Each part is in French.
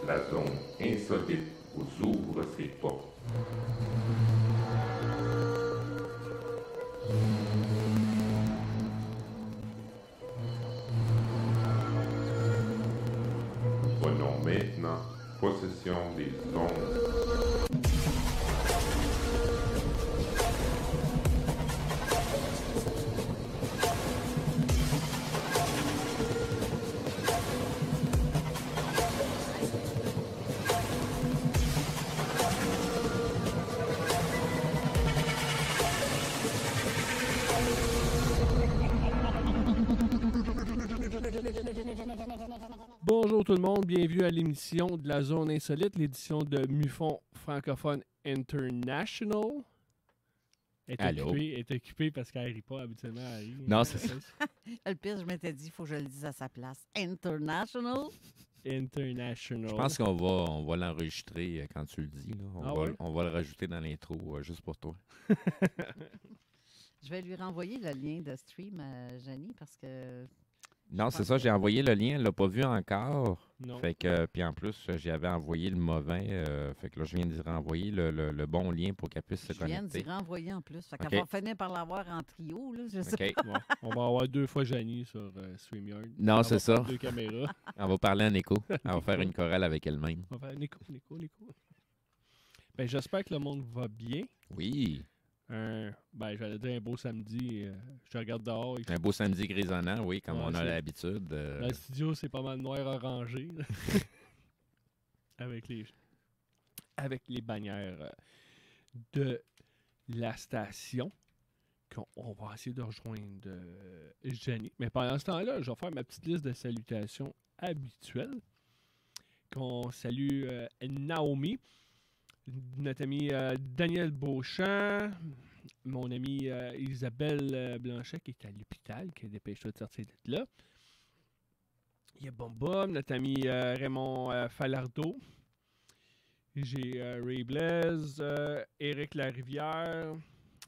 La zone insolite vous ouvre ses portes. Prenons maintenant possession des ondes. Bonjour tout le monde, bienvenue à l'émission de la Zone Insolite, l'édition de MUFON francophone International. Allô? Elle est occupée parce qu'elle rit pas habituellement. Elle rit. Non, c'est ça. Le pire, je m'étais dit, il faut que je le dise à sa place. International. International. Je pense qu'on va l'enregistrer quand tu le dis. Là. Ouais? On va le rajouter dans l'intro juste pour toi. Je vais lui renvoyer le lien de stream à Janie parce que... Non, c'est ça, j'ai envoyé le lien, elle l'a pas vu encore. Non. Fait que, puis en plus, j'avais envoyé le mauvais. Fait que là, je viens d'y renvoyer le bon lien pour qu'elle puisse se Je viens connecter. d'y renvoyer en plus. Fait OK. qu'elle va finir par l'avoir en trio, là, je sais OK. pas. Bon, on va avoir 2 fois Janie sur StreamYard. Non, On c'est va ça. prendre 2 caméras. On va parler en écho. Elle va faire une chorale avec elle-même. On va faire Nico. Ben, j'espère que le monde va bien. Oui. J'allais dire un beau samedi. Je te regarde dehors. Un beau samedi grisonnant, oui, comme Ouais, on a c'est- l'habitude. Dans le studio, c'est pas mal noir orangé. là. avec les bannières de la station. On va essayer de rejoindre Jenny. Mais pendant ce temps-là, je vais faire ma petite liste de salutations habituelles. Qu'on salue Naomi, notre ami Daniel Beauchamp, mon amie Isabelle Blanchet qui est à l'hôpital, qui est dépêché de sortir de là. Il y a Bombom, notre ami Raymond Falardeau. J'ai Ray Blaise, Éric Larivière,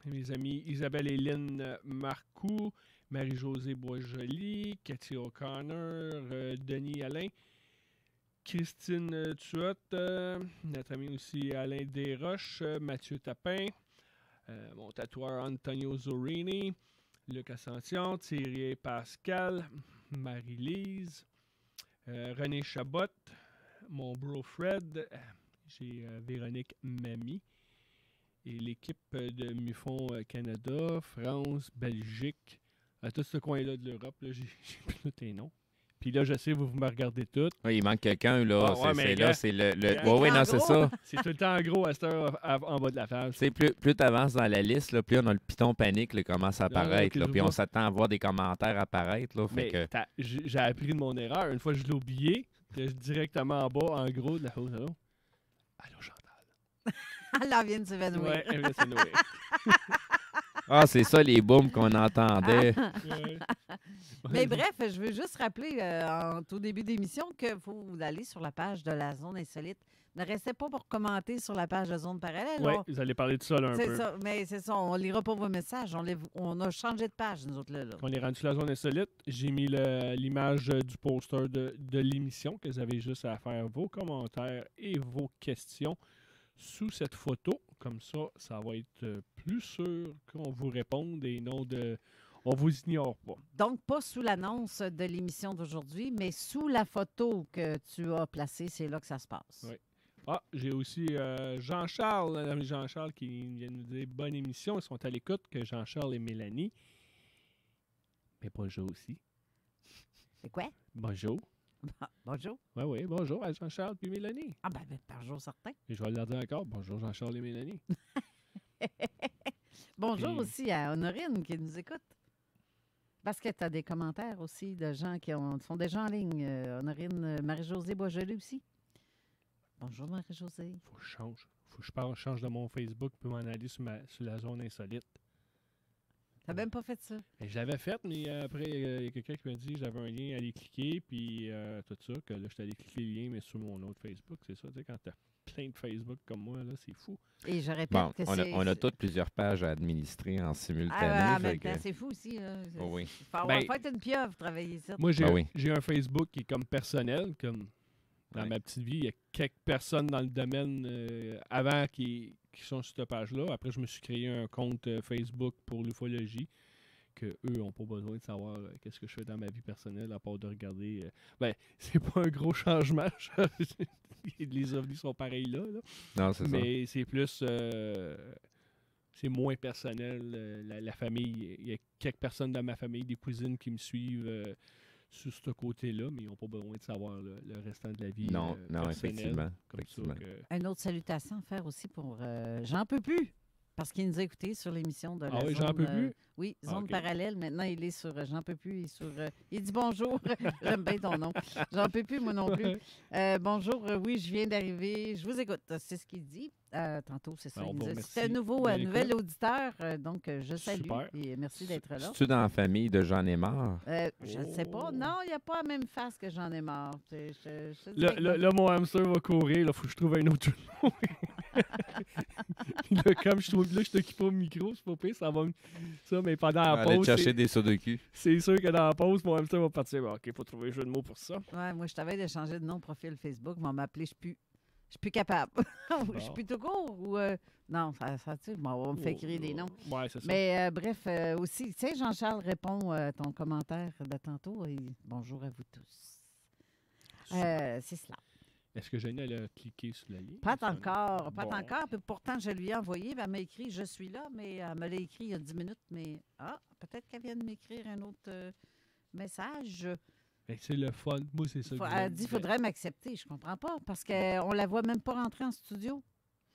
mes amis Isabelle Hélène Marcoux, Marie-Josée Boisjoli, Cathy O'Connor, Denis Alain, Christine Tuotte, notre ami aussi Alain Desroches, Mathieu Tapin, mon tatoueur Antonio Zorini, Luc Ascension, Thierry Pascal, Marie-Lise, René Chabot, mon bro Fred, j'ai Véronique Mamie et l'équipe de MUFON Canada, France, Belgique, à tout ce coin-là de l'Europe, là, j'ai plus tous les noms. Puis là, je sais, vous me regardez toutes. Oui, il manque quelqu'un, là. Ah, ouais, mais c'est gars, là, c'est le... gars, Oui, en non, c'est gros. ça. C'est tout le temps en gros à cette heure en bas de la page. Tu sais, plus tu avances dans la liste, là, plus on a le piton panique qui commence à Non, apparaître. non, là, que puis je on vois. s'attend à voir des commentaires apparaître. Là, fait Mais que... j'ai appris de mon erreur. Une fois, je l'ai oublié. Puis directement en bas, en gros, de la hausse. Allô, Chantal. Elle en vient de s'évanouir. Ouais, elle vient de s'évanouir. Ah, c'est ça les booms qu'on entendait. Ouais. Mais bref, je veux juste rappeler en tout début d'émission que vous allez sur la page de la Zone Insolite. Ne restez pas pour commenter sur la page de Zone Parallèle. Ouais, vous allez parler de ça là, un C'est peu. ça, mais c'est ça, on lira pas vos messages. On a changé de page, nous autres, là. On est rendu sur la zone insolite. J'ai mis l'image du poster de l'émission, que vous avez juste à faire vos commentaires et vos questions sous cette photo. Comme ça, ça va être plus sûr qu'on vous réponde et non de... On vous ignore pas. Donc, pas sous l'annonce de l'émission d'aujourd'hui, mais sous la photo que tu as placée, c'est là que ça se passe. Oui. Ah, j'ai aussi Jean-Charles, l'ami Jean-Charles qui vient nous dire bonne émission. Ils sont à l'écoute, que Jean-Charles et Mélanie. Mais bonjour aussi. C'est quoi? Bonjour. Bonjour. Oui, bonjour à Jean-Charles et Mélanie. Ah ben, par jour certain. Et je vais leur dire encore, bonjour Jean-Charles et Mélanie. Bonjour Puis- aussi à Honorine qui nous écoute. Parce que tu as des commentaires aussi de gens qui sont déjà en ligne. Honorine, Marie-Josée Boisjoli aussi. Bonjour Marie-Josée. Faut que je change. Faut que je change de mon Facebook puis m'en aller sur la zone insolite. T'as même pas fait ça. Et je l'avais fait, mais après, il y a quelqu'un qui m'a dit que j'avais un lien à aller cliquer, puis tout ça, que là, je suis allé cliquer le lien, mais sur mon autre Facebook. C'est ça, tu sais, quand t'as plein de Facebook comme moi, là, c'est fou. Et je répète Bon, que on a toutes plusieurs pages à administrer en simultané. Ah, en fait même que- temps, c'est fou aussi. Là. Oh oui. Il faut avoir Ben, fait une pieuvre travailler ça. Moi, j'ai Ah oui. j'ai un Facebook qui est comme personnel, comme Dans Ouais. ma petite vie, il y a quelques personnes dans le domaine avant qui sont sur cette page-là. Après, je me suis créé un compte Facebook pour l'ufologie, que eux n'ont pas besoin de savoir qu'est-ce que je fais dans ma vie personnelle, à part de regarder. Ben, c'est pas un gros changement. Les ovnis sont pareils là. Non, c'est ça. Mais c'est plus. C'est moins personnel. La famille, il y a quelques personnes dans ma famille, des cousines qui me suivent sur ce côté-là, mais ils n'ont pas besoin de savoir le restant de la vie. Non, non, personnelle, effectivement. comme effectivement. ça que- Une autre salutation à faire aussi pour J'en peux plus. Parce qu'il nous a écoutés sur l'émission de la Ah oui, zone, J'en peux plus? Oui, Ah, zone ok. parallèle. Maintenant, il est sur J'en peux plus. Il, est sur, il dit bonjour. J'aime bien ton nom. J'en peux plus, moi non plus. Bonjour, oui, je viens d'arriver. Je vous écoute. C'est ce qu'il dit. Tantôt, c'est ça. Ben, on Il nous vous a- remercie C'est un nouveau, de nouvel l'écoute. auditeur. Donc, je salue. Super. Et merci d'être là. Es-tu dans la famille de Jean Aymar? Je ne sais pas. Oh. Non, il n'y a pas la même face que j'en ai marre. Je te dirais que Là, mon hamster va courir. Il faut que je trouve un autre jeu de mots. Là, comme je trouve là, je t'occupe au micro, c'est pas pire, ça va ça, mais pendant la Allez pause, chercher des sauts de cul. c'est sûr que dans la pause, mon hamster va partir. Bon, OK, faut trouver un jeu de mots pour ça. Ouais, moi, je t'avais de changer de nom profil Facebook. Ils vont m'appeler Je suis plus capable. Je suis plus tout court. Ou, non, ça tu sais, bon, on va me faire écrire des noms. Ouais, c'est ça. Mais bref, aussi, tu sais, Jean-Charles répond à ton commentaire de tantôt. Et bonjour à vous tous. C'est cela. Est-ce que Jenny, elle a cliqué sur le lien? Pas Ça, encore, pas Bon. encore. Puis pourtant, je lui ai envoyé. Ben, elle m'a écrit Je suis là, mais elle me l'a écrit il y a 10 minutes. Mais peut-être qu'elle vient de m'écrire un autre message. Ben, c'est le fun. Moi, c'est ça. que Elle dit j'aime. faudrait m'accepter. Je comprends pas. Parce qu'on la voit même pas rentrer en studio.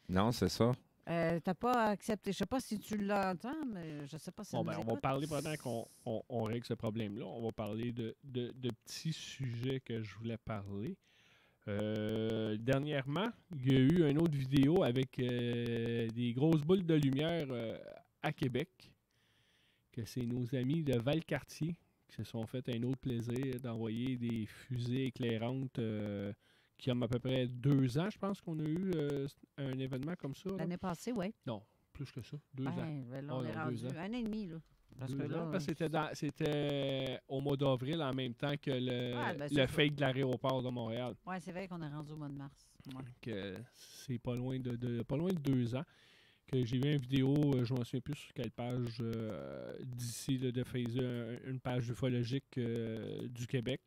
Non, c'est ça. T'as pas accepté. Je sais pas si tu l'entends, mais je sais pas si Bon, elle ben, nous on va écoute. parler pendant qu'on règle ce problème-là. On va parler de petits sujets que je voulais parler. Dernièrement, il y a eu une autre vidéo avec des grosses boules de lumière à Québec. Que c'est nos amis de Valcartier qui se sont fait un autre plaisir d'envoyer des fusées éclairantes qui ont à peu près 2 ans, je pense qu'on a eu un événement comme ça. là. L'année passée, oui. Non, plus que ça. 2 ans. Ben, là, Oh on est non, rendu 2 ans. 1 an et demi, là. Parce 2 que ans, là, parce que c'était au mois d'avril en même temps que Ouais, ben, c'est le ça. fake de l'aéroport de Montréal. ouais, c'est vrai qu'on est rendu au mois de mars. Ouais. Que c'est pas loin pas loin de 2 ans que j'ai vu une vidéo, je m'en souviens plus sur quelle page d'ici là, de Facebook, une page ufologique du Québec.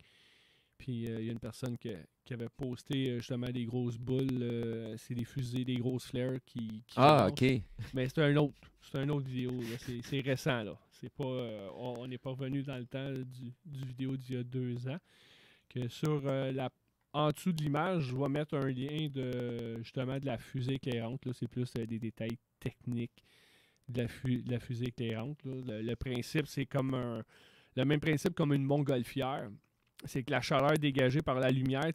Puis il y a une personne qui avait posté justement des grosses boules, c'est des fusées, des grosses flares qui Ah, lancent. OK. Mais c'est un autre vidéo. Là. C'est récent. Là. C'est pas, on n'est pas revenu dans le temps du vidéo d'il y a 2 ans. Que sur en dessous de l'image, je vais mettre un lien justement de la fusée éclairante. Là. C'est plus des détails techniques de la fusée éclairante. Là. Le principe, c'est comme le même principe comme une montgolfière. C'est que la chaleur dégagée par la lumière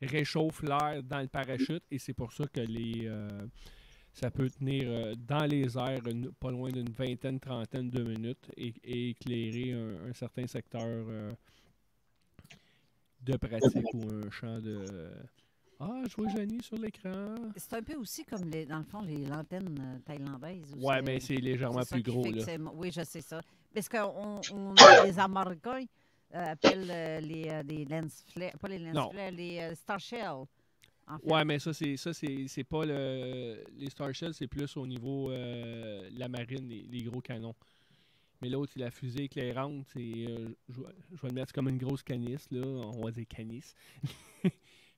réchauffe l'air dans le parachute et c'est pour ça que ça peut tenir dans les airs pas loin d'une vingtaine, trentaine de minutes et éclairer un certain secteur de pratique ou un champ de... Ah, je vois Jenny sur l'écran. C'est un peu aussi comme, dans le fond, les lanternes thaïlandaises. où Ouais, mais c'est légèrement ça plus qui gros. fait que Là. oui, je sais ça. Parce qu'on les Américains appellent les lens flares, pas les lens Non. flares, les Star Shell. En fait. Ouais, mais ça, c'est pas les Star Shells, c'est plus au niveau la marine, les gros canons. Mais l'autre, c'est la fusée éclairante. Je vais le mettre comme une grosse canisse, là. On va dire canisse.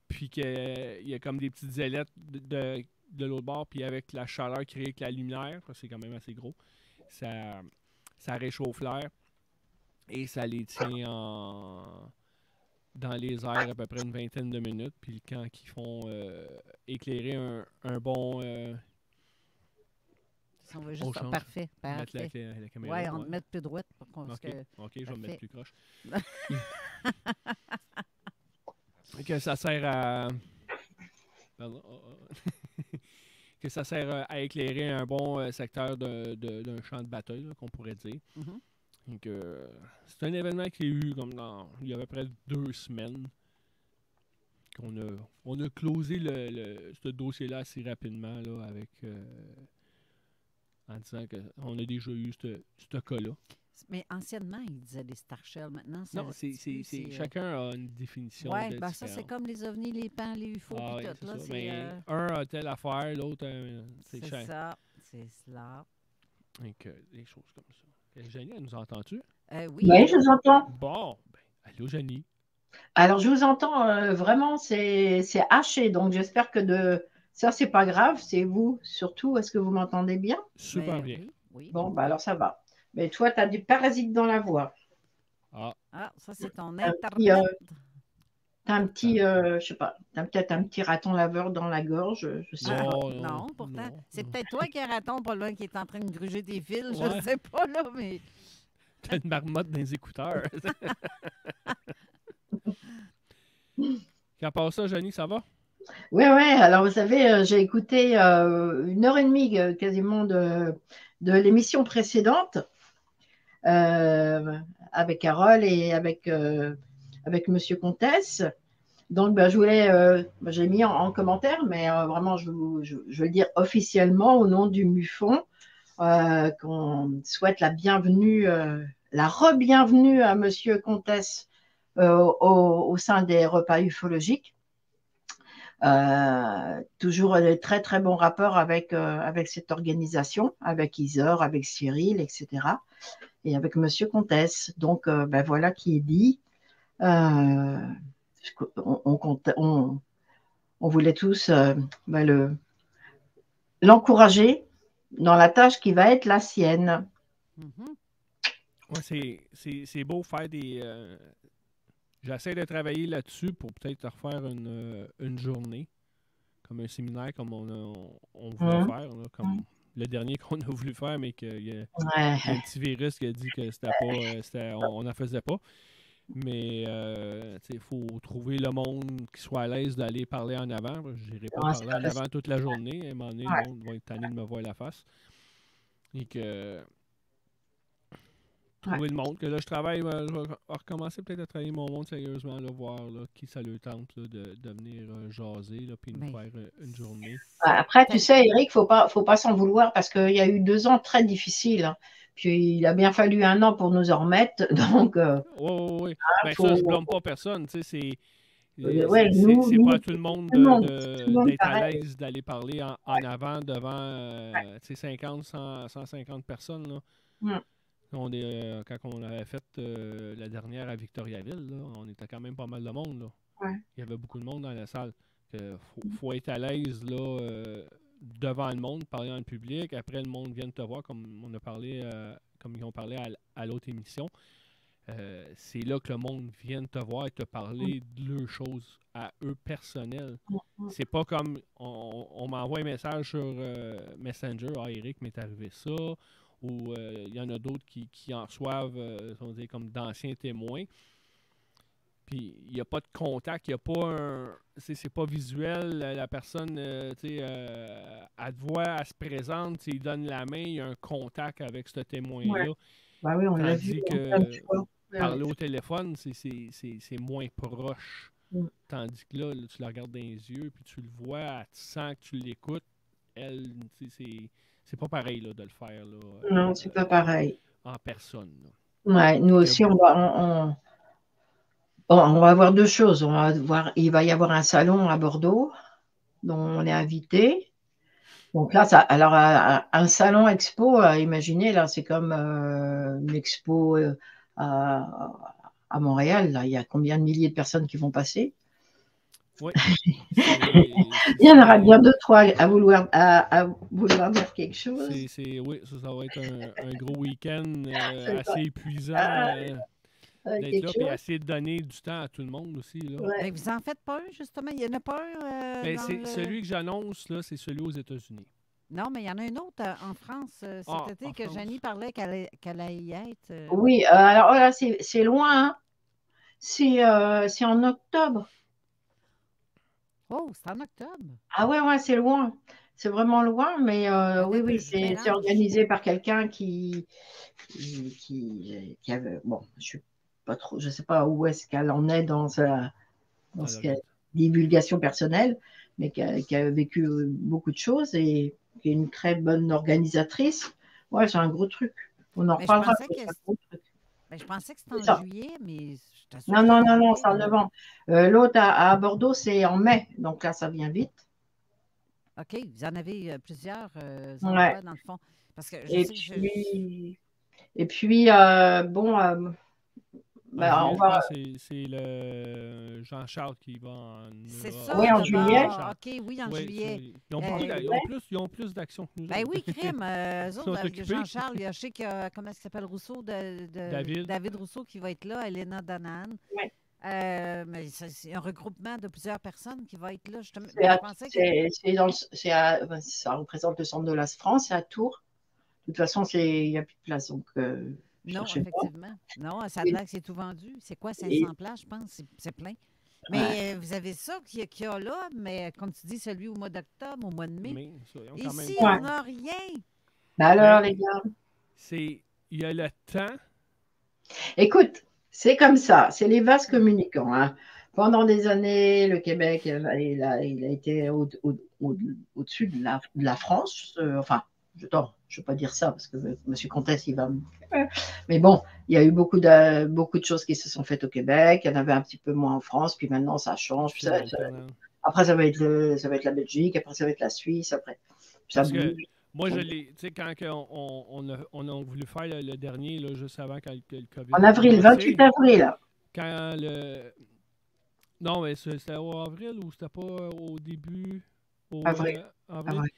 Puis qu'il y a comme des petites ailettes de l'autre bord, puis avec la chaleur créée avec la lumière, c'est quand même assez gros, ça réchauffe l'air et ça les tient dans les airs à peu près une vingtaine de minutes. Puis quand ils font éclairer un bon... Si on veut on juste change. Parfait. mettre la caméra. Oui, on te met plus droite pour qu'on OK, je vais me mettre Parfait. plus croche. Que ça sert à... Pardon. Que ça sert à éclairer un bon secteur d'un champ de bataille, là, qu'on pourrait dire. Mhm. Donc, c'est un événement qui a eu comme il y a à peu près 2 semaines qu'on a closé ce dossier-là assez rapidement là, avec en disant qu'on a déjà eu ce cas-là. Mais anciennement, ils disaient des star shells. Maintenant, ça Non, se dit plus, c'est, chacun a une définition ouais, de ben ça, c'est différente. comme les ovnis, les pans, les UFO, Ah puis oui, tout. c'est Là, ça. c'est, Mais un a telle affaire, l'autre, c'est c'est ça. C'est cela. Donc, des choses comme ça. Jenny, elle nous entend-tu? Oui, Oui, je allô? vous entends. Bon, ben, allô, Jenny. Alors, je vous entends vraiment, c'est haché. Donc, j'espère que ça, c'est pas grave. C'est vous, surtout. Est-ce que vous m'entendez bien? Super Ben bien. oui, oui. Bon, bah alors ça va. Mais toi, tu as du parasite dans la voix. Ah, Ah, ça, c'est ton petit, Internet. Tu as un petit, je sais pas, tu as peut-être un petit raton laveur dans la gorge, je sais pas. non, Non, pourtant. non, C'est non. peut-être toi qui as un raton pas loin qui est en train de gruger tes fils. Ouais. Je sais pas, là, mais. T'as une marmotte dans les écouteurs. Qu'à part ça, Jenny, ça va? Oui, oui. Alors, vous savez, j'ai écouté 1 heure et demie quasiment de l'émission précédente avec Carole et avec Monsieur Comtesse. Donc, je voulais, j'ai mis en commentaire, mais vraiment, je veux le dire officiellement au nom du MUFON, qu'on souhaite la bienvenue, la re-bienvenue à Monsieur Comtesse au sein des repas ufologiques. Toujours des très très bons rapports avec cette organisation, avec Isor, avec Cyril, etc. Et avec Monsieur Comtesse. Donc, voilà qui est dit. On voulait tous l'encourager dans la tâche qui va être la sienne. Mhm. Ouais, c'est beau faire des. J'essaie de travailler là-dessus pour peut-être refaire une journée, comme un séminaire comme on voulait faire, là, comme le dernier qu'on a voulu faire, mais qu'il y a un petit virus qui a dit que c'était pas, on n'en faisait pas. Mais il faut trouver le monde qui soit à l'aise d'aller parler en avant. Je n'irai pas parler en avant toute la journée. À un moment donné, le monde va être tanné de me voir la face. Et que trouver le monde. Que là, je travaille, je vais recommencer peut-être à travailler mon monde sérieusement, là, voir là, qui ça le tente là, de venir jaser, puis nous faire une journée. Après, tu sais, Eric, faut pas s'en vouloir parce qu'il y a eu 2 ans très difficiles. Hein. Puis il a bien fallu 1 an pour nous en remettre. Donc, oui. Ben, ça, je blâme pas personne. C'est nous, pas à tout le monde d'être à l'aise d'aller parler en avant devant 50, 150 personnes. Là. Quand on avait fait la dernière à Victoriaville, là, on était quand même pas mal de monde. Là. Ouais. Il y avait beaucoup de monde dans la salle. Faut être à l'aise là, devant le monde, parler dans le public. Après, le monde vient te voir, comme on a parlé, comme ils ont parlé à l'autre émission. C'est là que le monde vient te voir et te parler de leurs choses à eux personnelles. C'est pas comme on m'envoie un message sur Messenger, Eric, m'est arrivé ça, ou il y en a d'autres qui en reçoivent on dit, comme d'anciens témoins. Puis il n'y a pas de contact, il n'y a pas c'est pas visuel, la personne, elle te voit, elle se présente, il donne la main, il y a un contact avec ce témoin-là. Ouais. Ben oui, on l'a vu. Tandis que parler au téléphone, c'est moins proche. Tandis que là, tu la regardes dans les yeux, puis tu le vois, tu sens que tu l'écoutes. Elle, c'est pas pareil là, de le faire. Là, non, c'est pas pareil. En personne. Là. Ouais, nous aussi, on va avoir 2 choses. Il va y avoir un salon à Bordeaux dont on est invité. Donc là, alors un salon expo, imaginez, là, c'est comme une expo à Montréal. Là, il y a combien de milliers de personnes qui vont passer? Oui. Il y en aura bien 2-3 à vouloir dire quelque chose. Oui, ça va être un gros week-end assez épuisant. D'être là et essayer de donner du temps à tout le monde aussi. Là. Ouais. Mais vous en faites pas un, justement? Il n'y en a pas un? Celui que j'annonce, là, c'est celui aux États-Unis. Non, mais il y en a un autre en France cet été que Jenny parlait qu'elle allait y être. Oui, alors là, c'est loin. Hein? C'est en octobre. Oh, c'est en octobre. Ah ouais, c'est loin. C'est vraiment loin, mais oui, c'est organisé par quelqu'un qui avait. Bon, je sais pas où est-ce qu'elle en est dans sa divulgation personnelle, mais qui a vécu beaucoup de choses et qui est une très bonne organisatrice. Ouais, c'est un gros truc. On en Mais je reparlera. pensais C'est que un gros truc. Ben, je pensais que c'était C'est en ça. juillet, mais je t'assure Non, que c'est non, en non, non, juillet. c'est en novembre. L'autre à Bordeaux, c'est en mai. Donc là, ça vient vite. OK, vous en avez plusieurs Ouais. endroits dans le fond. Parce que je Et sais que puis, bon, En ben, juillet, on je va. pense que c'est le Jean-Charles qui va en c'est Europe. ça Oui, en juillet. d'abord. OK, oui, en Oui, juillet. ils ont, beaucoup ils ont plus d'actions que nous Ben autres. oui, crime. Eux Ils autres, sont avec occupés. Jean-Charles, il y a, je sais que, comment est-ce qu'il s'appelle, Rousseau, David. Rousseau qui va être là, Elena Danan. Ouais. Mais c'est un regroupement de plusieurs personnes qui va être là. Justement. C'est Ben, je à- pensais que... ça représente le centre de la France, c'est à Tours. De toute façon, il n'y a plus de place, donc Non, cherchez pas. effectivement. Non, ça a Oui. l'air que c'est tout vendu. C'est quoi, Et- 500 places, je pense? C'est plein. Ouais. Mais vous avez ça qu'il y a là, mais comme tu dis, celui au mois d'octobre, au mois de mai. Mais ça, ils ont quand même Ici, Ouais. on n'a rien. Ben alors, Ben, les gars, il y a le temps. écoute, c'est comme ça, c'est les vases communicants. Hein. Pendant des années, le Québec, il a été au-dessus de la France. Enfin, je ne veux pas dire ça parce que M. Comtesse, il va me... Mais bon, il y a eu beaucoup de choses qui se sont faites au Québec. Il y en avait un petit peu moins en France. Puis maintenant, ça change. Puis après, ça va être la Belgique. Après, ça va être la Suisse. Après, ça Parce que bouge. moi, je l'ai. Tu sais, quand on a voulu faire le dernier, là, juste avant que le COVID. En avril, a commencé, 28 avril. quand le. Non, mais c'était au avril ou c'était pas au début? Avril. Avril. Avril.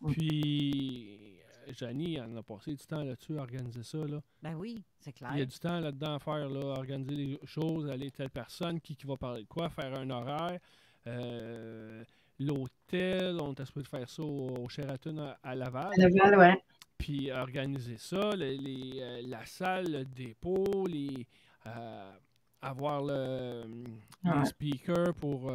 Puis, Janie, elle en a passé du temps là-dessus à organiser ça. Là. Ben oui, c'est clair. Il y a du temps là-dedans à faire, là, organiser les choses, aller telle personne, qui va parler de quoi, faire un horaire. L'hôtel, on était supposé faire ça au Sheraton à Laval. À Laval, ouais. Puis organiser ça, la salle, le dépôt, avoir les speakers pour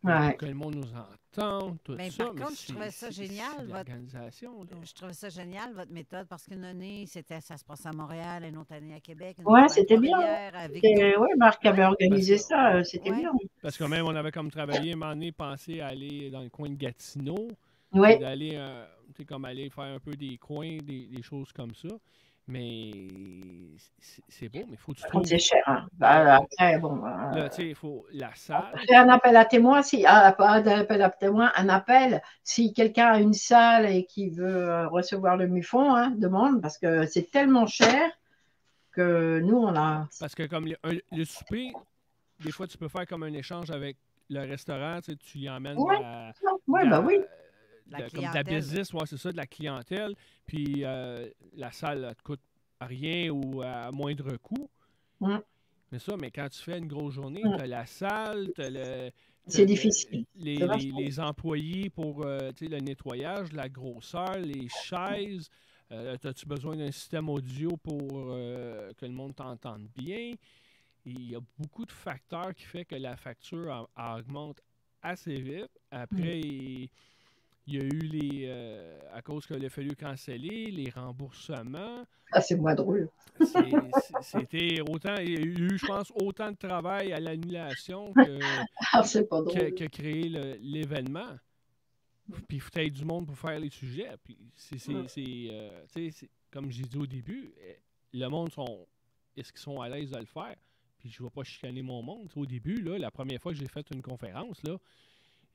que le monde nous entende, tout Mais ça. par contre, je trouvais ça génial, l'organisation. Je trouvais ça génial, votre méthode, parce qu'une année, ça se passe à Montréal, une autre année à Québec. Ouais, c'était bien. Ouais, Marc avait organisé ça, c'était bien. Parce que même, on avait comme travaillé, un moment donné, pensé à aller dans le coin de Gatineau. Ouais. D'aller comme aller faire un peu des coins, des choses comme ça. Mais c'est beau, mais il faut que tu trouves. C'est cher. Hein. Après, bon. Là, tu sais, il faut la salle. Faire un appel à témoins, pas un appel à témoins, un appel. Si quelqu'un a une salle et qui veut recevoir le MUFON, hein, demande, parce que c'est tellement cher que nous, on a. Parce que comme le souper, des fois, tu peux faire comme un échange avec le restaurant, tu y emmènes oui. Comme de la business, ouais, c'est ça, de la clientèle. Puis la salle, elle te coûte rien ou à moindre coût. Mais quand tu fais une grosse journée, tu as la salle, tu as c'est difficile. Les employés pour le nettoyage, la grosseur, les chaises. As-tu besoin d'un système audio pour que le monde t'entende bien? Il y a beaucoup de facteurs qui font que la facture augmente assez vite. Après, il y a eu à cause qu'il a fallu canceller, les remboursements. Ah, c'est moins drôle. C'était autant, il y a eu, je pense, autant de travail à l'annulation que créer l'événement. Puis il faut être du monde pour faire les sujets. Puis comme j'ai dit au début, le monde est-ce qu'ils sont à l'aise de le faire? Puis je ne vais pas chicaner mon monde. Au début, là, la première fois que j'ai fait une conférence, là,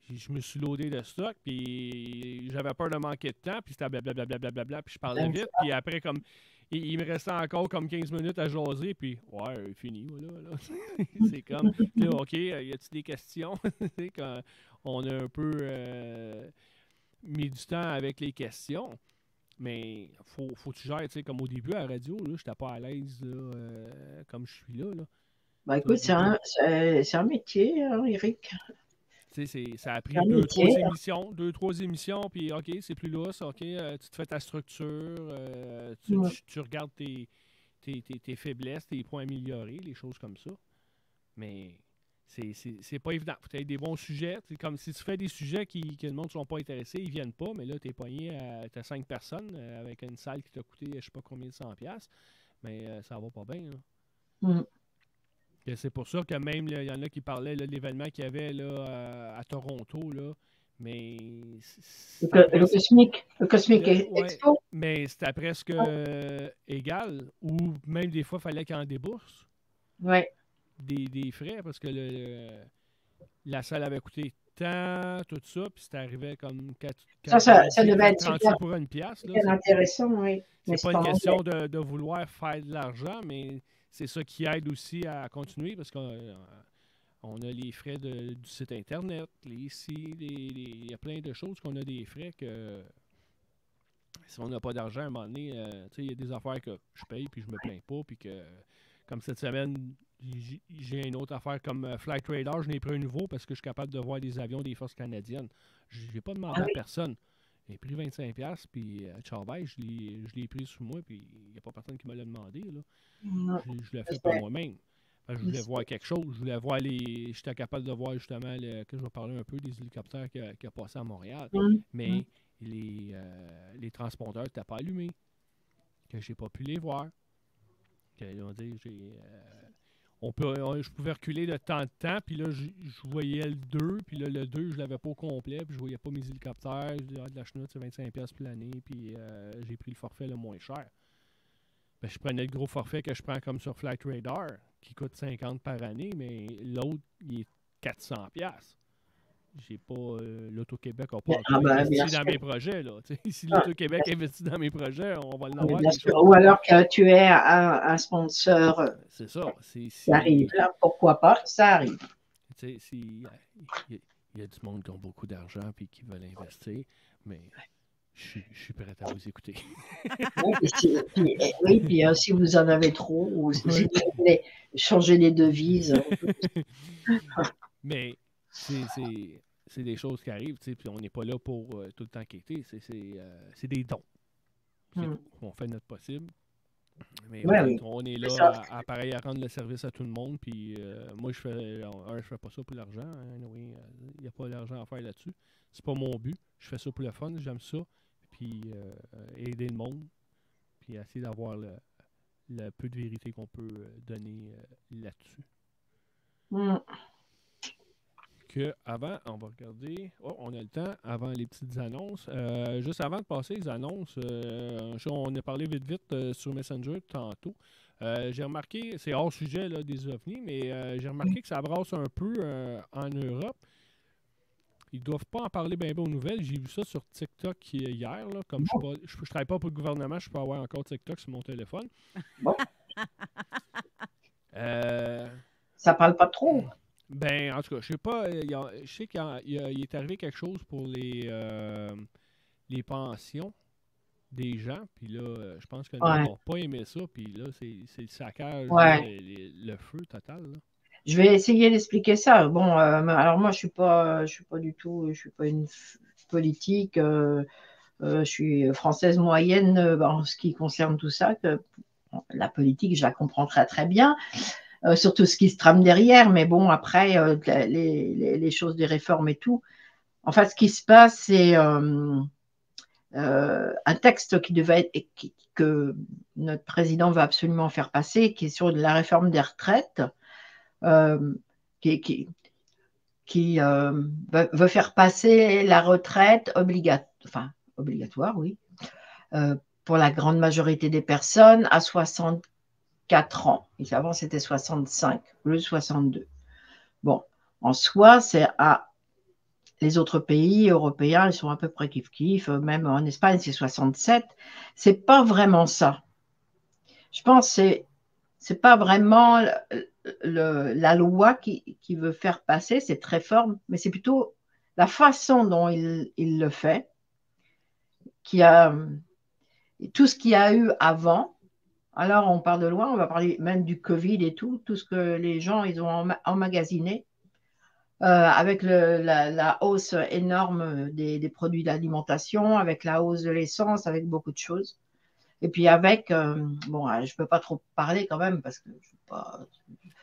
je me suis loadé de stock, puis j'avais peur de manquer de temps, puis c'était blablabla, puis je parlais vite, puis après, comme il me restait encore comme 15 minutes à jaser, puis ouais, fini, voilà. Là. C'est comme, là, OK, y a-t-il des questions? Quand on a un peu mis du temps avec les questions, mais faut que tu gères, tu sais, comme au début à la radio, là, j'étais pas à l'aise comme je suis là. Bah écoute, c'est un métier, hein, Eric. Ça a pris 2-3 émissions, puis OK, c'est plus là, OK, tu te fais ta structure, tu regardes tes faiblesses, tes points améliorés, les choses comme ça. Mais c'est pas évident. Faut avoir des bons sujets. C'est comme si tu fais des sujets que le monde ne sont pas intéressés, ils viennent pas, mais là, tu es pogné à 5 personnes avec une salle qui t'a coûté je sais pas combien de 100$, mais ça va pas bien. Là. Et c'est pour ça que même, il y en a qui parlaient de l'événement qu'il y avait là, à Toronto, là, mais... Le Cosmic Expo. Mais c'était presque égal, ou même des fois, il fallait qu'il en débourse Oui, des frais, parce que la salle avait coûté tant, tout ça, puis c'était arrivé comme ça devait être 30 super, sous pour une pièce. Là. super intéressant, oui. Mais C'est pas une cependant, question de vouloir faire de l'argent, mais c'est ça qui aide aussi à continuer, parce qu'on on a les frais du site Internet, il y a plein de choses qu'on a des frais que si on n'a pas d'argent à un moment donné, tu sais, il y a des affaires que je paye puis je me plains pas, puis que comme cette semaine, j'ai une autre affaire comme Flight Radar, je n'ai pris un nouveau parce que je suis capable de voir des avions des forces canadiennes. Je n'ai pas demandé à personne. J'ai pris 25$, puis ciao bye, je l'ai pris sous moi, puis il n'y a pas personne qui me l'a demandé. Là. non, Je l'ai fait par moi-même. Parce que je voulais voir quelque chose. Je voulais voir j'étais capable de voir justement, que je vais parler un peu des hélicoptères qui a passé à Montréal. Mais les transpondeurs n'étaient pas allumés. Que j'ai pas pu les voir. Que, on dit, je pouvais reculer de temps en temps, puis là, je voyais le 2, puis là, le 2, je l'avais pas au complet, puis je voyais pas mes hélicoptères. Je disais, de la chenoute, c'est 25$ pour l'année, puis j'ai pris le forfait le moins cher. Ben, je prenais le gros forfait que je prends comme sur Flight Radar, qui coûte 50$ par année, mais l'autre, il est 400$. J'ai pas. L'Auto-Québec n'a pas encore investi dans mes projets. Là. Si l'Auto-Québec investit dans mes projets, on va l'avoir. Ou alors que tu es un sponsor c'est ça. qui arrive là, pourquoi pas, ça arrive. Il y a du monde qui ont beaucoup d'argent et qui veulent investir, mais je suis prêt à vous écouter. Oui, puis si vous en avez trop, ou si vous voulez changer les devises. Mais c'est des choses qui arrivent, puis on n'est pas là pour tout le temps quitter. C'est des dons. On fait notre possible. Mais on est là à rendre le service à tout le monde. Puis moi, je fais pas ça pour l'argent. Il n'y a pas d'argent à faire là-dessus. C'est pas mon but. Je fais ça pour le fun. J'aime ça. Puis aider le monde. Puis essayer d'avoir le peu de vérité qu'on peut donner là-dessus. Que avant, on va regarder. Oh, on a le temps avant les petites annonces. Juste avant de passer les annonces, on a parlé vite sur Messenger tantôt. J'ai remarqué, c'est hors sujet là, des ovnis, mais j'ai remarqué que ça brasse un peu en Europe. Ils doivent pas en parler bien aux nouvelles. J'ai vu ça sur TikTok hier. Là, comme je travaille pas pour le gouvernement, je peux avoir encore TikTok sur mon téléphone. Bon. Ça parle pas trop. Ben, en tout cas, je sais pas. Je sais qu'il est arrivé quelque chose pour les pensions des gens. Puis là, je pense que les gens n'ont pas aimé ça. Puis là, c'est le saccage, le feu total. Là. Je vais essayer d'expliquer ça. Bon, alors moi, je suis pas du tout, je suis pas une politique. Je suis française moyenne en ce qui concerne tout ça. La politique, je la comprends très très bien. Surtout ce qui se trame derrière, mais bon, après, les choses des réformes et tout. En fait, ce qui se passe, c'est un texte qui devait être, que notre président veut absolument faire passer, qui est sur la réforme des retraites, qui veut faire passer la retraite obligatoire, oui, pour la grande majorité des personnes à 64 ans. Et avant, c'était 65, le 62. Bon, en soi, les autres pays européens, ils sont à peu près kiff-kiff. Même en Espagne, c'est 67. C'est pas vraiment ça. Je pense que c'est pas vraiment la loi qui veut faire passer cette réforme, mais c'est plutôt la façon dont il le fait, tout ce qu'il y a eu avant. Alors, on part de loin, on va parler même du Covid et tout ce que les gens ils ont emmagasiné, avec la hausse énorme des produits d'alimentation, avec la hausse de l'essence, avec beaucoup de choses. Et puis avec, je ne peux pas trop parler quand même, parce que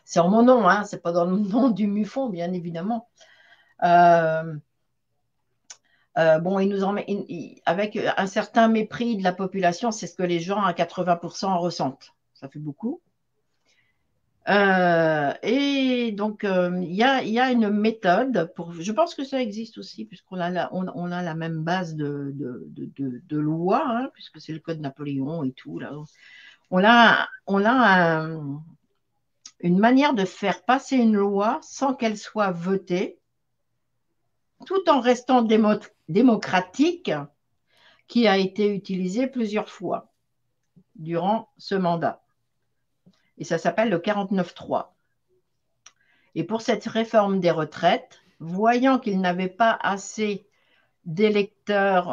c'est en mon nom, hein, c'est pas dans le nom du MUFON, bien évidemment. Ils nous avec un certain mépris de la population, c'est ce que les gens à 80% ressentent. Ça fait beaucoup. Et donc, il y a une méthode pour. Je pense que ça existe aussi, puisqu'on a on a la même base de loi, hein, puisque c'est le code Napoléon et tout. Là. On a une manière de faire passer une loi sans qu'elle soit votée, tout en restant démocratique, qui a été utilisée plusieurs fois durant ce mandat. Et ça s'appelle le 49.3. Et pour cette réforme des retraites, voyant qu'ils n'avaient pas assez d'électeurs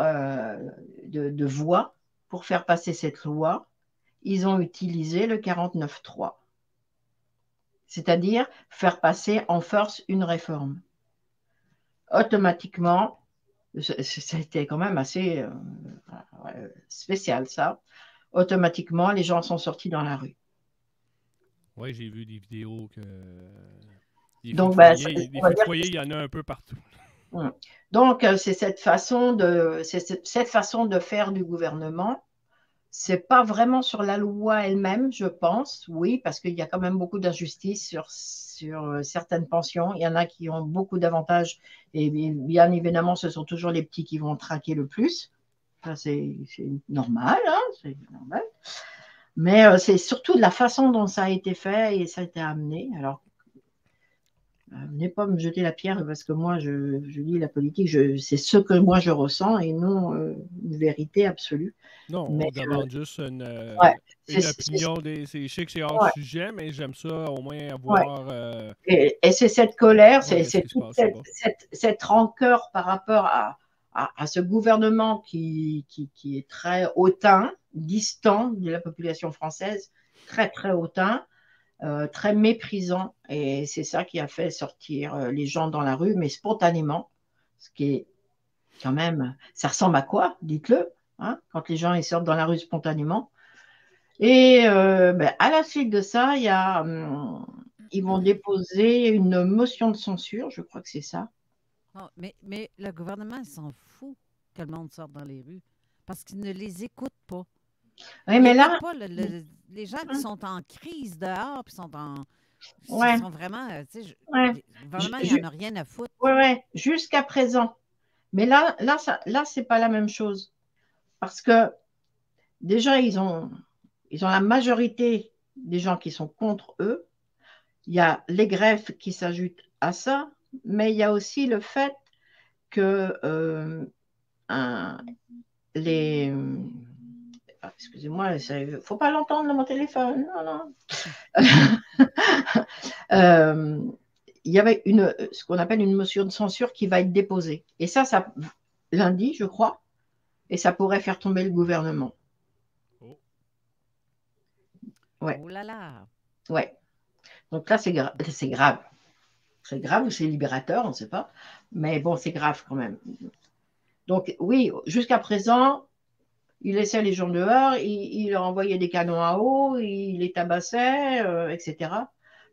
de voix pour faire passer cette loi, ils ont utilisé le 49.3. C'est-à-dire faire passer en force une réforme. Automatiquement, c'était quand même assez spécial ça, automatiquement les gens sont sortis dans la rue. Oui, j'ai vu des vidéos que. Des Donc, feux de foyer, il y en a un peu partout. Donc, c'est cette façon de faire du gouvernement. C'est pas vraiment sur la loi elle-même, je pense, oui, parce qu'il y a quand même beaucoup d'injustices sur certaines pensions. Il y en a qui ont beaucoup d'avantages et bien évidemment, ce sont toujours les petits qui vont traquer le plus. Ça, c'est normal, hein, c'est normal. Mais c'est surtout de la façon dont ça a été fait et ça a été amené. Alors, venez pas me jeter la pierre parce que moi, je lis la politique, c'est ce que moi je ressens et non une vérité absolue. Non, mais, on demande juste une opinion. Je sais que c'est hors sujet, mais j'aime ça au moins avoir. Et c'est cette colère, c'est toute cette rancœur par rapport à ce gouvernement qui est très hautain, distant de la population française, très très hautain. Très méprisant, et c'est ça qui a fait sortir les gens dans la rue, mais spontanément, ce qui est quand même, ça ressemble à quoi, dites-le, hein, quand les gens ils sortent dans la rue spontanément. Et à la suite de ça, ils vont déposer une motion de censure, je crois que c'est ça. Non, mais le gouvernement s'en fout que le monde sorte dans les rues, parce qu'il ne les écoute pas. Oui, mais là, pas les gens qui sont en crise dehors, puis sont ouais. Ils sont vraiment, ouais. Vraiment, il n'y en a rien à foutre. Oui, jusqu'à présent. Mais là, c'est pas la même chose. Parce que déjà, ils ont la majorité des gens qui sont contre eux. Il y a les greffes qui s'ajoutent à ça, mais il y a aussi le fait que excusez-moi, il ne faut pas l'entendre dans mon téléphone. Non. Il y avait ce qu'on appelle une motion de censure qui va être déposée. Et ça lundi, je crois, et ça pourrait faire tomber le gouvernement. Ouais. Oh là là. Ouais. Donc là, c'est grave. C'est grave ou c'est libérateur, on ne sait pas. Mais bon, c'est grave quand même. Donc oui, jusqu'à présent, il laissait les gens dehors, il leur envoyait des canons à eau, il les tabassait, etc.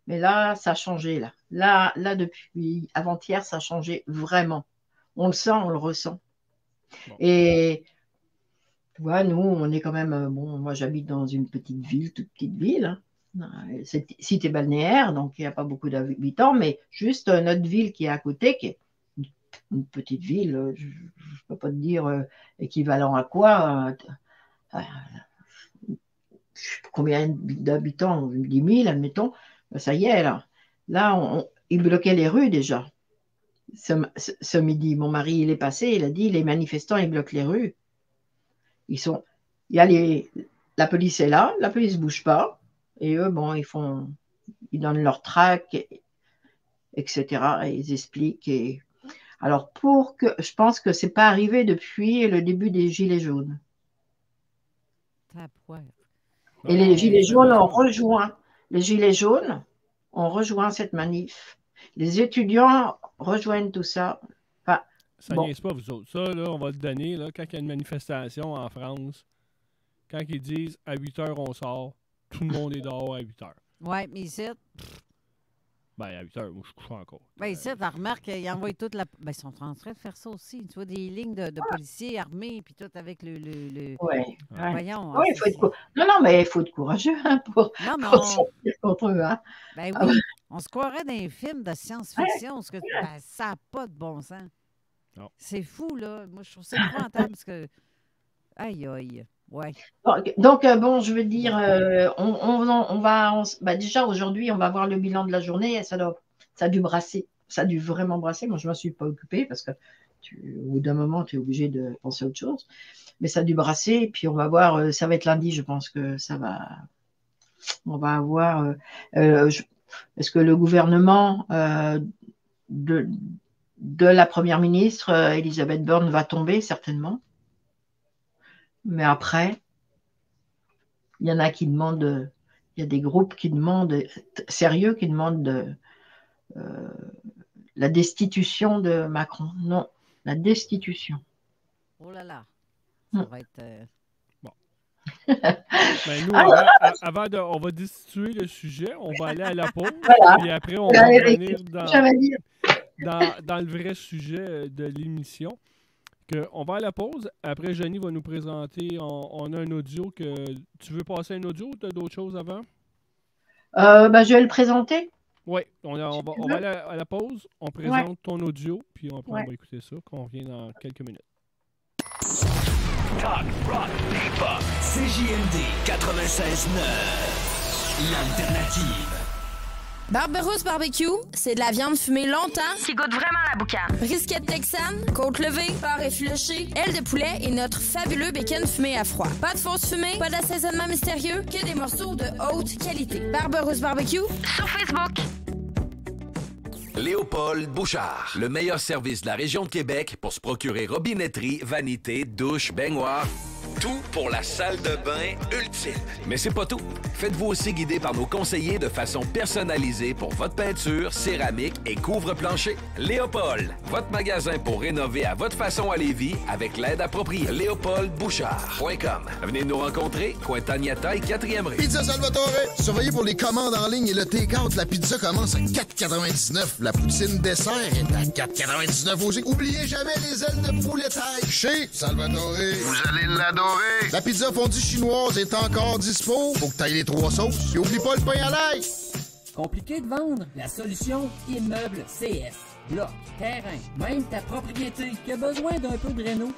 Mais là, ça a changé. Là, depuis avant-hier, ça a changé vraiment. On le sent, on le ressent. Bon. Et tu vois, nous, on est quand même... bon, moi, j'habite dans une petite ville, toute petite ville. C'est cité balnéaire, donc il n'y a pas beaucoup d'habitants, mais juste notre ville qui est à côté, qui est une petite ville, je ne peux pas te dire équivalent à quoi. Combien d'habitants? 10 000, admettons. Ça y est, là. Là, ils bloquaient les rues déjà. Ce midi, mon mari, il est passé, il a dit, les manifestants, ils bloquent les rues. La police est là, la police ne bouge pas. Et eux, bon, ils donnent leur tract, etc. Et ils expliquent. Alors, je pense que ce n'est pas arrivé depuis le début des Gilets jaunes. Et les Gilets jaunes ont rejoint. Les Gilets jaunes ont rejoint cette manif. Les étudiants rejoignent tout ça. Enfin, ça niaise pas, vous autres. Ça, là, on va te donner, là, quand il y a une manifestation en France, quand ils disent à 8 h on sort, tout le monde est dehors à 8 h. Ouais, mais ici. Ben, à 8 heures, moi, je couche encore. Ben, ici, tu remarques qu'ils envoient toute la. Ben, ils sont en train de faire ça aussi. Tu vois, des lignes de policiers armés, puis tout avec le... Ouais. Voyons. Ouais, non, mais il faut être courageux pour sortir contre eux. Hein. Ben oui, on se croirait dans un film de science-fiction, parce que ça n'a pas de bon sens. Non. C'est fou, là. Moi, je trouve ça épouvantable, parce que... Aïe, aïe. Ouais. Donc, bon, je veux dire, déjà aujourd'hui, on va voir le bilan de la journée et ça a dû brasser. Ça a dû vraiment brasser. Moi, je ne m'en suis pas occupée parce que au bout d'un moment, tu es obligé de penser à autre chose. Mais ça a dû brasser. Et puis, on va voir, ça va être lundi, je pense que ça va. On va avoir. Est-ce que le gouvernement de la Première ministre, Elisabeth Borne, va tomber? Certainement. Mais après, il y en a qui demandent, il y a des groupes qui demandent, sérieux, qui demandent la destitution de Macron. Non, la destitution. Oh là là, ça va être... Bon. Ben nous, on va destituer le sujet, on va aller à la pause, et après, on va revenir dans le vrai sujet de l'émission. On va à la pause. Après, Jenny va nous présenter. On a un audio que. Tu veux passer un audio ou tu as d'autres choses avant? Je vais le présenter. Oui, on va aller à la pause. On présente ton audio, puis après, on va écouter ça, qu'on revient dans quelques minutes. Talk, rock, hip-hop. CJMD 96.9. L'alternative. Barberousse Barbecue, c'est de la viande fumée longtemps qui goûte vraiment la boucane. Brisquette texane, côte levée, porc effiloché, aile de poulet et notre fabuleux bacon fumé à froid. Pas de fausse fumée, pas d'assaisonnement mystérieux, que des morceaux de haute qualité. Barberousse Barbecue sur Facebook. Léopold Bouchard, le meilleur service de la région de Québec pour se procurer robinetterie, vanité, douche, baignoire. Tout pour la salle de bain ultime. Mais c'est pas tout. Faites-vous aussi guider par nos conseillers de façon personnalisée pour votre peinture, céramique et couvre-plancher. Léopold, votre magasin pour rénover à votre façon à Lévis avec l'aide appropriée. LéopoldBouchard.com. Venez nous rencontrer, Cointagnata et 4e rue. Pizza Salvatore. Surveillez pour les commandes en ligne et le take-out. La pizza commence à 4,99. La poutine dessert est à 4,99 aussi. Oubliez jamais les ailes de poulet taille. Chez Salvatore. Vous allez l'adorer. La pizza fondue chinoise est encore dispo. Faut que t'ailles les 3 sauces. Et oublie pas le pain à l'ail. Compliqué de vendre? La solution Immeuble CS. Bloc, terrain, même ta propriété qui a besoin d'un peu de réno.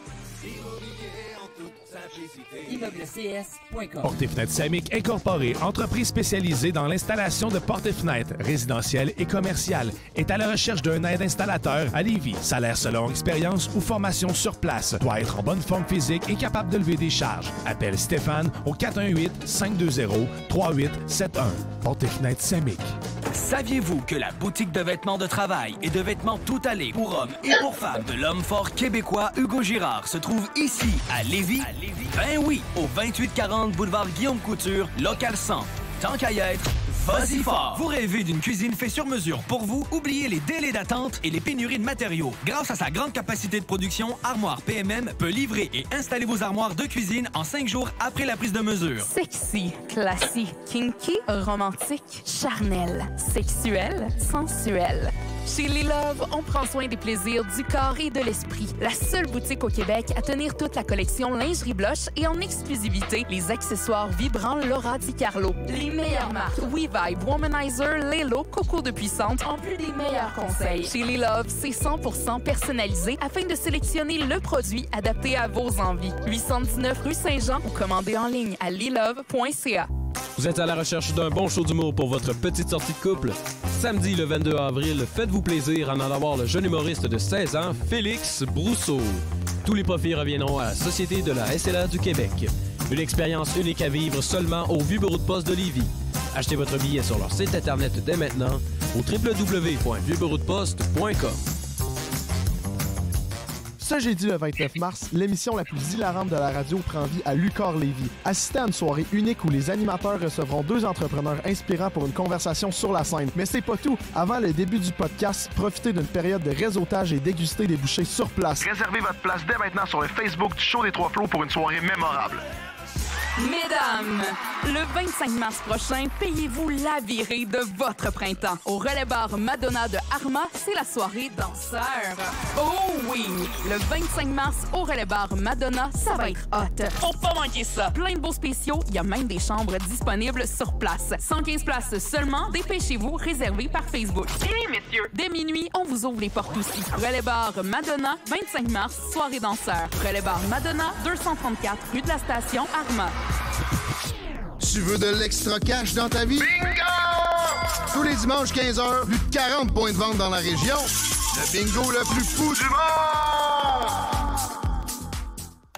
ImmeubleCS.com. Portes et Fenêtres Samick Incorporée, entreprise spécialisée dans l'installation de portes et fenêtres résidentielles et commerciales, est à la recherche d'un aide installateur à Lévis. Salaire selon expérience ou formation sur place. Doit être en bonne forme physique et capable de lever des charges. Appelle Stéphane au 418-520-3871. Portes et Fenêtres Samick. Saviez-vous que la boutique de vêtements de travail et de vêtements tout allés pour hommes et pour femmes de l'homme fort québécois Hugo Girard se trouve ici, à Lévis? Ben oui, au 2840 boulevard Guillaume Couture, local 100. Tant qu'à y être, vas-y fort! Vous rêvez d'une cuisine faite sur mesure pour vous? Oubliez les délais d'attente et les pénuries de matériaux. Grâce à sa grande capacité de production, Armoire PMM peut livrer et installer vos armoires de cuisine en 5 jours après la prise de mesure. Sexy, classique, kinky, romantique, charnel, sexuel, sensuel. Chez Les Love, on prend soin des plaisirs du corps et de l'esprit. La seule boutique au Québec à tenir toute la collection lingerie blush et en exclusivité, les accessoires vibrants Laura Di Carlo. Les meilleures marques WeVibe, Womanizer, Lelo, Coco de Puissante, en plus des meilleurs conseils. Chez Les Love, c'est 100% personnalisé afin de sélectionner le produit adapté à vos envies. 819 rue Saint-Jean ou commandez en ligne à lelove.ca. Vous êtes à la recherche d'un bon show d'humour pour votre petite sortie de couple? Samedi le 22 avril, faites-vous plaisir en allant voir le jeune humoriste de 16 ans, Félix Brousseau. Tous les profits reviendront à la Société de la SLA du Québec. Une expérience unique à vivre seulement au Vieux Bureau de Poste de Lévis. Achetez votre billet sur leur site internet dès maintenant au www.vieuxbureaudeposte.com. Ce jeudi le 29 mars, l'émission la plus hilarante de la radio prend vie à Lucar Lévis. Assistez à une soirée unique où les animateurs recevront 2 entrepreneurs inspirants pour une conversation sur la scène. Mais c'est pas tout. Avant le début du podcast, profitez d'une période de réseautage et dégustez des bouchées sur place. Réservez votre place dès maintenant sur le Facebook du Show des Trois Flots pour une soirée mémorable. Mesdames, Le 25 mars prochain, payez-vous la virée de votre printemps. Au Relais Bar Madonna de Arma, c'est la soirée danseur. Oh oui! Le 25 mars, au Relais Bar Madonna, ça va être hot. Faut pas manquer ça! Plein de beaux spéciaux, il y a même des chambres disponibles sur place. 115 places seulement, dépêchez-vous, réservées par Facebook. Hey, messieurs! Dès minuit, on vous ouvre les portes aussi. Relais Bar Madonna, 25 mars, soirée danseur. Relais Bar Madonna, 234 rue de la Station, Arma. Tu veux de l'extra cash dans ta vie? Bingo! Tous les dimanches 15h, plus de 40 points de vente dans la région. Le bingo le plus fou du monde!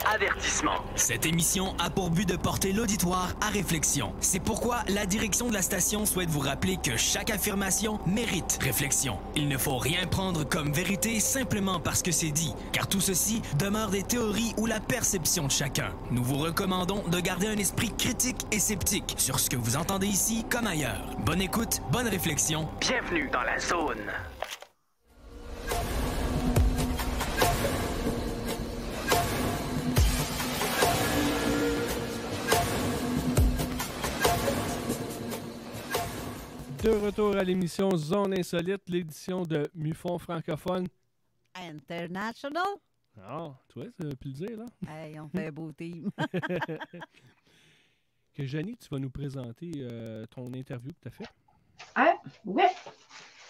Avertissement. Cette émission a pour but de porter l'auditoire à réflexion. C'est pourquoi la direction de la station souhaite vous rappeler que chaque affirmation mérite réflexion. Il ne faut rien prendre comme vérité simplement parce que c'est dit, car tout ceci demeure des théories ou la perception de chacun. Nous vous recommandons de garder un esprit critique et sceptique sur ce que vous entendez ici comme ailleurs. Bonne écoute, bonne réflexion. Bienvenue dans la zone. De retour à l'émission Zone Insolite, l'édition de MUFON francophone. International. Ah, tu vois, ça pu le dire, là. Hey, on fait un beau team. Que Janie, tu vas nous présenter ton interview que tu as fait. Ah, ouais.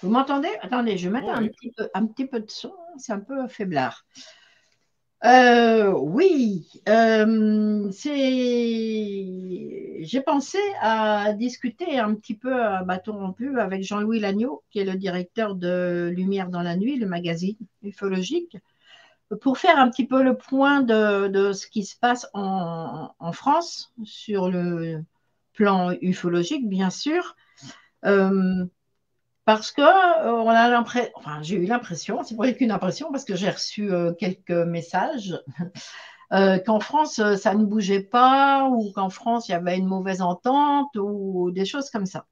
Vous m'entendez? Attendez, je vais mettre un petit peu de son. C'est un peu faiblard. Oui, j'ai pensé à discuter un petit peu à bâton rompu avec Jean-Louis Lagneau, qui est le directeur de Lumière dans la nuit, le magazine ufologique, pour faire un petit peu le point de ce qui se passe en France sur le plan ufologique, bien sûr. Parce que on a l'impression, enfin, j'ai eu l'impression, c'est pas qu'une impression, parce que j'ai reçu quelques messages, qu'en France, ça ne bougeait pas, ou qu'en France, il y avait une mauvaise entente, ou des choses comme ça.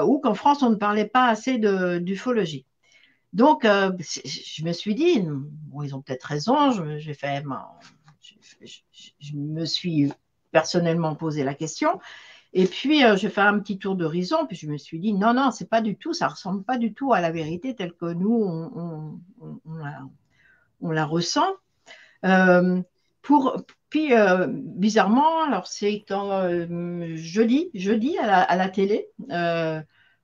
Ou qu'en France, on ne parlait pas assez d'ufologie. Donc, je me suis dit, bon, ils ont peut-être raison, je me suis personnellement posé la question. Et puis, j'ai fait un petit tour d'horizon, puis je me suis dit, non, c'est pas du tout, ça ressemble pas du tout à la vérité telle que nous, on la ressent. Puis, bizarrement, alors c'est jeudi à la télé,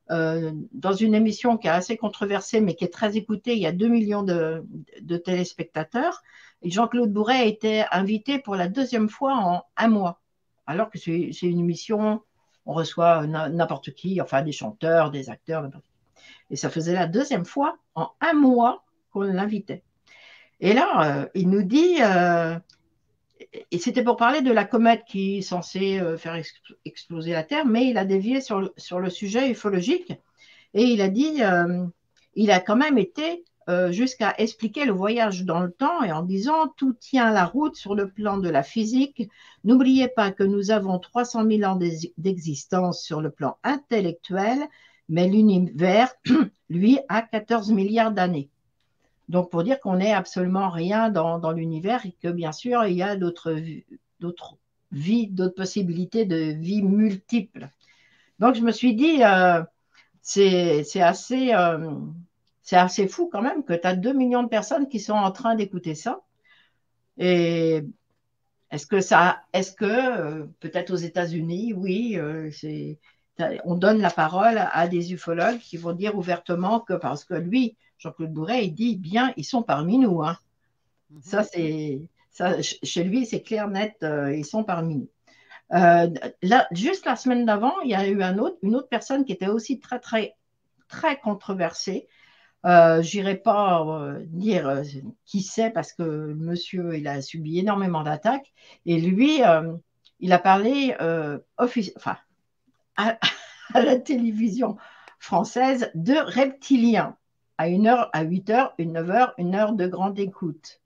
dans une émission qui est assez controversée, mais qui est très écoutée, il y a 2 millions de téléspectateurs, et Jean-Claude Bourret a été invité pour la 2e fois en 1 mois. Alors que c'est une émission, on reçoit n'importe qui, enfin des chanteurs, des acteurs, n'importe qui. Et ça faisait la 2e fois en 1 mois qu'on l'invitait. Et là, il nous dit, et c'était pour parler de la comète qui est censée faire exploser la Terre, mais il a dévié sur le sujet ufologique. Et il a dit, il a quand même été jusqu'à expliquer le voyage dans le temps et en disant « Tout tient la route sur le plan de la physique. N'oubliez pas que nous avons 300 000 ans d'existence sur le plan intellectuel, mais l'univers, lui, a 14 milliards d'années. » Donc, pour dire qu'on n'est absolument rien dans l'univers et que, bien sûr, il y a d'autres vies, d'autres possibilités de vie multiples. Donc, je me suis dit, c'est assez fou quand même que tu as 2 millions de personnes qui sont en train d'écouter ça. Et est-ce que peut-être aux États-Unis, oui, on donne la parole à des ufologues qui vont dire ouvertement que, parce que lui, Jean-Claude Bourret, il dit bien, ils sont parmi nous. Hein. Ça, chez lui, c'est clair, net, ils sont parmi nous. Là, juste la semaine d'avant, il y a eu une autre personne qui était aussi très, très, très controversée. J'irai pas dire qui c'est parce que le monsieur, il a subi énormément d'attaques. Et lui, il a parlé à la télévision française de reptiliens à 1h, à 8h, 9h, 1 heure de grande écoute.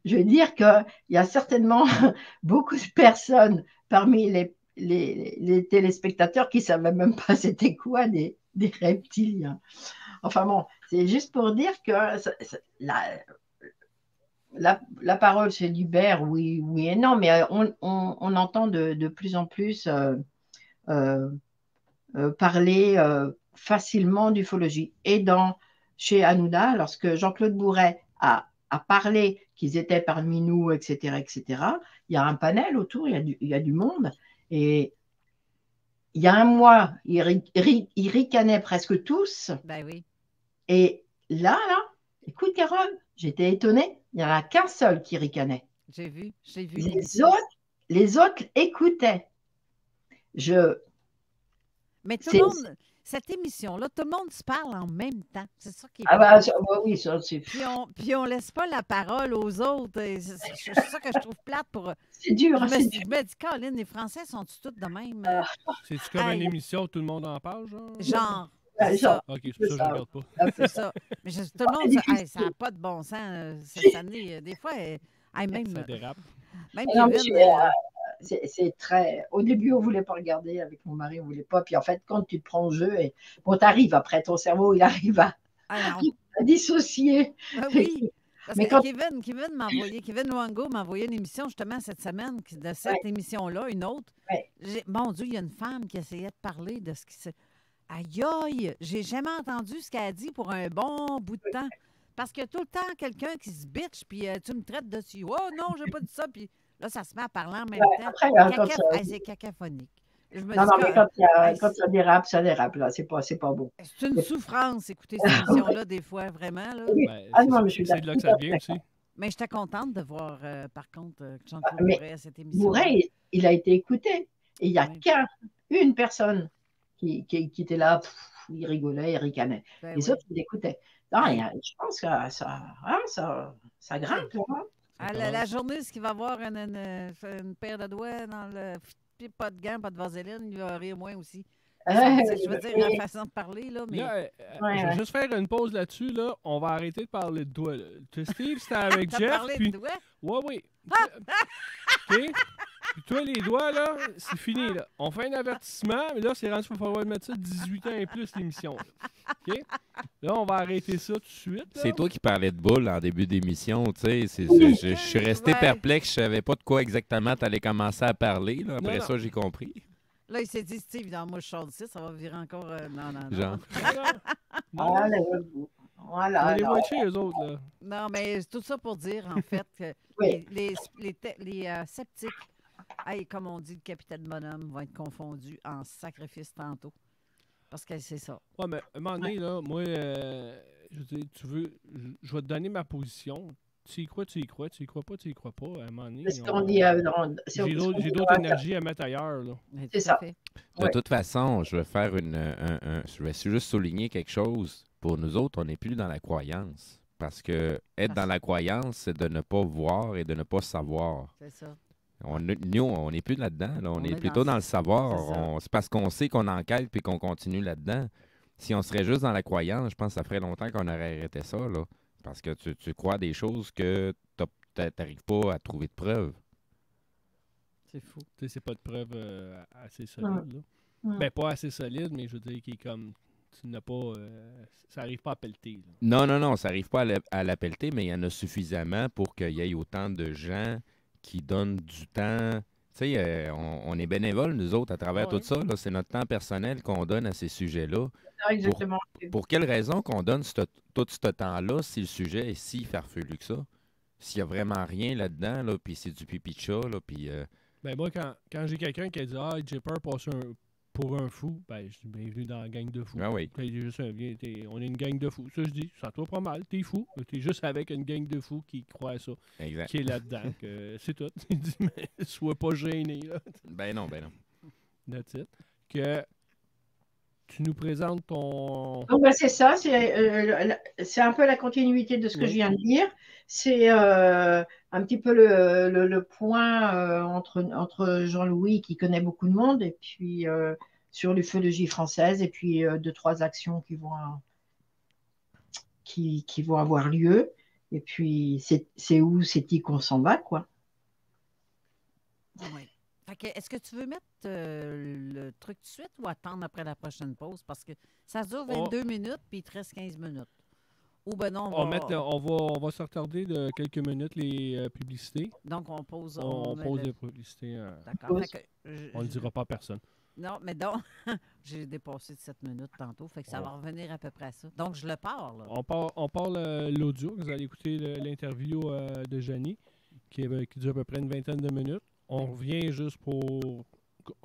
Je veux dire qu'il y a certainement beaucoup de personnes parmi les téléspectateurs qui ne savaient même pas c'était quoi des reptiliens. Enfin bon, c'est juste pour dire que la parole se libère, oui, oui et non, mais on entend de plus en plus parler facilement d'ufologie. Et chez Hanouna, lorsque Jean-Claude Bourret a parlé qu'ils étaient parmi nous, etc., il y a un panel autour, il y a du monde. Et il y a un mois, ils ricanaient presque tous. Ben oui. Et là, écoute, Carole, j'étais étonnée, il n'y en a qu'un seul qui ricanait. J'ai vu. Les autres écoutaient. Mais tout le monde, cette émission-là, tout le monde se parle en même temps. C'est ça qui est oui, ça, c'est... Puis on laisse pas la parole aux autres. C'est ça que je trouve plate pour... C'est dur. Je me dis, Colin, les Français sont-ils tous de même? C'est-tu comme une émission où tout le monde en parle, genre? Genre. Ça. OK, c'est pour ça que je ne regarde pas. C'est ça. Mais tout le monde, ça n'a pas de bon sens cette année. Des fois, même... Ça dérape. Même c'est très... Au début, on ne voulait pas regarder. Avec mon mari, on ne voulait pas. Puis en fait, quand tu te prends au jeu, t'arrives après, ton cerveau, il arrive à dissocier. Oui. Parce que Kevin Luango m'a envoyé une émission justement cette semaine, de cette émission-là, une autre. Mon Dieu, il y a une femme qui essayait de parler de ce qui se... Aïe, aïe! J'ai jamais entendu ce qu'elle a dit pour un bon bout de temps. Parce que tout le temps, quelqu'un qui se bitch, puis tu me traites dessus. Oh non, j'ai pas dit ça, puis là, ça se met à parler en même temps. Après, c'est cacophonique. Mais quand ça dérape, là, c'est pas beau. C'est une souffrance, écouter cette émission-là, des fois, vraiment. Là. Oui. Non, mais c'est de là que ça vient aussi. Mais j'étais contente de voir, par contre, Jean-Claude Bourret à cette émission. Bourret, il a été écouté. Et il n'y a qu'une personne qui était là, il rigolait, il ricanait. Les autres, ils l'écoutaient. Je pense que ça grimpe. La journée, ce qu'il va avoir une paire de doigts dans le... Puis pas de gants, pas de vaseline, il va rire moins aussi. Je veux dire, la façon de parler, là, mais... Là, je vais juste faire une pause là-dessus, là. On va arrêter de parler de doigts, là. Steve, c'était avec Jeff, parlé puis... de doigts? Oui. OK? Puis toi, les doigts, là, c'est fini, là. On fait un avertissement, mais là, c'est rendu qu'il va falloir mettre ça 18 ans et plus, l'émission, là. OK? Là, on va arrêter ça tout de suite, là. C'est toi qui parlais de boules en début d'émission, tu sais. Je suis resté perplexe, je savais pas de quoi exactement tu allais commencer à parler, là. Après ça, j'ai compris. Là, il s'est dit, Steve, moi, je sors d'ici, ça va virer encore... Non. Genre. Voilà. On les voit chez eux autres, là. Non, mais c'est tout ça pour dire, en fait, que les sceptiques, comme on dit, le capitaine Bonhomme, vont être confondus en sacrifice tantôt. Parce que c'est ça. Ouais, mais à un moment donné, là, moi, je veux dire, je vais te donner ma position. Tu y crois, tu y crois. Tu y crois pas, tu y crois pas. À un moment donné, j'ai d'autres énergies à mettre ailleurs, là. C'est ça. De toute façon, je vais faire je vais juste souligner quelque chose. Pour nous autres, on n'est plus dans la croyance. Parce que être dans la croyance, c'est de ne pas voir et de ne pas savoir. C'est ça. Nous, on n'est plus là-dedans. Là. On est plutôt dans le savoir. C'est parce qu'on sait qu'on enquête et qu'on continue là-dedans. Si on serait juste dans la croyance, je pense que ça ferait longtemps qu'on aurait arrêté ça. Là. Parce que tu crois des choses que tu n'arrives pas à trouver de preuves. C'est fou. Tu sais, c'est pas de preuve assez solide. Là. Ben, pas assez solide, mais je veux dire, qui est comme... Tu n'as pas... ça n'arrive pas à pelleter. Là. Non, ça n'arrive pas à la pelleter, mais il y en a suffisamment pour qu'il y ait autant de gens qui donnent du temps. Tu sais, on est bénévoles, nous autres, à travers tout ça. Là, c'est notre temps personnel qu'on donne à ces sujets-là. Exactement. Pour quelle raison qu'on donne tout ce temps-là si le sujet est si farfelu que ça? S'il n'y a vraiment rien là-dedans, là, puis c'est du pipi de chat, là, puis... Ben moi, quand j'ai quelqu'un qui a dit « Ah, j'ai peur de passer pour un fou », ben je dis « Bienvenue dans la gang de fous. » Ah oui. On est une gang de fous. Ça, je dis, ça toi pas mal, t'es fou. T'es juste avec une gang de fous qui croit ça. Exact. Qui est là-dedans. C'est tout. Il dit « Mais sois pas gêné. » Ben non. That's it. Que tu nous présentes ton... Donc, ben, c'est ça. C'est un peu la continuité de ce que je viens de dire. C'est un petit peu le point entre Jean-Louis, qui connaît beaucoup de monde, et puis sur l'ufologie française, et puis 2-3 actions qui vont avoir lieu. Et puis, c'est où, c'est-il qu'on s'en va, quoi. Oui. Est-ce que tu veux mettre le truc tout de suite ou attendre après la prochaine pause? Parce que ça dure 22 minutes, puis il te reste 15 minutes. Ou ben non, on va se retarder de quelques minutes les publicités. Donc, on pose... On pose les publicités. D'accord. On ne le dira pas à personne. Non, mais donc, j'ai dépassé de 7 minutes tantôt, fait que ça va revenir à peu près à ça. Donc, je le parle. On parle l'audio. Vous allez écouter l'interview de Janie, qui dure à peu près une vingtaine de minutes. On revient juste pour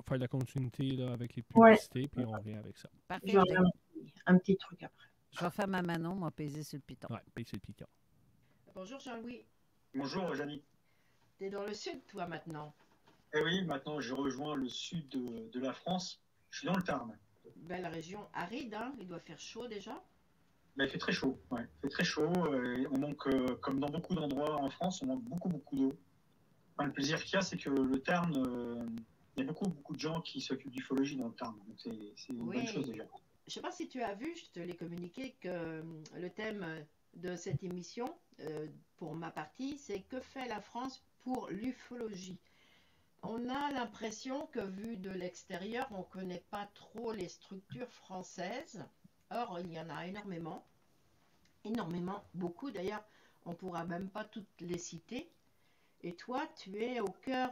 faire la continuité là, avec les publicités, puis on revient avec ça. Parfait. Un petit truc après. Je vais faire ma Manon, m'a pesé sur le piton. Oui, peser sur le piton. Bonjour Jean-Louis. Bonjour Janie. T'es dans le sud, toi, maintenant? Eh oui, maintenant je rejoins le sud de la France. Je suis dans le Tarn. Belle région aride, hein? Il doit faire chaud déjà? Ben, il fait très chaud, ouais. Il fait très chaud. On manque, comme dans beaucoup d'endroits en France, on manque beaucoup d'eau. Enfin, le plaisir qu'il y a, c'est que le Tarn, il y a beaucoup de gens qui s'occupent d'ufologie dans le Tarn. Donc c'est une bonne chose déjà. Je ne sais pas si tu as vu, je te l'ai communiqué, que le thème de cette émission, pour ma partie, c'est « Que fait la France pour l'ufologie ?» On a l'impression que, vu de l'extérieur, on ne connaît pas trop les structures françaises. Or, il y en a énormément. Énormément, beaucoup d'ailleurs. On ne pourra même pas toutes les citer. Et toi, tu es au cœur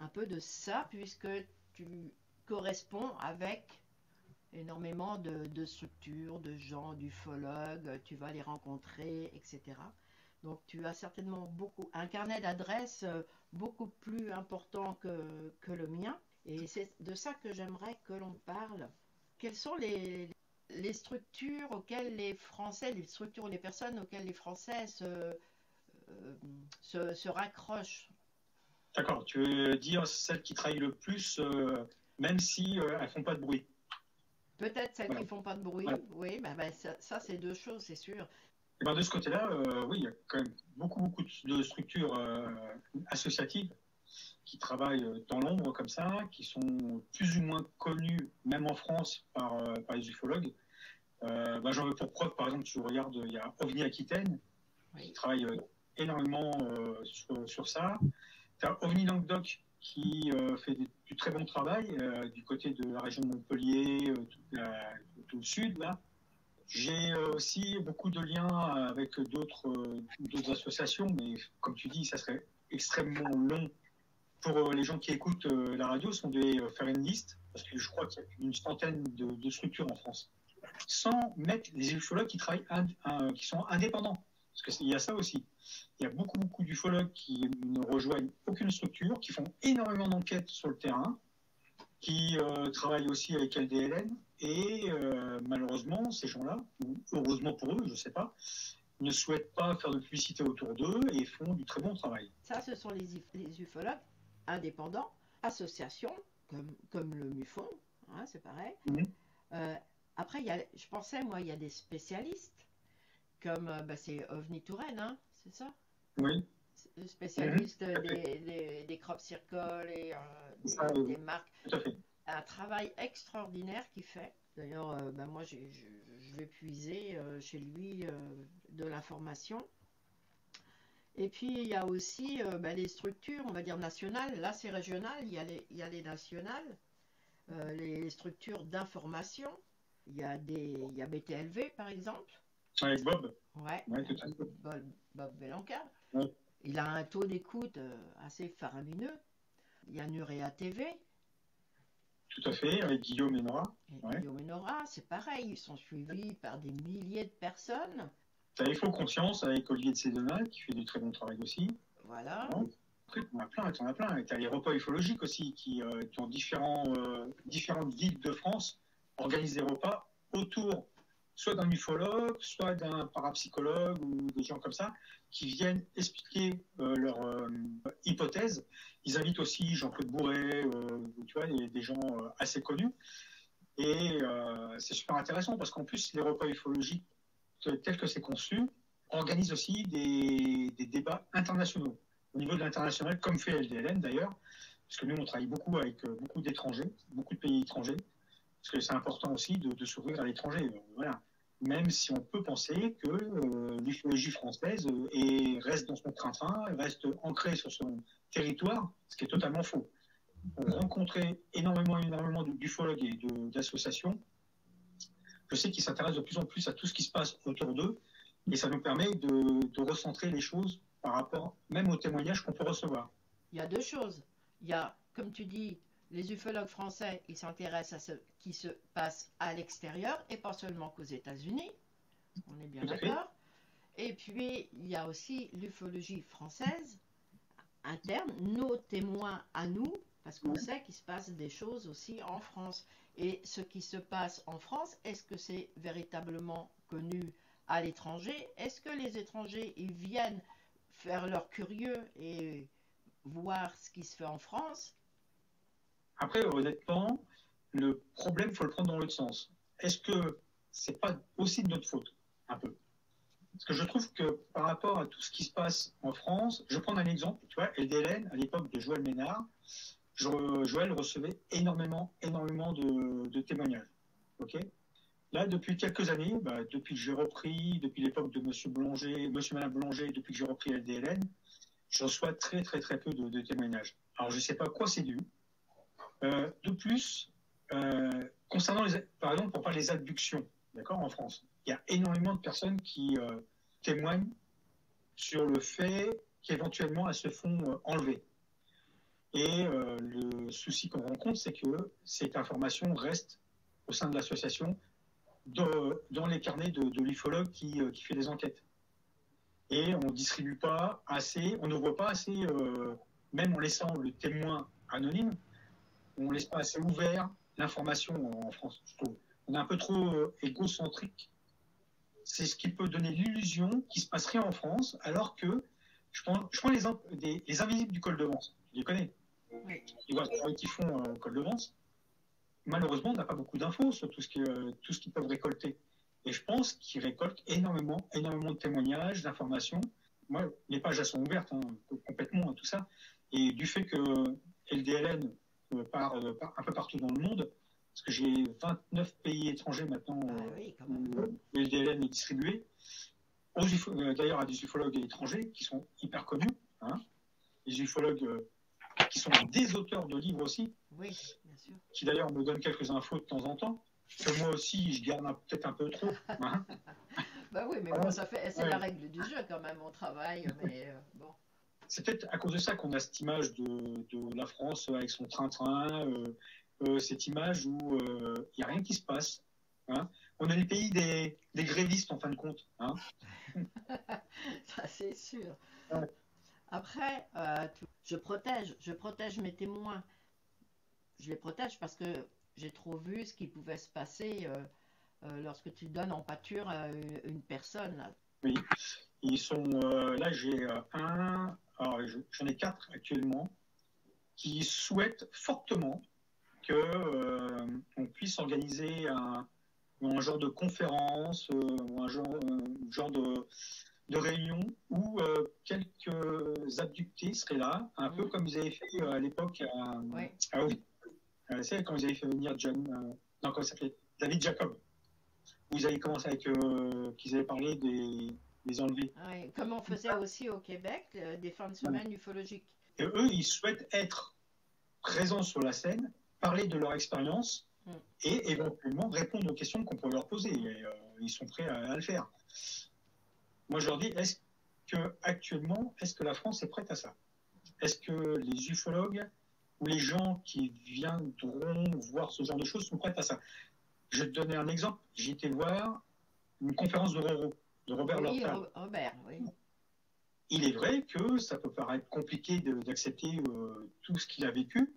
un peu de ça, puisque tu corresponds avec énormément de structures, de gens, d'ufologues. Tu vas les rencontrer, etc. Donc, tu as certainement un carnet d'adresses beaucoup plus important que le mien. Et c'est de ça que j'aimerais que l'on parle. Quelles sont les structures auxquelles les Français, les structures ou les personnes auxquelles les Français se raccrochent? D'accord, tu veux dire celles qui travaillent le plus, même si elles ne font pas de bruit? Peut-être celles qui ne font pas de bruit, oui, ça c'est deux choses, c'est sûr. Et ben de ce côté-là, oui, il y a quand même beaucoup de structures associatives qui travaillent dans l'ombre comme ça, qui sont plus ou moins connues, même en France, par les ufologues. J'en veux pour preuve, par exemple, tu regardes, il y a OVNI Aquitaine, qui travaille énormément sur ça. Tu as OVNI Languedoc, qui fait du très bon travail du côté de la région de Montpellier, tout le sud, là. J'ai aussi beaucoup de liens avec d'autres associations, mais comme tu dis, ça serait extrêmement long pour les gens qui écoutent la radio, si on devait faire une liste, parce que je crois qu'il y a une centaine de structures en France, sans mettre les ufologues qui travaillent, qui sont indépendants. Parce qu'il y a ça aussi. Il y a beaucoup d'ufologues qui ne rejoignent aucune structure, qui font énormément d'enquêtes sur le terrain, qui travaillent aussi avec LDLN, et malheureusement, ces gens-là, ou heureusement pour eux, je ne sais pas, ne souhaitent pas faire de publicité autour d'eux et font du très bon travail. Ça, ce sont les ufologues indépendants, associations, comme le MUFON, hein, c'est pareil. Après, je pensais, moi, il y a des spécialistes, comme c'est OVNI Touraine, hein, c'est ça? Oui. Spécialiste des crop circles et des marques. Tout à fait. Un travail extraordinaire qu'il fait. D'ailleurs, moi, je vais puiser chez lui de l'information. Et puis, il y a aussi les structures, on va dire, nationales. Là, c'est régional. Il y a les nationales, les structures d'information. Il y a BTLV, par exemple. Avec Bob. Ouais, tout à fait. Bob Belanca. Ouais. Il a un taux d'écoute assez faramineux. Il y a Nurea TV. Tout à fait, avec Guillaume et Nora. Guillaume et Nora, c'est pareil. Ils sont suivis par des milliers de personnes. Tu as les Faux Conscience avec Olivier de Cédonal, qui fait du très bon travail aussi. Voilà. Après, t'en as plein. Tu as les repas ufologiques aussi, qui ont différentes villes de France, organisent des repas autour soit d'un ufologue, soit d'un parapsychologue ou des gens comme ça, qui viennent expliquer leur hypothèse. Ils invitent aussi Jean-Claude Bourret, tu vois, des gens assez connus. Et c'est super intéressant parce qu'en plus, les repas ufologiques, tels que c'est conçu, organisent aussi des débats internationaux. Au niveau de l'international, comme fait LDLN d'ailleurs, parce que nous, on travaille beaucoup avec beaucoup d'étrangers, beaucoup de pays étrangers, parce que c'est important aussi de s'ouvrir à l'étranger. Voilà. Même si on peut penser que l'ufologie française reste dans son train-train, reste ancrée sur son territoire, ce qui est totalement faux. On rencontrait énormément d'ufologues et d'associations. Je sais qu'ils s'intéressent de plus en plus à tout ce qui se passe autour d'eux, Et ça nous permet de recentrer les choses par rapport même aux témoignages qu'on peut recevoir. Il y a deux choses. Il y a, comme tu dis, les ufologues français, ils s'intéressent à ce qui se passe à l'extérieur et pas seulement qu'aux États-Unis. On est bien d'accord. Et puis, il y a aussi l'ufologie française, interne, nos témoins à nous, parce qu'on sait qu'il se passe des choses aussi en France. Et ce qui se passe en France, est-ce que c'est véritablement connu à l'étranger? Est-ce que les étrangers, ils viennent faire leur curieux et voir ce qui se fait en France? Après, honnêtement, le problème, il faut le prendre dans l'autre sens. Est-ce que c'est pas aussi de notre faute, un peu? Parce que je trouve que par rapport à tout ce qui se passe en France, je vais prendre un exemple, tu vois, LDLN, à l'époque de Joël Ménard, Joël recevait énormément de témoignages. Ok. Là, depuis quelques années, depuis que j'ai repris, depuis l'époque de Monsieur Madame Boulanger, depuis que j'ai repris LDLN, je reçois très peu de témoignages. Alors, je ne sais pas à quoi c'est dû. De plus, concernant par exemple, pour parler des abductions, d'accord, en France, il y a énormément de personnes qui témoignent sur le fait qu'éventuellement elles se font enlever. Et le souci qu'on rencontre, c'est que cette information reste au sein de l'association dans les carnets de l'ufologue qui fait des enquêtes. Et on ne distribue pas assez, on ne voit pas assez, même en laissant le témoin anonyme, on ne laisse pas assez ouvert l'information en France, je trouve. On est un peu trop égocentrique. C'est ce qui peut donner l'illusion qu'il ne se passe rien en France, alors que je prends l'exemple des invisibles du col de Vence. Je les connais. Ils voient ce qu'ils font au col de Vence. Malheureusement, on n'a pas beaucoup d'infos sur tout ce qu'ils peuvent récolter. Et je pense qu'ils récoltent énormément de témoignages, d'informations. Moi, les pages, elles sont ouvertes, complètement, tout ça. Et du fait que LDLN part un peu partout dans le monde, parce que j'ai 29 pays étrangers maintenant où LDLN est distribué, d'ailleurs à des ufologues étrangers qui sont hyper connus, des ufologues qui sont des auteurs de livres aussi, qui d'ailleurs me donnent quelques infos de temps en temps, que moi aussi je garde peut-être un peu trop. Bah oui, mais bon, c'est la règle du jeu quand même, on travaille, mais bon. C'est peut-être à cause de ça qu'on a cette image de la France avec son train-train, cette image où il n'y a rien qui se passe. On est le pays des grévistes en fin de compte. Ça c'est sûr. Après, je protège mes témoins. Je les protège parce que j'ai trop vu ce qui pouvait se passer lorsque tu donnes en pâture à une personne. Là. Oui, ils sont là. J'ai j'en ai 4 actuellement qui souhaitent fortement que on puisse organiser un genre de conférence ou un genre de réunion où quelques abductés seraient là, un peu comme ils avaient fait à l'époque à Ovid. C'est quand ils avaient fait venir David Jacob, où ils avaient commencé avec qu'ils avaient parlé des enlevés. Oui, comme on faisait aussi au Québec, des fins de semaine ufologiques. Et eux, ils souhaitent être présents sur la scène, parler de leur expérience et éventuellement répondre aux questions qu'on pourrait leur poser. Et, ils sont prêts à le faire. Moi, je leur dis, est-ce que la France est prête à ça? Est-ce que les ufologues ou les gens qui viendront voir ce genre de choses sont prêts à ça? Je vais te donner un exemple. J'ai été voir une conférence de Robert Lortal. Robert, oui. Il est vrai que ça peut paraître compliqué d'accepter tout ce qu'il a vécu,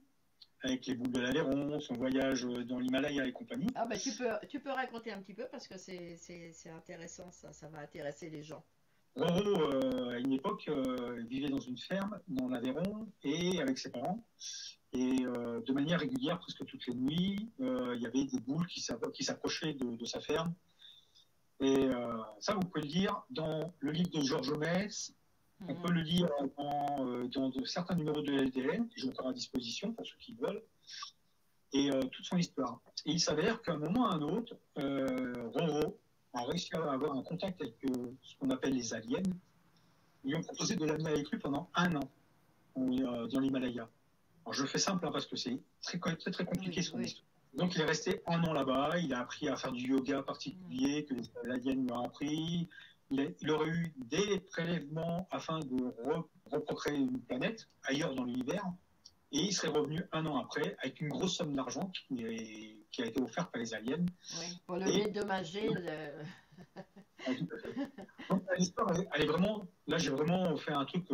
avec les boules de l'Aveyron, son voyage dans l'Himalaya et compagnie. Ah ben tu peux raconter un petit peu parce que c'est intéressant, ça va intéresser les gens. Roro, à une époque, vivait dans une ferme dans l'Aveyron et avec ses parents. Et de manière régulière, presque toutes les nuits, il y avait des boules qui s'approchaient de sa ferme. Et ça, vous pouvez le lire dans le livre de Georges Mess. On peut le lire dans certains numéros de LDN, que j'ai encore à disposition pour ceux qui veulent, et toute son histoire. Et il s'avère qu'à un moment ou à un autre, Roro a réussi à avoir un contact avec ce qu'on appelle les aliens. Ils lui ont proposé de l'amener avec lui pendant 1 an dans l'Himalaya. Alors je fais simple parce que c'est très compliqué son histoire. Donc il est resté 1 an là-bas, il a appris à faire du yoga particulier que les aliens lui ont appris. il aurait eu des prélèvements afin de reprocréer une planète ailleurs dans l'univers, et il serait revenu 1 an après avec une grosse somme d'argent qui a été offerte par les aliens. Oui, pour le dédommager. Donc l'histoire, elle est vraiment... Là, j'ai vraiment fait un truc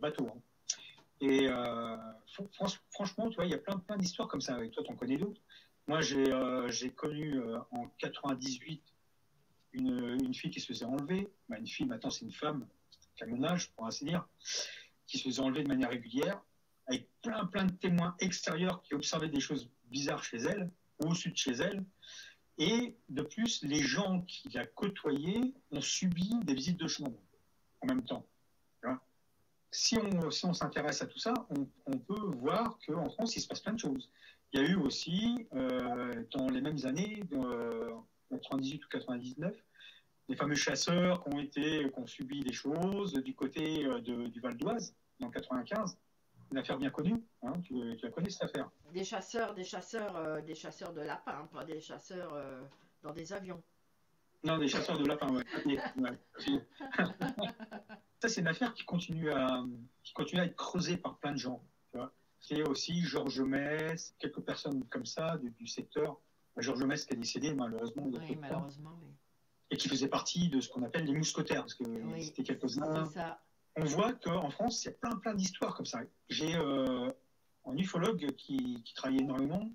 bateau. Hein. Et franchement, tu vois, il y a plein d'histoires comme ça. Et toi, t'en connais d'autres. Moi, j'ai connu en 98 une fille qui se faisait enlever. Une fille, maintenant, c'est une femme, qui a mon âge, pour ainsi dire, qui se faisait enlever de manière régulière, avec plein de témoins extérieurs qui observaient des choses bizarres chez elle, au-dessus de chez elle. Et de plus, les gens qui la côtoyaient ont subi des visites de chambre en même temps. Si on s'intéresse à tout ça, on peut voir qu'en France, il se passe plein de choses. Il y a eu aussi, dans les mêmes années, 98 ou 99, les fameux chasseurs qui ont subi des choses du côté du Val d'Oise, en 95. Une affaire bien connue, hein, tu la connais cette affaire. Des chasseurs de lapins, pas des chasseurs dans des avions. Non, des chasseurs de lapins, ouais. Ça, c'est une affaire qui continue à être creusée par plein de gens. C'est aussi Georges Mess, quelques personnes comme ça du secteur. Georges Mess qui est décédé malheureusement. Oui, malheureusement, oui. Et qui faisait partie de ce qu'on appelle les mousquetaires, parce que c'était quelques-uns. C'est ça. On voit qu'en France, il y a plein d'histoires comme ça. J'ai un ufologue qui travaille énormément,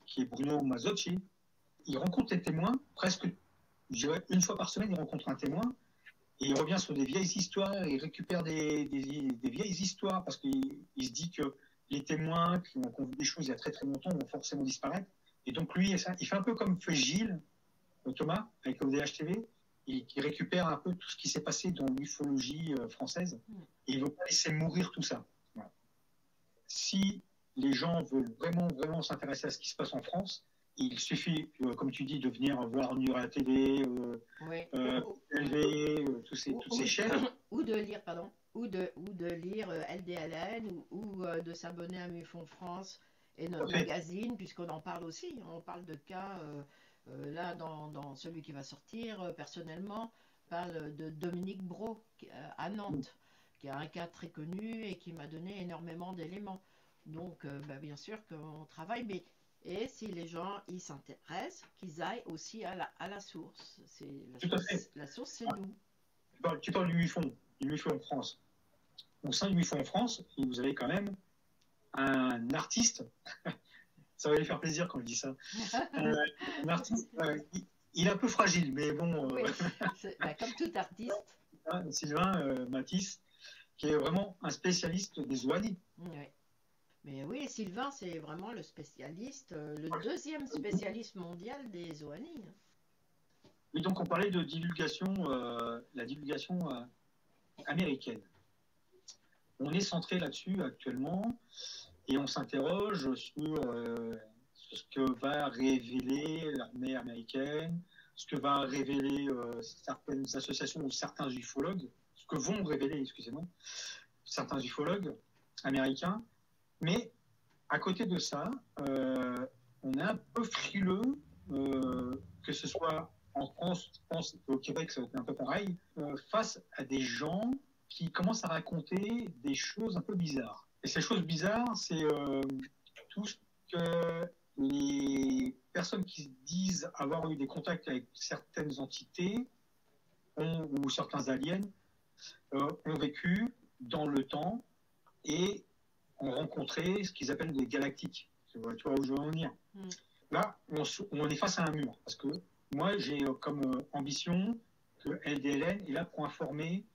qui est Bruno Mazzocchi. Il rencontre les témoins, presque, je dirais, 1 fois par semaine, il rencontre un témoin, et il revient sur des vieilles histoires, il récupère des vieilles histoires, parce qu'il se dit que les témoins qui ont vu des choses il y a très longtemps vont forcément disparaître. Et donc lui, il fait un peu comme fait Gilles, Thomas, avec ODH TV, qui récupère un peu tout ce qui s'est passé dans l'ufologie française, et il ne veut pas laisser mourir tout ça. Voilà. Si les gens veulent vraiment s'intéresser à ce qui se passe en France, il suffit, comme tu dis, de venir voir Nuit à la télé, LV, toutes ces chaînes. Ou de lire, LDLN, ou de s'abonner à MUFON France et notre magazine, puisqu'on en parle aussi. On parle de cas... là, dans celui qui va sortir, personnellement, parle de Dominique Brault à Nantes, qui a un cas très connu et qui m'a donné énormément d'éléments. Donc, bien sûr qu'on travaille, et si les gens ils s'intéressent, qu'ils aillent aussi à la source. La source, c'est nous. Tu parles du MUFON en France. Au sein du MUFON en France, vous avez quand même un artiste. Ça va lui faire plaisir quand je dis ça. Un artiste, il est un peu fragile, mais bon. Oui, comme tout artiste. Sylvain Matisse, qui est vraiment un spécialiste des OANI. Oui. Mais oui, Sylvain, c'est vraiment le spécialiste, le 2e spécialiste mondial des OANI. Et donc, on parlait de divulgation, la divulgation américaine. On est centré là-dessus actuellement. Et on s'interroge sur ce que va révéler l'armée américaine, ce que va révéler certaines associations ou certains ufologues, ce que vont révéler, excusez-moi, certains ufologues américains. Mais à côté de ça, on est un peu frileux, que ce soit en France, je pense qu'au Québec, ça va être un peu pareil, face à des gens qui commencent à raconter des choses un peu bizarres. Et ces choses bizarres, c'est tout ce que les personnes qui disent avoir eu des contacts avec certaines entités ou certains aliens ont vécu dans le temps et ont rencontré ce qu'ils appellent des galactiques. Tu vois où je veux en venir. Là, on est face à un mur. Parce que moi, j'ai comme ambition que LDLN est là pour informer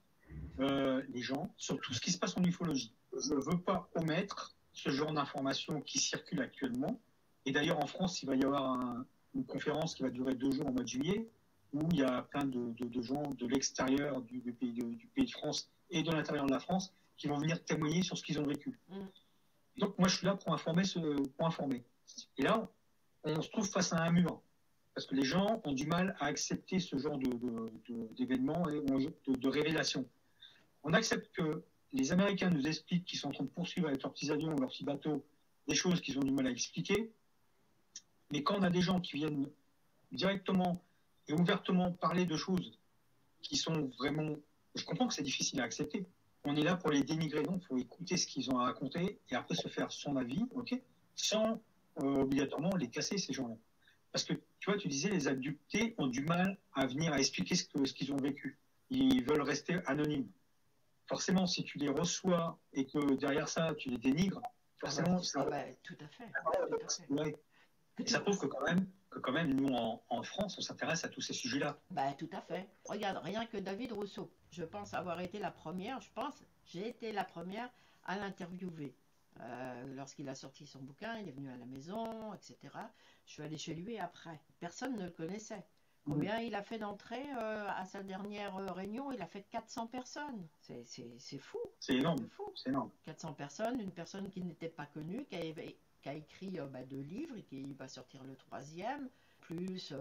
les gens sur tout ce qui se passe en ufologie. Je ne veux pas omettre ce genre d'informations qui circulent actuellement. Et d'ailleurs, en France, il va y avoir une conférence qui va durer 2 jours en mois de juillet, où il y a plein de gens de l'extérieur du pays de France et de l'intérieur de la France qui vont venir témoigner sur ce qu'ils ont vécu. Donc moi, je suis là pour informer. Et là, on se trouve face à un mur. Parce que les gens ont du mal à accepter ce genre d'événements et de révélations. On accepte que les Américains nous expliquent qu'ils sont en train de poursuivre avec leurs petits avions ou leurs petits bateaux des choses qu'ils ont du mal à expliquer. Mais quand on a des gens qui viennent directement et ouvertement parler de choses qui sont vraiment... Je comprends que c'est difficile à accepter. On est là pour les dénigrer, donc il faut écouter ce qu'ils ont à raconter et après se faire son avis, ok, sans obligatoirement les casser, ces gens-là. Parce que, tu vois, tu disais, les abductés ont du mal à venir à expliquer ce qu'ils ont vécu. Ils veulent rester anonymes. Forcément, si tu les reçois et que derrière ça, tu les dénigres, forcément... tout à fait. Ouais. Et ça prouve que quand même, nous, en France, on s'intéresse à tous ces sujets-là. Tout à fait. Regarde, rien que David Rousseau, je pense avoir été la première, j'ai été la première à l'interviewer. Lorsqu'il a sorti son bouquin, il est venu à la maison, etc. Je suis allée chez lui après. Personne ne le connaissait. Combien il a fait d'entrées à sa dernière réunion? Il a fait 400 personnes. C'est fou. C'est énorme. C'est énorme. 400 personnes, une personne qui n'était pas connue, qui a écrit 2 livres et qui va sortir le 3e. Plus,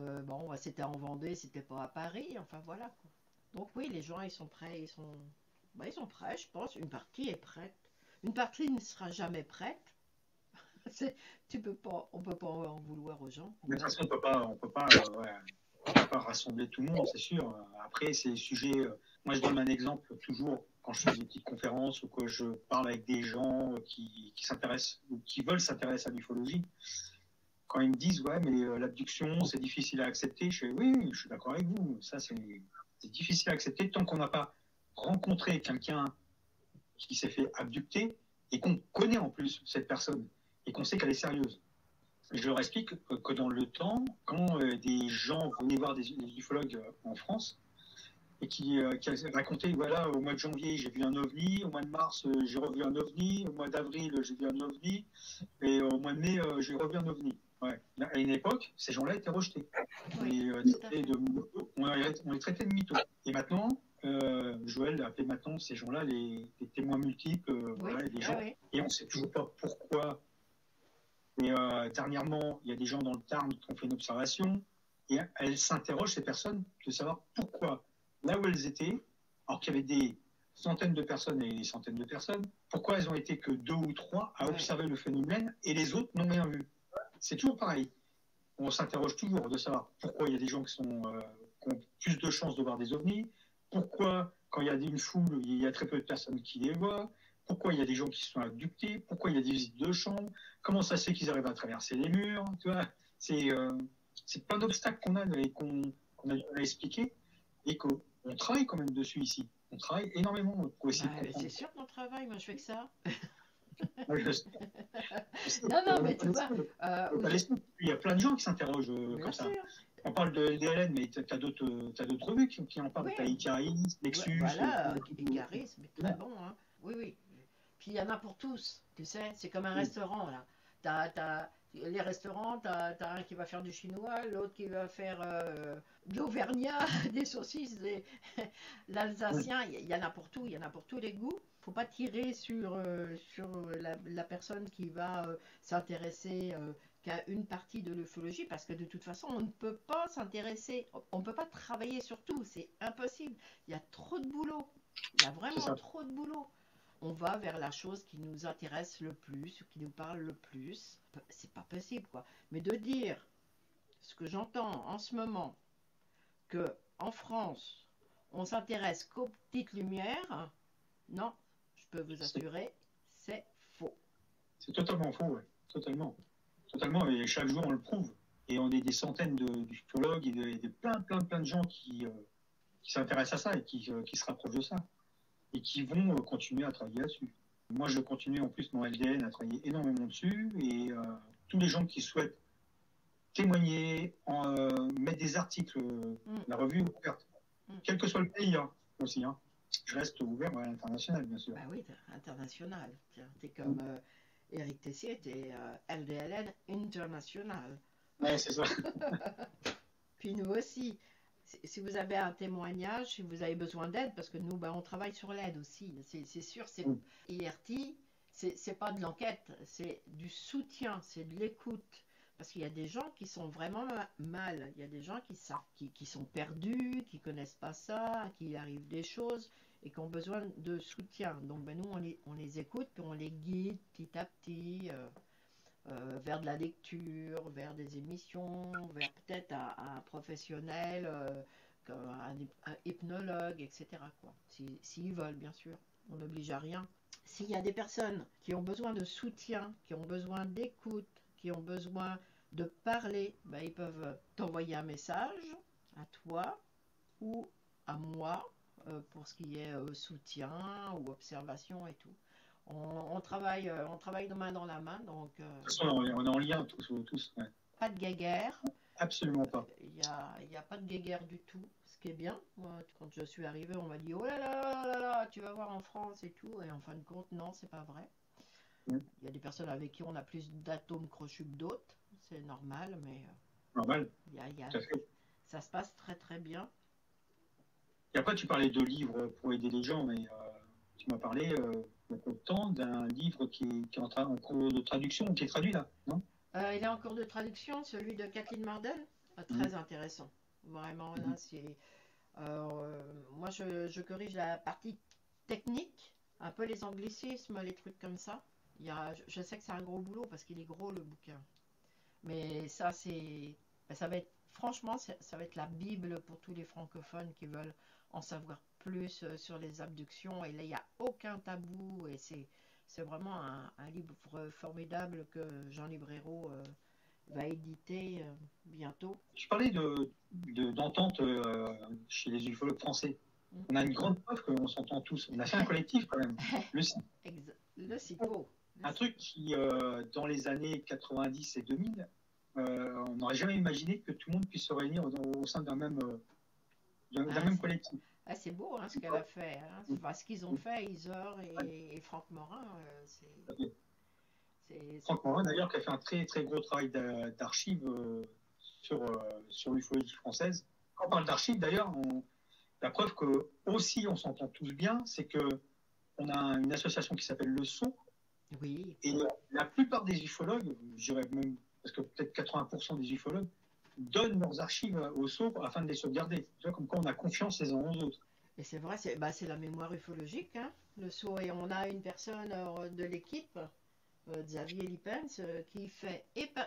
c'était en Vendée, c'était pas à Paris. Enfin voilà. Quoi. Donc oui, les gens, ils sont prêts. Ils sont prêts, je pense. Une partie est prête. Une partie ne sera jamais prête. On peut pas en vouloir aux gens. Mais de toute façon, on peut pas rassembler tout le monde, c'est sûr. Après, c'est sujet. Moi, je donne un exemple toujours quand je fais des petites conférences ou que je parle avec des gens qui s'intéressent ou qui veulent s'intéresser à l'ufologie. Quand ils me disent, ouais, mais l'abduction, c'est difficile à accepter, je fais, oui, je suis d'accord avec vous. Ça, c'est difficile à accepter tant qu'on n'a pas rencontré quelqu'un qui s'est fait abducter et qu'on connaît en plus cette personne et qu'on sait qu'elle est sérieuse. Je leur explique que dans le temps, quand des gens venaient voir des ufologues en France et qui racontaient, voilà, au mois de janvier, j'ai vu un ovni, au mois de mars, j'ai revu un ovni, au mois d'avril, j'ai vu un ovni, et au mois de mai, j'ai revu un ovni. Ouais. À une époque, ces gens-là étaient rejetés. Oui, on les traitait de mythos. Et maintenant, Joël appelait maintenant ces gens-là les témoins multiples, voilà, des gens. Et on ne sait toujours pas pourquoi. Et dernièrement, il y a des gens dans le Tarn qui ont fait une observation et elles s'interrogent, ces personnes, de savoir pourquoi, là où elles étaient, alors qu'il y avait des centaines de personnes et des centaines de personnes, pourquoi elles ont été que 2 ou 3 à observer le phénomène et les autres n'ont rien vu. C'est toujours pareil. On s'interroge toujours de savoir pourquoi il y a des gens qui ont plus de chances de voir des ovnis, pourquoi, quand il y a une foule, il y a très peu de personnes qui les voient, pourquoi il y a des gens qui sont abductés, pourquoi il y a des visites de chambre, comment ça se fait qu'ils arrivent à traverser les murs, tu vois, c'est plein d'obstacles qu'on a et qu'on a à expliquer et qu'on travaille quand même dessus ici. On travaille énormément pour essayer de comprendre. C'est sûr qu'on travaille, moi je fais que ça. Non, mais tu vois... il y a plein de gens qui s'interrogent comme ça. On parle de LDLN, mais tu as d'autres revues qui en parlent. Tu as Icaris, Nexus... Voilà, Icaris, mais très bon, hein. Oui. Puis il y en a pour tous, tu sais, c'est comme un restaurant, là. T'as les restaurants, t'as un qui va faire du chinois, l'autre qui va faire de l'auvergnat, des saucisses, l'alsacien, il y en a pour tout, il y en a pour tous les goûts. Faut pas tirer sur la personne qui va s'intéresser qu'à une partie de l'ufologie, parce que de toute façon, on ne peut pas s'intéresser, on ne peut pas travailler sur tout, c'est impossible. Il y a trop de boulot, il y a vraiment trop de boulot. On va vers la chose qui nous intéresse le plus, qui nous parle le plus. C'est pas possible, quoi. Mais de dire ce que j'entends en ce moment, que en France, on s'intéresse qu'aux petites lumières, non, je peux vous assurer, c'est faux. C'est totalement faux, oui. Totalement. Totalement, et chaque jour on le prouve. Et on est des centaines d'ufologues et de plein de gens qui s'intéressent à ça et qui se rapprochent de ça. Et qui vont continuer à travailler là-dessus. Moi, je continue en plus mon LDN à travailler énormément dessus, et tous les gens qui souhaitent témoigner, mettre des articles, la revue est ouverte, quel que soit le pays aussi. Hein. Je reste ouvert à l'international, bien sûr. Bah oui, international. T'es comme Éric Tessier, t'es LDLN international. Ouais, c'est ça. Puis nous aussi. Si vous avez un témoignage, si vous avez besoin d'aide, parce que nous, on travaille sur l'aide aussi. C'est sûr, IRT, c'est pas de l'enquête, c'est du soutien, c'est de l'écoute. Parce qu'il y a des gens qui sont vraiment mal. Il y a des gens qui sont perdus, qui connaissent pas ça, qui arrivent des choses et qui ont besoin de soutien. Donc nous, on les écoute, puis on les guide petit à petit vers de la lecture, vers des émissions, vers peut-être un professionnel un hypnologue, etc. S'ils veulent, bien sûr. On n'oblige à rien. S'il y a des personnes qui ont besoin de soutien, qui ont besoin d'écoute, qui ont besoin de parler, ils peuvent t'envoyer un message à toi ou à moi pour ce qui est soutien ou observation et tout. On travaille de main dans la main. Donc, de toute façon, on est en lien tous. Ouais. Pas de guéguerre. Absolument pas. Il n'y a pas de guéguerre du tout. Ce qui est bien. Moi, quand je suis arrivée, on m'a dit oh là là, tu vas voir en France et tout. Et en fin de compte, non, c'est pas vrai. Il y a des personnes avec qui on a plus d'atomes crochus que d'autres. C'est normal, mais. Normal. Ça se passe très très bien. Et après, tu parlais de livres pour aider les gens, mais tu m'as parlé autant d'un livre qui est en cours de traduction, qui est traduit là, non? Il est en cours de traduction, celui de Kathleen Mardel. Très intéressant. Vraiment, là, c'est. Moi, je corrige la partie technique, un peu les anglicismes, les trucs comme ça. Je sais que c'est un gros boulot parce qu'il est gros le bouquin. Mais ça, ça va être. Franchement, ça va être la Bible pour tous les francophones qui veulent en savoir plus sur les abductions. Et là, il n'y a aucun tabou. Et c'est vraiment un livre formidable que Jean Librero va éditer bientôt. Je parlais d'entente chez les ufologues français. On a une grande preuve qu'on s'entend tous. On a fait un collectif quand même. Le CIPO. Un truc qui, dans les années 90 et 2000, on n'aurait jamais imaginé que tout le monde puisse se réunir au sein d'un même collectif. C'est beau ce qu'elle a fait. Ce qu'ils ont fait, Isor et Franck Morin. Franck Morin, d'ailleurs, qui a fait un très très gros travail d'archives sur l'ufologie française. Quand on parle d'archives, d'ailleurs, la preuve que aussi on s'entend tous bien, c'est que on a une association qui s'appelle le SO. Oui. Et la plupart des ufologues, je dirais même, parce que peut-être 80% des ufologues, donnent leurs archives au SO afin de les sauvegarder. Tu vois, comme quoi on a confiance les uns aux autres. Et c'est vrai, c'est la mémoire ufologique, le SO. Et on a une personne de l'équipe, Xavier Lippens,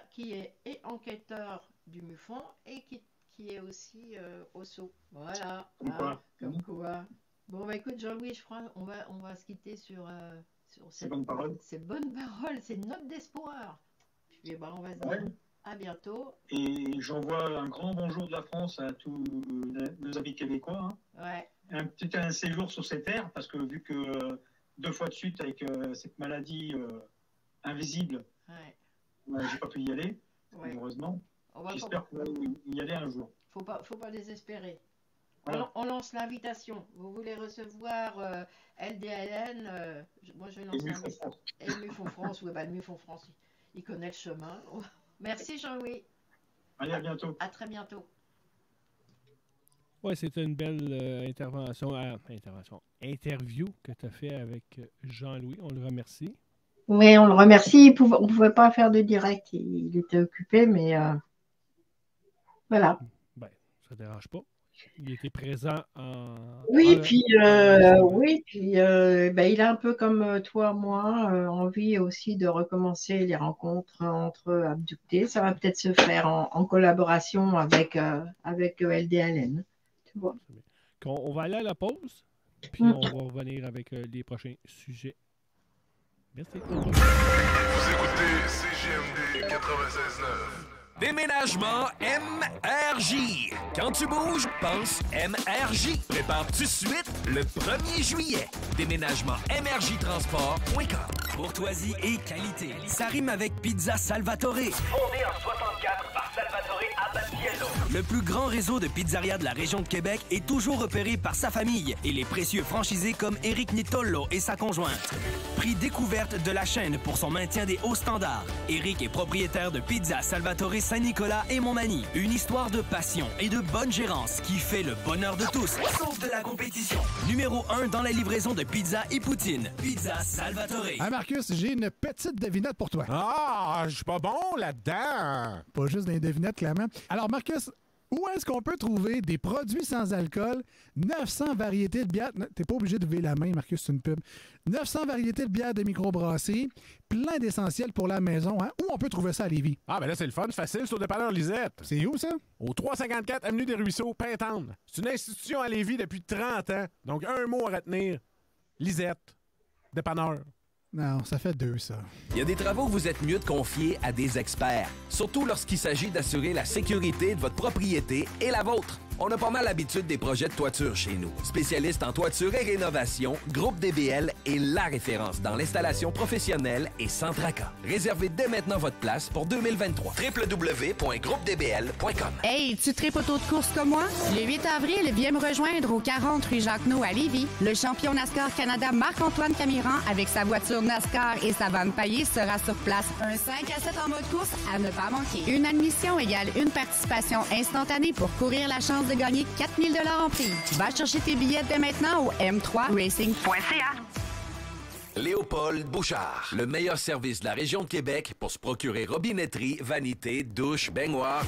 qui est enquêteur du MUFON et qui est aussi au SO. Voilà. Comme quoi. Bon, écoute, Jean-Louis, je crois on va se quitter sur ces bonnes paroles. Ces bonnes paroles, c'est une note d'espoir. Puis on va se dire à bientôt. Et j'envoie un grand bonjour de la France à tous nos amis québécois. Ouais. Un séjour sur ces terres, parce que vu que 2 fois de suite avec cette maladie invisible, j'ai pas pu y aller, malheureusement. J'espère qu'on va y aller un jour. Faut pas désespérer. Voilà. On lance l'invitation. Vous voulez recevoir LDLN, moi je lance l'invitation. Et le MUFON France, le MUFON France, il connaît le chemin. Merci Jean-Louis. Allez, à bientôt. À très bientôt. Ouais, c'était une belle interview que tu as fait avec Jean-Louis. On le remercie. Oui, on le remercie. On ne pouvait pas faire de direct. Il était occupé, mais voilà. Ça ne dérange pas. Il était présent en... Oui, puis il a un peu comme toi, moi, envie aussi de recommencer les rencontres entre abductés. Ça va peut-être se faire en collaboration avec LDLN. Tu vois. On va aller à la pause, puis on va revenir avec les prochains sujets. Merci. Vous écoutez CGMD 96.9. Déménagement MRJ. Quand tu bouges, pense MRJ. Prépare tout de suite le 1er juillet. Déménagement MRJtransport.com. Courtoisie et qualité. Ça rime avec Pizza Salvatore. Fondé en 64 par Salvatore Abatiello. Le plus grand réseau de pizzerias de la région de Québec est toujours repéré par sa famille et les précieux franchisés comme Éric Nittolo et sa conjointe. Prix découverte de la chaîne pour son maintien des hauts standards. Éric est propriétaire de Pizza Salvatore Saint-Nicolas et Montmagny. Une histoire de passion et de bonne gérance qui fait le bonheur de tous, sauf de la compétition. Numéro 1 dans la livraison de pizza et poutine. Pizza Salvatore. Hey Marcus, j'ai une petite devinette pour toi. Ah, je suis pas bon là-dedans. Pas juste des devinettes, clairement. Alors Marcus, Où est-ce qu'on peut trouver des produits sans alcool, 900 variétés de bières... T'es pas obligé de lever la main, Marcus, c'est une pub. 900 variétés de bières de microbrasserie, plein d'essentiels pour la maison. Hein? Où on peut trouver ça à Lévis? Ah, ben là, c'est le fun, c'est facile, c'est au dépanneur Lisette. C'est où, ça? Au 354 Avenue des Ruisseaux, Pintendre. C'est une institution à Lévis depuis 30 ans. Donc, un mot à retenir. Lisette. Dépanneur. Non, ça fait 2, ça. Il y a des travaux que vous êtes mieux de confier à des experts, surtout lorsqu'il s'agit d'assurer la sécurité de votre propriété et la vôtre. On a pas mal l'habitude des projets de toiture chez nous. Spécialiste en toiture et rénovation, Groupe DBL est la référence dans l'installation professionnelle et sans tracas. Réservez dès maintenant votre place pour 2023. www.groupedbl.com. Hey, tu tripes auto de course comme moi? Le 8 avril, viens me rejoindre au 40 rue Jacques-No à Lévis. Le champion NASCAR Canada Marc-Antoine Camiran avec sa voiture NASCAR et sa vanne paillée sera sur place. Un 5 à 7 en mode course à ne pas manquer. Une admission égale une participation instantanée pour courir la chance de gagner 4 000 $ en prix. Va chercher tes billets dès maintenant au m3racing.ca. Léopold Bouchard, le meilleur service de la région de Québec pour se procurer robinetterie, vanité, douche, baignoire.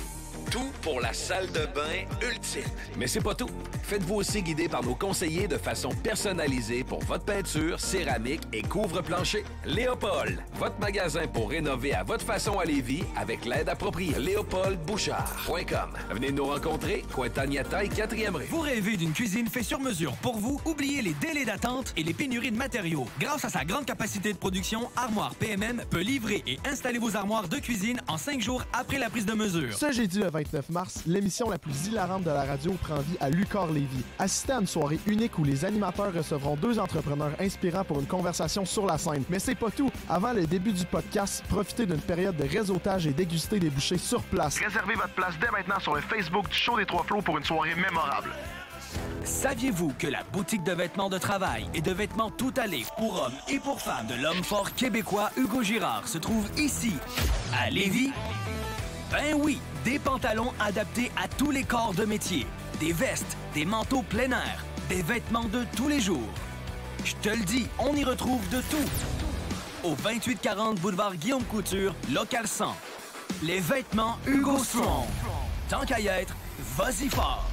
Tout pour la salle de bain ultime. Mais c'est pas tout. Faites-vous aussi guider par nos conseillers de façon personnalisée pour votre peinture, céramique et couvre-plancher. Léopold, votre magasin pour rénover à votre façon à Lévis avec l'aide appropriée. LéopoldBouchard.com. Venez nous rencontrer, Cointagnata et 4e rue. Vous rêvez d'une cuisine faite sur mesure pour vous? Oubliez les délais d'attente et les pénuries de matériaux. Grâce à sa grande capacité de production, Armoire PMM peut livrer et installer vos armoires de cuisine en 5 jours après la prise de mesure. Ce jeudi le 29 mars, l'émission la plus hilarante de la radio prend vie à Lucar Lévis. Assistez à une soirée unique où les animateurs recevront 2 entrepreneurs inspirants pour une conversation sur la scène. Mais c'est pas tout. Avant le début du podcast, profitez d'une période de réseautage et dégustez des bouchées sur place. Réservez votre place dès maintenant sur le Facebook du Show des Trois Flots pour une soirée mémorable. Saviez-vous que la boutique de vêtements de travail et de vêtements tout allés pour hommes et pour femmes de l'homme fort québécois Hugo Girard se trouve ici, à Lévis? Ben oui, des pantalons adaptés à tous les corps de métier, des vestes, des manteaux plein air, des vêtements de tous les jours. Je te le dis, on y retrouve de tout. Au 2840 boulevard Guillaume Couture, local 100. Les vêtements Hugo Strong. Tant qu'à y être, vas-y fort.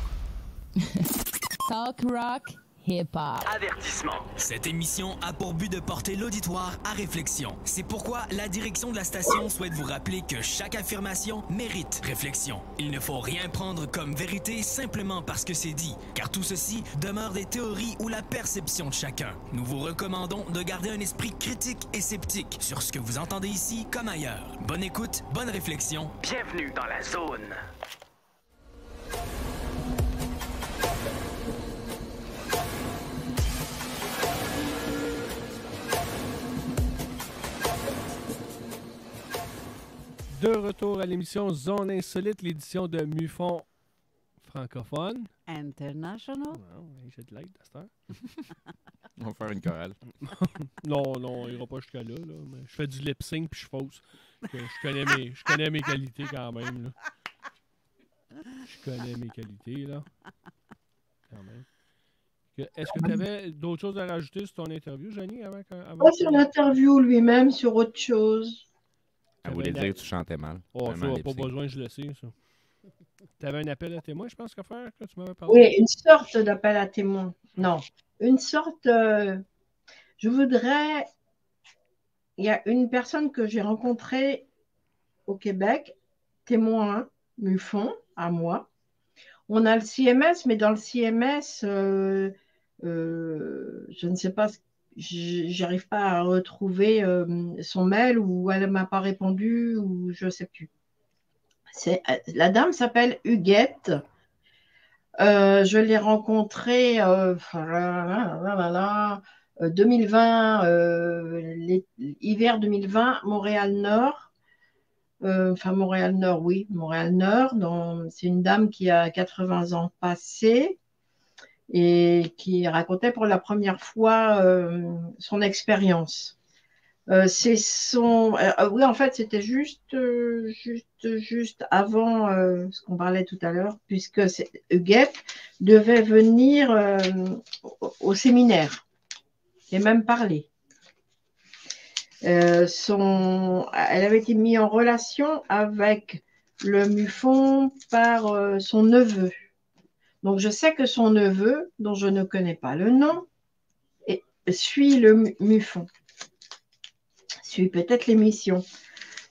Talk rock, hip-hop. Avertissement. Cette émission a pour but de porter l'auditoire à réflexion. C'est pourquoi la direction de la station souhaite vous rappeler que chaque affirmation mérite réflexion. Il ne faut rien prendre comme vérité simplement parce que c'est dit, car tout ceci demeure des théories ou la perception de chacun. Nous vous recommandons de garder un esprit critique et sceptique sur ce que vous entendez ici comme ailleurs. Bonne écoute, bonne réflexion. Bienvenue dans la zone. De retour à l'émission Zone Insolite, l'édition de MUFON francophone. International. J'ai de l'aide à cette heure. On va faire une chorale. non, on ira pas jusqu'à là. Mais je fais du lip-sync puis je fausse. Je connais mes qualités quand même. Là. Je connais mes qualités, là. Quand même. Est-ce que tu avais d'autres choses à rajouter sur ton interview, Jenny? Pas sur l'interview lui-même, sur autre chose. Elle voulait dire que tu chantais mal. Oh, ça, pas besoin, je le sais, ça. Tu avais un appel à témoin, je pense, qu'à faire, que tu m'avais parlé? Oui, une sorte d'appel à témoin. Non, une sorte... je voudrais... Il y a une personne que j'ai rencontrée au Québec, témoin, MUFON, à moi. On a le CMS, mais dans le CMS, je ne sais pas, j'arrive pas à retrouver son mail ou elle ne m'a pas répondu ou je ne sais plus. La dame s'appelle Huguette. Je l'ai rencontrée 2020, hiver 2020, Montréal-Nord. Montréal-Nord, oui, Montréal-Nord. C'est une dame qui a 80 ans passés et qui racontait pour la première fois son expérience. Oui, en fait, c'était juste avant ce qu'on parlait tout à l'heure, puisque Huguette devait venir au séminaire et même parler. Elle avait été mise en relation avec le MUFON par son neveu. Donc, je sais que son neveu, dont je ne connais pas le nom, suit le MUFON, suit peut-être l'émission.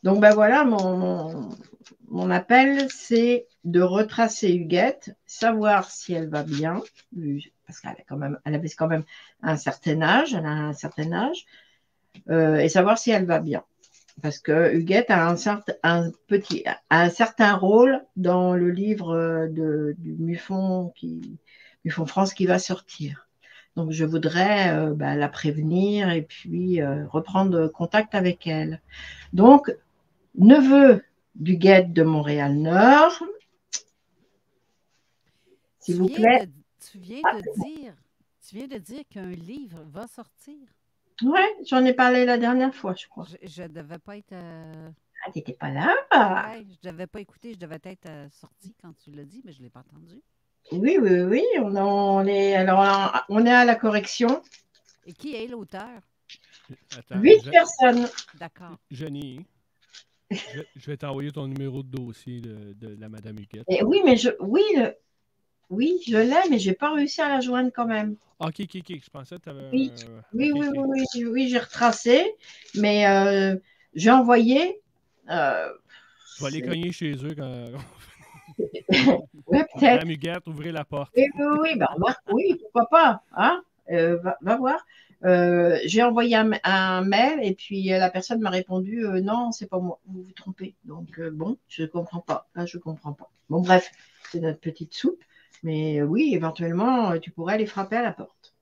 Donc, ben voilà, mon appel, c'est de retracer Huguette, savoir si elle va bien, parce qu'elle avait quand même un certain âge, elle a un certain âge, et savoir si elle va bien. Parce que Huguette a un certain rôle dans le livre du MUFON France qui va sortir. Donc, je voudrais la prévenir et puis reprendre contact avec elle. Donc, neveu d'Huguette de Montréal-Nord, s'il vous plaît. Tu viens de dire qu'un livre va sortir. Oui, j'en ai parlé la dernière fois, je crois. Je ne devais pas être... Ah, tu n'étais pas là? Ouais, je ne devais pas écouter, je devais être sortie quand tu l'as dit, mais je ne l'ai pas entendu. Oui, on est à la correction. Et qui est l'auteur? 8 personnes. D'accord. Jenny, je vais t'envoyer ton numéro de dossier de la Madame Huguette. Et oui, mais je l'ai, mais je n'ai pas réussi à la joindre quand même. OK. Je pensais que tu avais... Oui, j'ai retracé, mais j'ai envoyé... je vais aller cogner chez eux quand... Oui, peut-être. Madame Huguette, ouvrez la porte. Oui, pourquoi pas. Hein? Va voir. J'ai envoyé un mail et puis la personne m'a répondu non, c'est pas moi, vous vous trompez. Donc, bon, je ne comprends pas. Là, je ne comprends pas. Bon, bref, c'est notre petite soupe. Mais oui, éventuellement, tu pourrais aller frapper à la porte.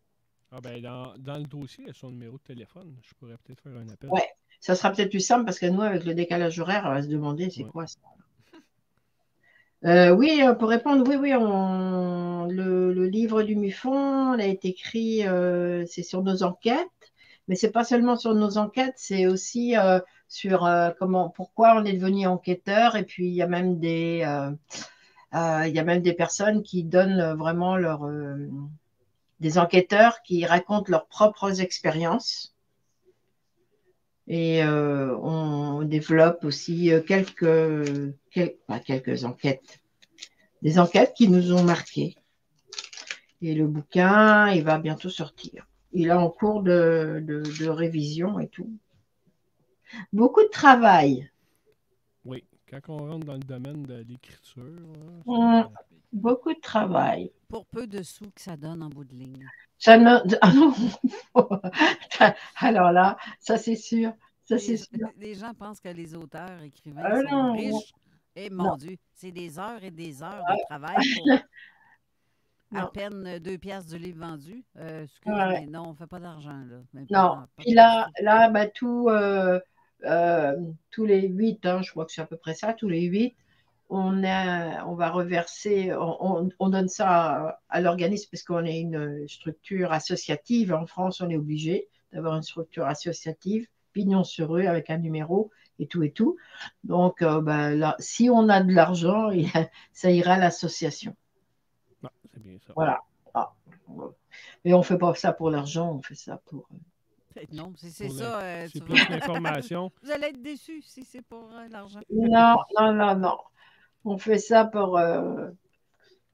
Ah ben, dans le dossier, il y a son numéro de téléphone. Je pourrais peut-être faire un appel. Ouais, ça sera peut-être plus simple parce que nous, avec le décalage horaire, on va se demander c'est quoi ça. Oui, pour répondre, oui, le livre du MUFON, il a été écrit, c'est sur nos enquêtes, mais c'est pas seulement sur nos enquêtes, c'est aussi sur pourquoi on est devenu enquêteur, et puis il y a même des personnes qui donnent vraiment des enquêteurs qui racontent leurs propres expériences. Et on développe aussi quelques enquêtes, des enquêtes qui nous ont marqués. Et le bouquin, il va bientôt sortir. Il est en cours de révision et tout. Beaucoup de travail. Oui, quand on rentre dans le domaine de l'écriture. Beaucoup de travail. Pour peu de sous que ça donne en bout de ligne. Alors là, ça c'est sûr. Les gens pensent que les auteurs, écrivains sont riches. Et mon Dieu, c'est des heures et des heures de travail pour à peine 2 piastres du livre vendu. Mais non, on ne fait pas d'argent. Non, puis là tous les 8, je crois que c'est à peu près ça, tous les 8, on va reverser, on donne ça à l'organisme parce qu'on est une structure associative. En France, on est obligé d'avoir une structure associative, pignon sur rue avec un numéro et tout. Donc, là, si on a de l'argent, ça ira à l'association. C'est bien ça. Voilà. Mais on ne fait pas ça pour l'argent, on fait ça pour... Non, c'est ça. C'est plus l'information. Vous allez être déçus si c'est pour l'argent. Non. On fait ça pour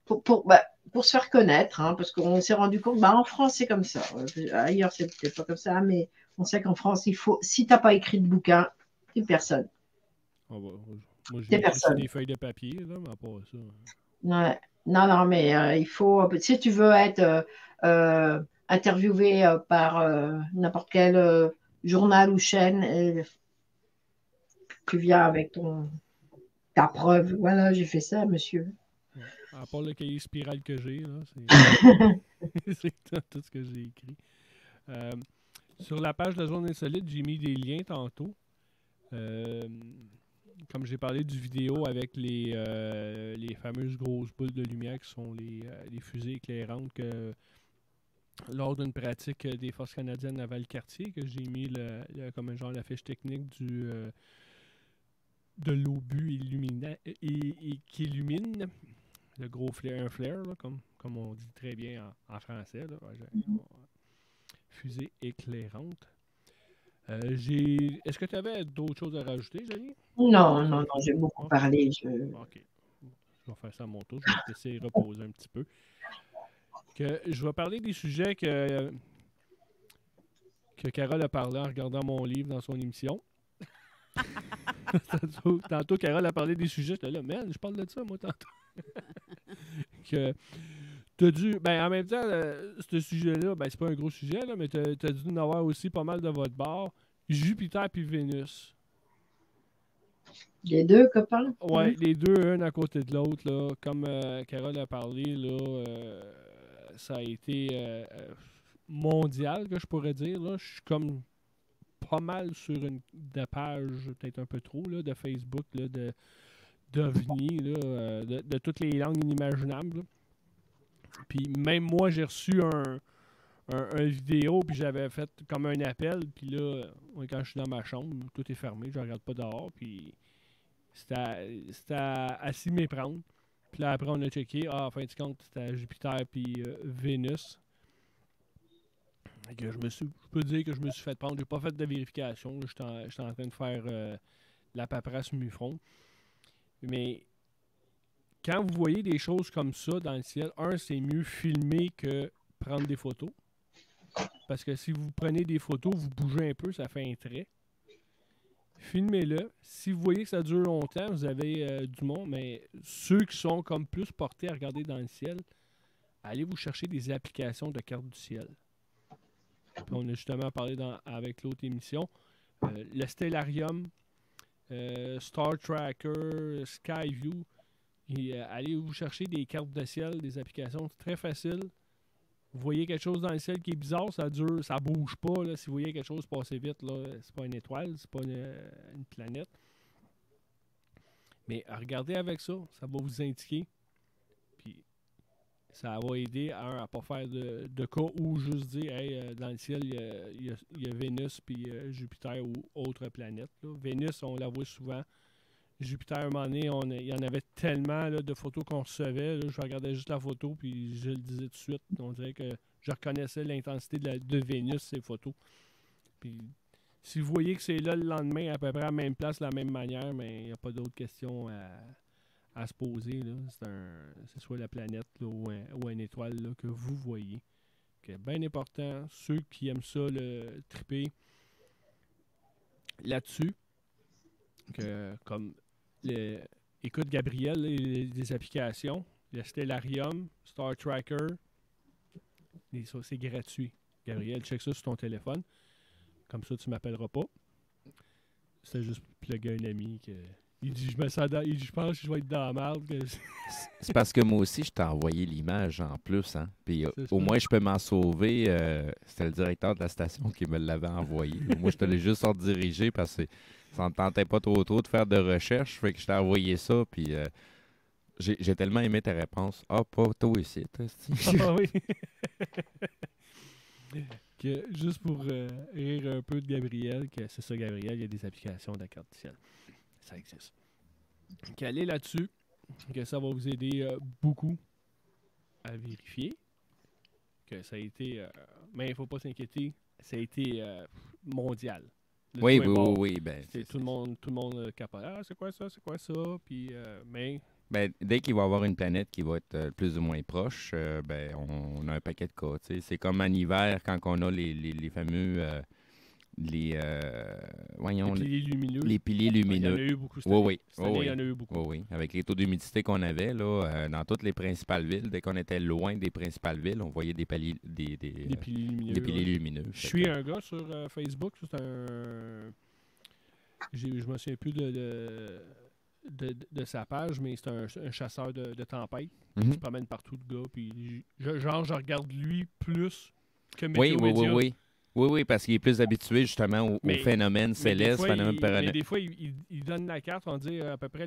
se faire connaître, parce qu'on s'est rendu compte, en France, c'est comme ça. Ailleurs, c'est peut-être pas comme ça, mais on sait qu'en France, si tu n'as pas écrit de bouquin, tu n'es personne. Moi, j'ai écrit des feuilles de papier, là, mais pas ça. Ouais. Non, mais il faut, si tu veux être interviewé par n'importe quel journal ou chaîne, tu viens avec ta preuve. Voilà, j'ai fait ça, monsieur. Ouais. À part le cahier spirale que j'ai, là, c'est tout ce que j'ai écrit. Sur la page de la Zone Insolite, j'ai mis des liens tantôt. Comme j'ai parlé du vidéo avec les fameuses grosses boules de lumière qui sont les fusées éclairantes que lors d'une pratique des Forces canadiennes à Valcartier, que j'ai mis comme un genre la fiche technique de l'obus qui illumine le gros flare, un flare, là, comme on dit très bien en français. Là, fusée éclairante. Est-ce que tu avais d'autres choses à rajouter, Jenny? Non, j'ai beaucoup parlé. OK. Je vais faire ça à mon tour. Je vais te laisser reposer un petit peu. Je vais parler des sujets que Carole a parlé en regardant mon livre dans son émission. Tantôt, Carole a parlé des sujets. J'étais là, man, je parle de ça, moi, tantôt. Que t'as dû... Ben, en même temps, ce sujet-là, ben, c'est pas un gros sujet, là, mais t'as dû en avoir aussi pas mal de votre bord. Jupiter puis Vénus. Les deux copains? Ouais, les deux, un à côté de l'autre, là. Comme Carole a parlé, là, ça a été mondial, que je pourrais dire, là. Je suis comme pas mal sur des pages, peut-être un peu trop, là, de Facebook, là, d'OVNI, là, de toutes les langues inimaginables, là. Puis même moi, j'ai reçu un vidéo, puis j'avais fait comme un appel, puis là, quand je suis dans ma chambre, tout est fermé, je regarde pas dehors, puis c'était à s'y méprendre. Puis là, après, on a checké, en fin de compte, c'était Jupiter puis Vénus. Je peux dire que je me suis fait prendre, j'ai pas fait de vérification, j'étais en train de faire la paperasse MUFON. Mais quand vous voyez des choses comme ça dans le ciel, c'est mieux filmer que prendre des photos. Parce que si vous prenez des photos, vous bougez un peu, ça fait un trait. Filmez-le. Si vous voyez que ça dure longtemps, vous avez du monde, mais ceux qui sont comme plus portés à regarder dans le ciel, allez vous chercher des applications de cartes du ciel. Puis on a justement parlé avec l'autre émission. Le Stellarium, Star Tracker, Skyview. Allez vous chercher des cartes de ciel, des applications très faciles. Vous voyez quelque chose dans le ciel qui est bizarre, ça dure, ça bouge pas. Là. Si vous voyez quelque chose passer vite, là, c'est pas une étoile, c'est pas une planète. Mais regardez avec ça, ça va vous indiquer. Puis ça va aider à pas faire de cas où juste dire hey, dans le ciel, il y a Vénus puis Jupiter ou autre planète. Là. Vénus, on la voit souvent. Jupiter, à un moment donné, il y en avait tellement là, de photos qu'on recevait. Là, je regardais juste la photo, puis je le disais tout de suite. On dirait que je reconnaissais l'intensité de Vénus, ces photos. Puis, si vous voyez que c'est là le lendemain, à peu près à la même place, de la même manière, mais il n'y a pas d'autres questions à se poser. C'est soit la planète là, ou une étoile là, que vous voyez. Okay, bien important, ceux qui aiment ça, le triper là-dessus, comme... écoute Gabriel, des applications, le Stellarium, Star Tracker, ça c'est gratuit. Gabriel, check ça sur ton téléphone. Comme ça, tu m'appelleras pas. C'était juste pour plugger un ami. Il dit, je pense que je vais être dans la merde. C'est parce que moi aussi, je t'ai envoyé l'image en plus. Hein? Puis au moins, je peux m'en sauver. C'était le directeur de la station qui me l'avait envoyé. Moi, je te l'ai juste redirigé parce que ça ne tentait pas trop de faire de recherche. Fait que je t'ai envoyé ça. Puis j'ai tellement aimé ta réponse. Ah, pas toi ici. Ah oui. Juste pour rire un peu de Gabriel, que c'est ça, Gabriel, il y a des applications de la carte du ciel. Ça existe. Allez là-dessus, que ça va vous aider beaucoup à vérifier que ça a été... mais il ne faut pas s'inquiéter, ça a été mondial. Oui. Ben, tout le monde capable. Ah, c'est quoi ça? Puis, mais... Ben, dès qu'il va y avoir une planète qui va être plus ou moins proche, ben, on a un paquet de cas. T'sais. C'est comme en hiver, quand on a les fameux... les piliers lumineux. Les piliers lumineux. Il y en a eu beaucoup cette année. Cette année, il y en a eu beaucoup. Oui. Avec les taux d'humidité qu'on avait là, dans toutes les principales villes, dès qu'on était loin des principales villes, on voyait des piliers lumineux. Je suis un gars sur Facebook. C'est je me souviens plus de sa page, mais c'est un chasseur de tempêtes. Il se promène partout, le gars. Puis je regarde lui plus que Météo Média. Oui, parce qu'il est plus habitué justement aux phénomènes célestes, phénomènes paranormaux. Mais des fois, il donne la carte, on dit à peu près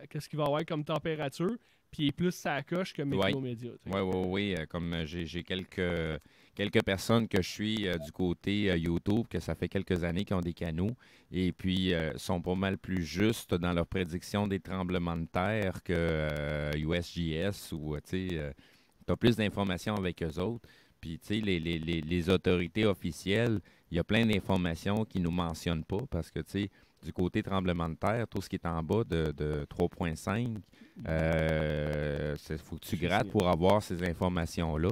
qu'est-ce qu'il va avoir comme température, puis il est plus sa coche que Météo Média. Oui. Comme j'ai quelques personnes que je suis du côté YouTube, que ça fait quelques années qu'ils ont des canaux, et puis sont pas mal plus justes dans leur prédiction des tremblements de terre que USGS ou tu as plus d'informations avec eux autres. Puis, tu sais, les autorités officielles, il y a plein d'informations qui ne nous mentionnent pas parce que, tu sais, du côté tremblement de terre, tout ce qui est en bas de 3,5, il faut que tu grattes pour avoir ces informations-là.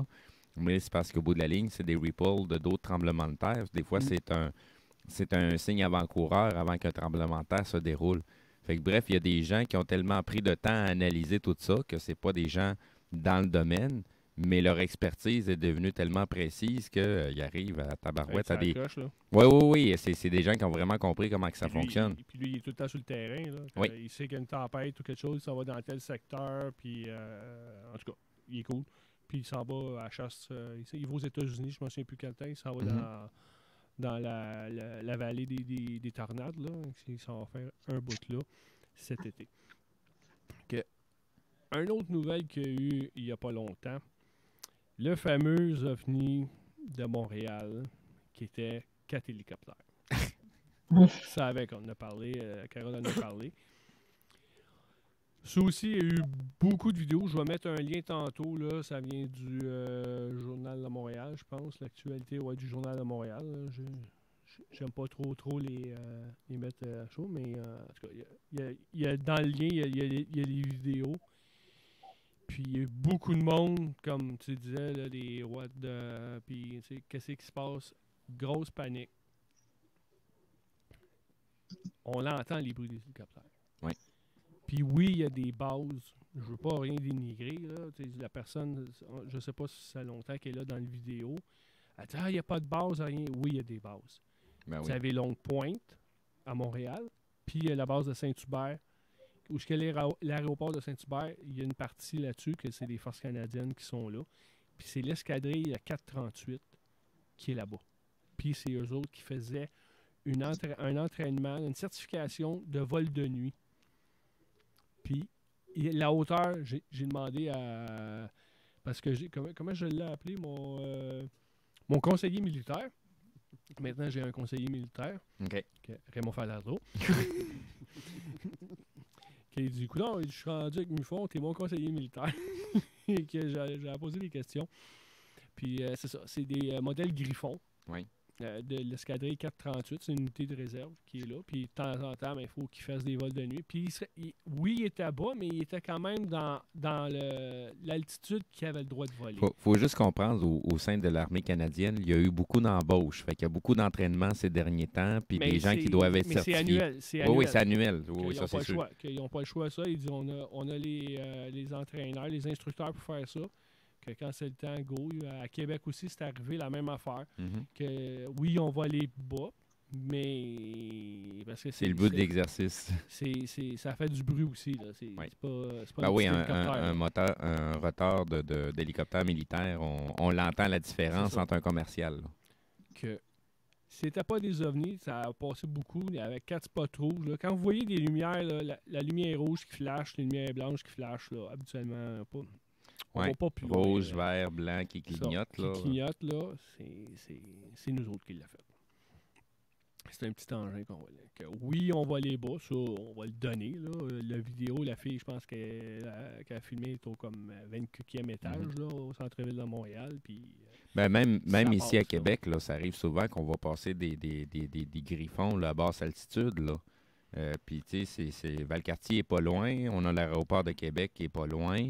Mais c'est parce qu'au bout de la ligne, c'est des ripples de d'autres tremblements de terre. Des fois, c'est un signe avant-coureur avant qu'un tremblement de terre se déroule. Fait que, bref, il y a des gens qui ont tellement pris de temps à analyser tout ça que c'est pas des gens dans le domaine, mais leur expertise est devenue tellement précise qu'ils arrivent à tabarouette à des... Oui, c'est des gens qui ont vraiment compris comment que ça fonctionne. Puis lui, il est tout le temps sur le terrain. Là. Oui. Il sait qu'il y a une tempête ou quelque chose, il s'en va dans tel secteur, puis en tout cas, il est cool. Puis il s'en va à la chasse, il va aux États-Unis, je ne me souviens plus quel temps, il s'en va dans la vallée des tornades, là. Il s'en va faire un bout là cet été. Une autre nouvelle qu'il y a eu il n'y a pas longtemps, le fameux OVNI de Montréal, qui était 4 hélicoptères. Ça avec, on en a parlé, Carole en a parlé. Ça aussi, il y a eu beaucoup de vidéos. Je vais mettre un lien tantôt, là. Ça vient du Journal de Montréal, je pense. L'actualité du Journal de Montréal. J'aime pas trop les mettre à chaud, mais en tout cas, dans le lien, il y a les vidéos. Puis il y a eu beaucoup de monde, comme tu disais, là, des puis tu sais, qu'est-ce qui se passe? Grosse panique. On l'entend, les bruits des hélicoptères. Oui. Puis oui, il y a des bases. Je veux pas rien dénigrer, là. La personne, je sais pas si ça fait longtemps qu'elle est là dans la vidéo. Elle dit, il n'y a pas de base, rien. Oui, il y a des bases. Ben Vous avez Longue Pointe, à Montréal, puis la base de Saint-Hubert. Où est l'aéroport de Saint-Hubert, il y a une partie là-dessus que c'est des forces canadiennes qui sont là. Puis c'est l'escadrille 438 qui est là-bas. Puis c'est eux autres qui faisaient un entraînement, une certification de vol de nuit. Puis la hauteur, j'ai demandé à... Parce que comment je l'ai appelé, mon conseiller militaire. Maintenant, j'ai un conseiller militaire. OK. Raymond Falardeau. Qui dit, écoute, je suis rendu avec Mufon, t'es mon conseiller militaire. Et que j'ai posé des questions. Puis c'est ça, c'est des modèles Griffon. Oui. De l'escadrille 438, c'est une unité de réserve qui est là. Puis de temps en temps, il faut qu'il fasse des vols de nuit. Puis il était bas, mais il était quand même dans l'altitude qu'il avait le droit de voler. Faut juste comprendre, au sein de l'armée canadienne, il y a eu beaucoup d'embauches. Fait qu'il y a beaucoup d'entraînements ces derniers temps, puis des gens qui doivent être certifiés. C'est annuel. Oui, c'est annuel. Oui, ça, c'est sûr. Ils n'ont pas le choix, ça. Ils disent, on a les entraîneurs, les instructeurs pour faire ça. Que quand c'est le temps, go. À Québec aussi, c'est arrivé la même affaire. Que oui, on va aller bas, mais parce que c'est le but de l'exercice. Ça fait du bruit aussi. Là. C'est pas oui, un rotor d'hélicoptère militaire, on l'entend la différence entre un commercial. Là. Que c'était pas des ovnis, ça a passé beaucoup avec 4 spots rouges. Là. Quand vous voyez des lumières, là, la lumière rouge qui flash, les lumières blanches qui flashent, là, habituellement pas. Ouais. Pas plus rouge, loin, vert, blanc qui clignote. Ça, qui clignote, là, c'est nous autres qui l'a fait. C'est un petit engin qu'on va... Oui, on va aller bas, ça, on va le donner. Là. La vidéo, la fille, je pense qu'elle a filmé est au comme 24e étage là, au centre-ville de Montréal. Puis, même ici à Québec, là, ça arrive souvent qu'on va passer des griffons là, à basse altitude. Là. Puis, tu sais, Valcartier n'est pas loin. On a l'aéroport de Québec qui n'est pas loin.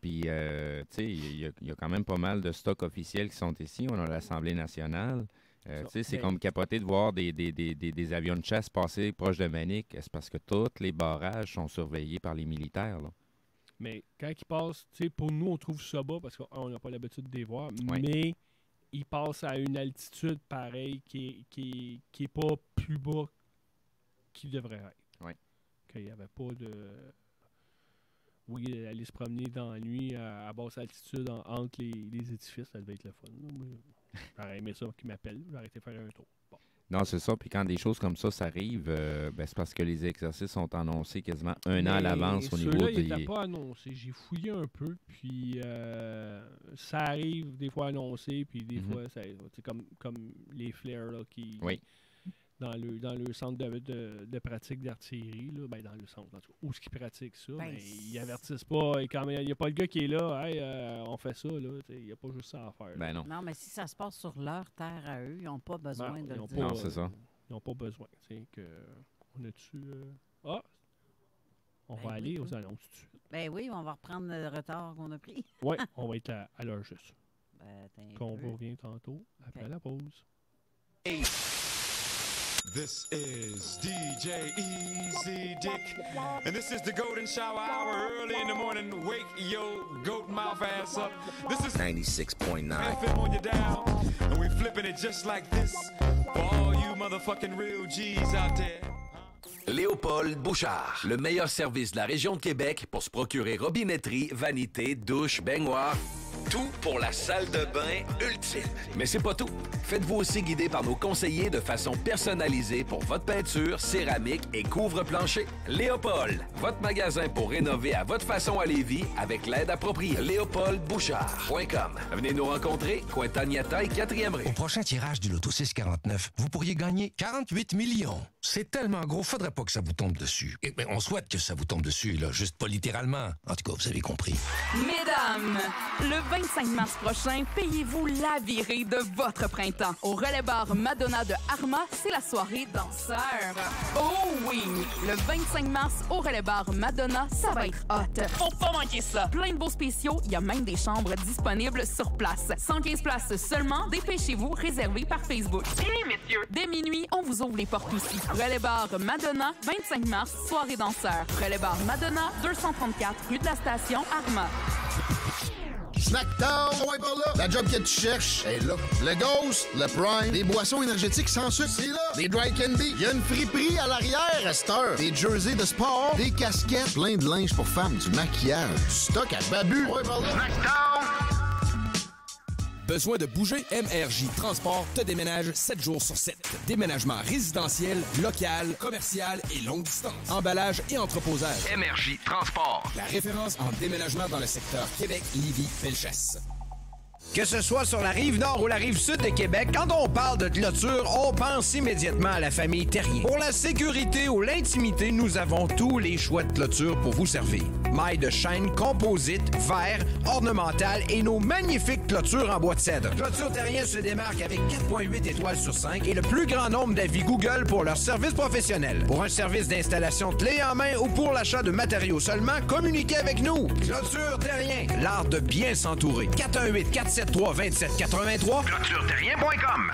Puis, tu sais, il y a quand même pas mal de stocks officiels qui sont ici. On a l'Assemblée nationale. Tu sais, c'est comme capoté de voir des avions de chasse passer proche de Manic. C'est parce que tous les barrages sont surveillés par les militaires. Là. Mais quand ils passent, tu sais, pour nous, on trouve ça bas parce qu'on n'a pas l'habitude de les voir. Mais ils passent à une altitude pareille qui est pas plus bas qu'il devrait être. Oui. Qu'il n'y avait pas de... Oui, aller se promener dans la nuit à basse altitude entre les édifices, ça devait être le fun. J'aurais aimé ça qu'ils m'appellent, j'ai arrêté de faire un tour. Bon. Non, c'est ça. Puis quand des choses comme ça arrivent, c'est parce que les exercices sont annoncés quasiment un an à l'avance au niveau des... Ceux-là, ils n'étaient pas annoncés. J'ai fouillé un peu, puis ça arrive des fois annoncé, puis des fois, c'est comme les flares là, qui... Oui. dans le centre de pratique d'artillerie, là, ben dans le centre, en tout cas, où est-ce qu'ils pratiquent ça, Ben, mais ils avertissent pas. Et quand il n'y a pas le gars qui est là, hey, on fait ça, là, il n'y a pas juste ça à faire. Ben non. Non, mais si ça se passe sur leur terre à eux, ils n'ont pas besoin de le dire. Non, c'est ça. Ils n'ont pas besoin. On a-tu... on va aller aux annonces tout de suite. Ben oui, on va reprendre le retard qu'on a pris. Oui, on va être à l'heure juste. Ben, Qu'on revient tantôt, après la pause. This is DJ Easy Dick, and this is the Golden Shower Hour early in the morning. Wake your goat mouth ass up. This is 96.9 FM on your dial, and we flipping it just like this for all you motherfucking real G's out there. Léopold Bouchard, le meilleur service de la région de Québec pour se procurer robinetterie, vanité, douche, baignoire. Tout pour la salle de bain ultime. Mais c'est pas tout. Faites-vous aussi guider par nos conseillers de façon personnalisée pour votre peinture, céramique et couvre-plancher. Léopold, votre magasin pour rénover à votre façon à Lévis avec l'aide appropriée. LéopoldBouchard.com. Venez nous rencontrer, Cointagnata et 4e rue. Au prochain tirage du Loto 649, vous pourriez gagner 48 millions. C'est tellement gros, faudrait pas que ça vous tombe dessus. Et, mais on souhaite que ça vous tombe dessus, là, juste pas littéralement. En tout cas, vous avez compris. Mesdames, le 25 mars prochain, payez-vous la virée de votre printemps. Au Relais Bar Madonna de Arma, c'est la soirée danseur. Oh oui! Le 25 mars, au Relais Bar Madonna, ça va être hot. Faut pas manquer ça! Plein de beaux spéciaux, il y a même des chambres disponibles sur place. 115 places seulement, dépêchez-vous, réservées par Facebook. Et messieurs, dès minuit, on vous ouvre les portes aussi. Relais Bar Madonna, 25 mars, soirée danseur. Relais Bar Madonna, 234 rue de la Station, Arma. Snackdown, ouais par là. La job que tu cherches est là. Le Ghost, le Prime, des boissons énergétiques sans sucre, c'est là. Des dry candy, il y a une friperie à l'arrière à cette heure. Des jerseys de sport, des casquettes, plein de linge pour femmes, du maquillage, du stock à babu. Ouais par là. Snackdown. Besoin de bouger? MRJ Transport te déménage 7 jours sur 7. Déménagement résidentiel, local, commercial et longue distance. Emballage et entreposage. MRJ Transport. La référence en déménagement dans le secteur Québec, Lévis, Bellechasse. Que ce soit sur la rive nord ou la rive sud de Québec, quand on parle de clôture, on pense immédiatement à la famille Terrien. Pour la sécurité ou l'intimité, nous avons tous les choix de clôture pour vous servir. Mailles de chêne, composite, verre, ornementale et nos magnifiques clôtures en bois de cèdre. Clôture Terrien se démarque avec 4,8 étoiles sur 5 et le plus grand nombre d'avis Google pour leur service professionnel. Pour un service d'installation clé en main ou pour l'achat de matériaux seulement, communiquez avec nous. Clôture Terrien, l'art de bien s'entourer. 418-473-2783. ClôtureTerrien.com.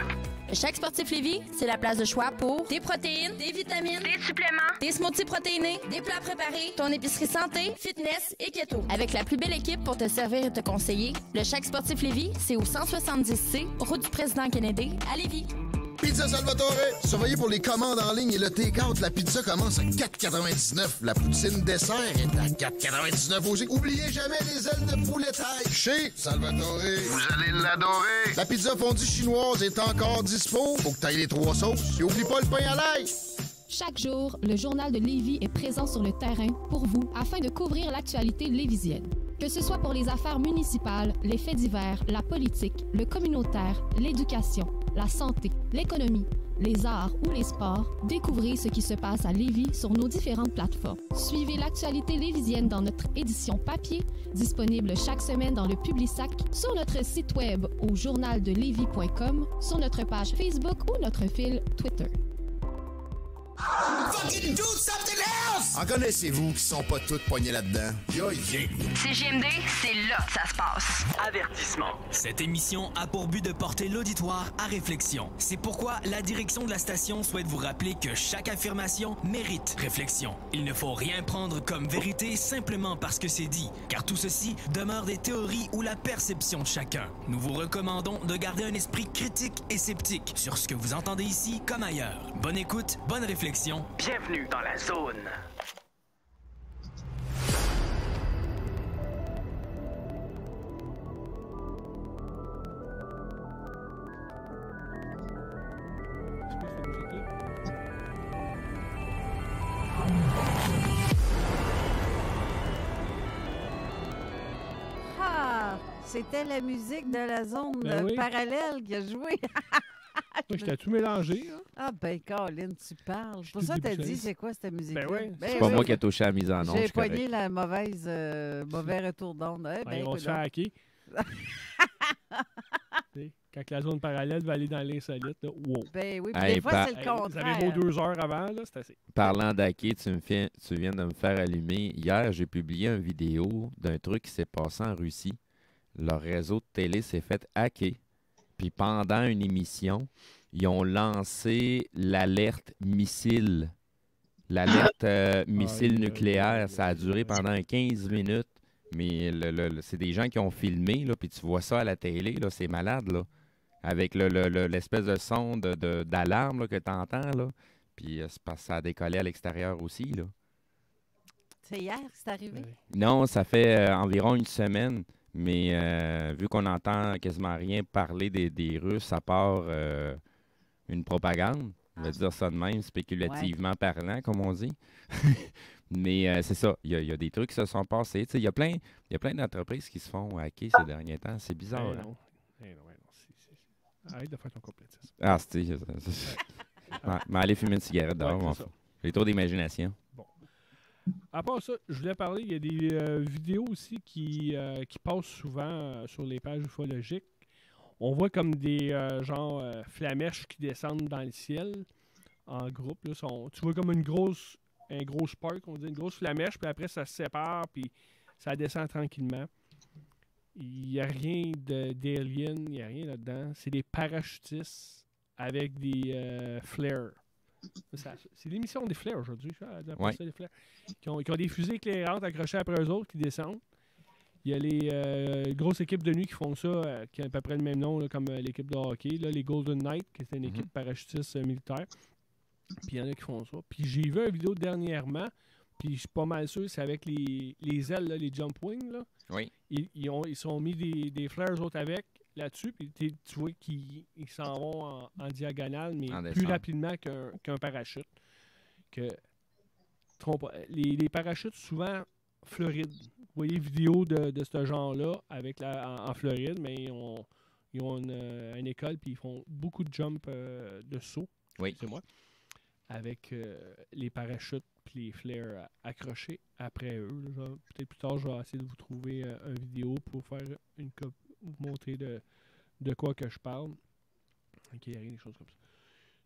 Chaque Sportif Lévis, c'est la place de choix pour des protéines, des vitamines, des suppléments, des smoothies protéinés, des plats préparés, ton épicerie santé, fitness et keto. Avec la plus belle équipe pour te servir et te conseiller, le Chaque Sportif Lévis, c'est au 170C, route du Président Kennedy, à Lévis. Pizza Salvatore. Surveillez pour les commandes en ligne et le take-out. La pizza commence à 4,99. La poutine dessert est à 4,99 aussi. Oubliez jamais les ailes de poulet taille. Chez Salvatore. Vous allez l'adorer. La pizza fondue chinoise est encore dispo. Faut que t'ailles les 3 sauces. Et oublie pas le pain à l'ail. Chaque jour, le Journal de Lévis est présent sur le terrain pour vous afin de couvrir l'actualité lévisienne. Que ce soit pour les affaires municipales, les faits divers, la politique, le communautaire, l'éducation, la santé, l'économie, les arts ou les sports, découvrez ce qui se passe à Lévis sur nos différentes plateformes. Suivez l'actualité lévisienne dans notre édition papier, disponible chaque semaine dans le Publisac, sur notre site web au journaldelevis.com, sur notre page Facebook ou notre fil Twitter. Fucking do something else! En connaissez-vous qui sont pas toutes poignées là-dedans? CGMD, c'est là que ça se passe. Avertissement. Cette émission a pour but de porter l'auditoire à réflexion. C'est pourquoi la direction de la station souhaite vous rappeler que chaque affirmation mérite réflexion. Il ne faut rien prendre comme vérité simplement parce que c'est dit, car tout ceci demeure des théories ou la perception de chacun. Nous vous recommandons de garder un esprit critique et sceptique sur ce que vous entendez ici comme ailleurs. Bonne écoute, bonne réflexion. Bienvenue dans la zone. Ah! C'était la musique de la zone Ben oui. parallèle qui a joué. J'étais tout mélangé. Hein? Ah, ben, Caroline, tu parles. C'est pour te ça que t'as débouchais. dit, c'est quoi cette musique-là? Ben oui. C'est pas moi qui ai touché à la mise en onde. J'ai je suis correct. pogné la mauvaise, mauvais retour d'onde. Eh ben, On se fait hacker. Quand la zone parallèle va aller dans l'insolite, là, wow. Ben oui, puis des fois, c'est le contraire. Vous avez beau 2 heures avant, là, c'est assez. Parlant d'hacker, tu viens de me faire allumer. Hier, j'ai publié une vidéo d'un truc qui s'est passé en Russie. Leur réseau de télé s'est fait hacker. Puis pendant une émission, ils ont lancé l'alerte missile. L'alerte missile nucléaire. Ça a duré pendant 15 minutes. Mais c'est des gens qui ont filmé, là, puis tu vois ça à la télé, là, c'est malade, là. Avec l'espèce de son d'alarme là, que tu entends, là. Puis c'est parce que ça a décollé à l'extérieur aussi, là. C'est hier que c'est arrivé? Non, ça fait environ une semaine. Mais vu qu'on entend quasiment rien parler des Russes, à part une propagande, on va dire ça de même, spéculativement parlant, comme on dit. Mais c'est ça, il y a des trucs qui se sont passés. Il y a plein d'entreprises qui se font hacker ces derniers temps. C'est bizarre. Non. Arrête de faire ton complétisme. Ah, c'est... Mais allez fumer une cigarette dehors. J'ai trop d'imagination. Bon. À part ça, je voulais parler, il y a des vidéos aussi qui passent souvent sur les pages ufologiques. On voit comme des flamèches qui descendent dans le ciel en groupe. Là, tu vois comme un gros spark, on dit une grosse flamèche, puis après ça se sépare, puis ça descend tranquillement. Il n'y a rien d'alien, il n'y a rien là-dedans. C'est des parachutistes avec des flares. C'est l'émission des flares aujourd'hui, ouais. Des flares. Qui ont des fusées éclairantes accrochées après eux autres qui descendent. Il y a les grosses équipes de nuit qui font ça, qui ont à peu près le même nom là, comme l'équipe de hockey, là, les Golden Knights, qui est une équipe parachutiste militaire. Puis il y en a qui font ça. Puis j'ai vu une vidéo dernièrement, puis je suis pas mal sûr, c'est avec les ailes, là, les jump wings. Là. Oui. Ils sont mis des flares autres avec là-dessus, puis tu vois qu'ils s'en vont en diagonale, mais plus rapidement qu'un parachute. Les parachutes, souvent, Floride. Vous voyez vidéo de ce genre-là en Floride, mais ils ont une école, puis ils font beaucoup de jump de saut. Oui. C'est moi. Avec les parachutes puis les flares accrochés après eux. Peut-être plus tard, je vais essayer de vous trouver une vidéo pour faire vous montrer de quoi que je parle. Ok, il y a rien des choses comme ça.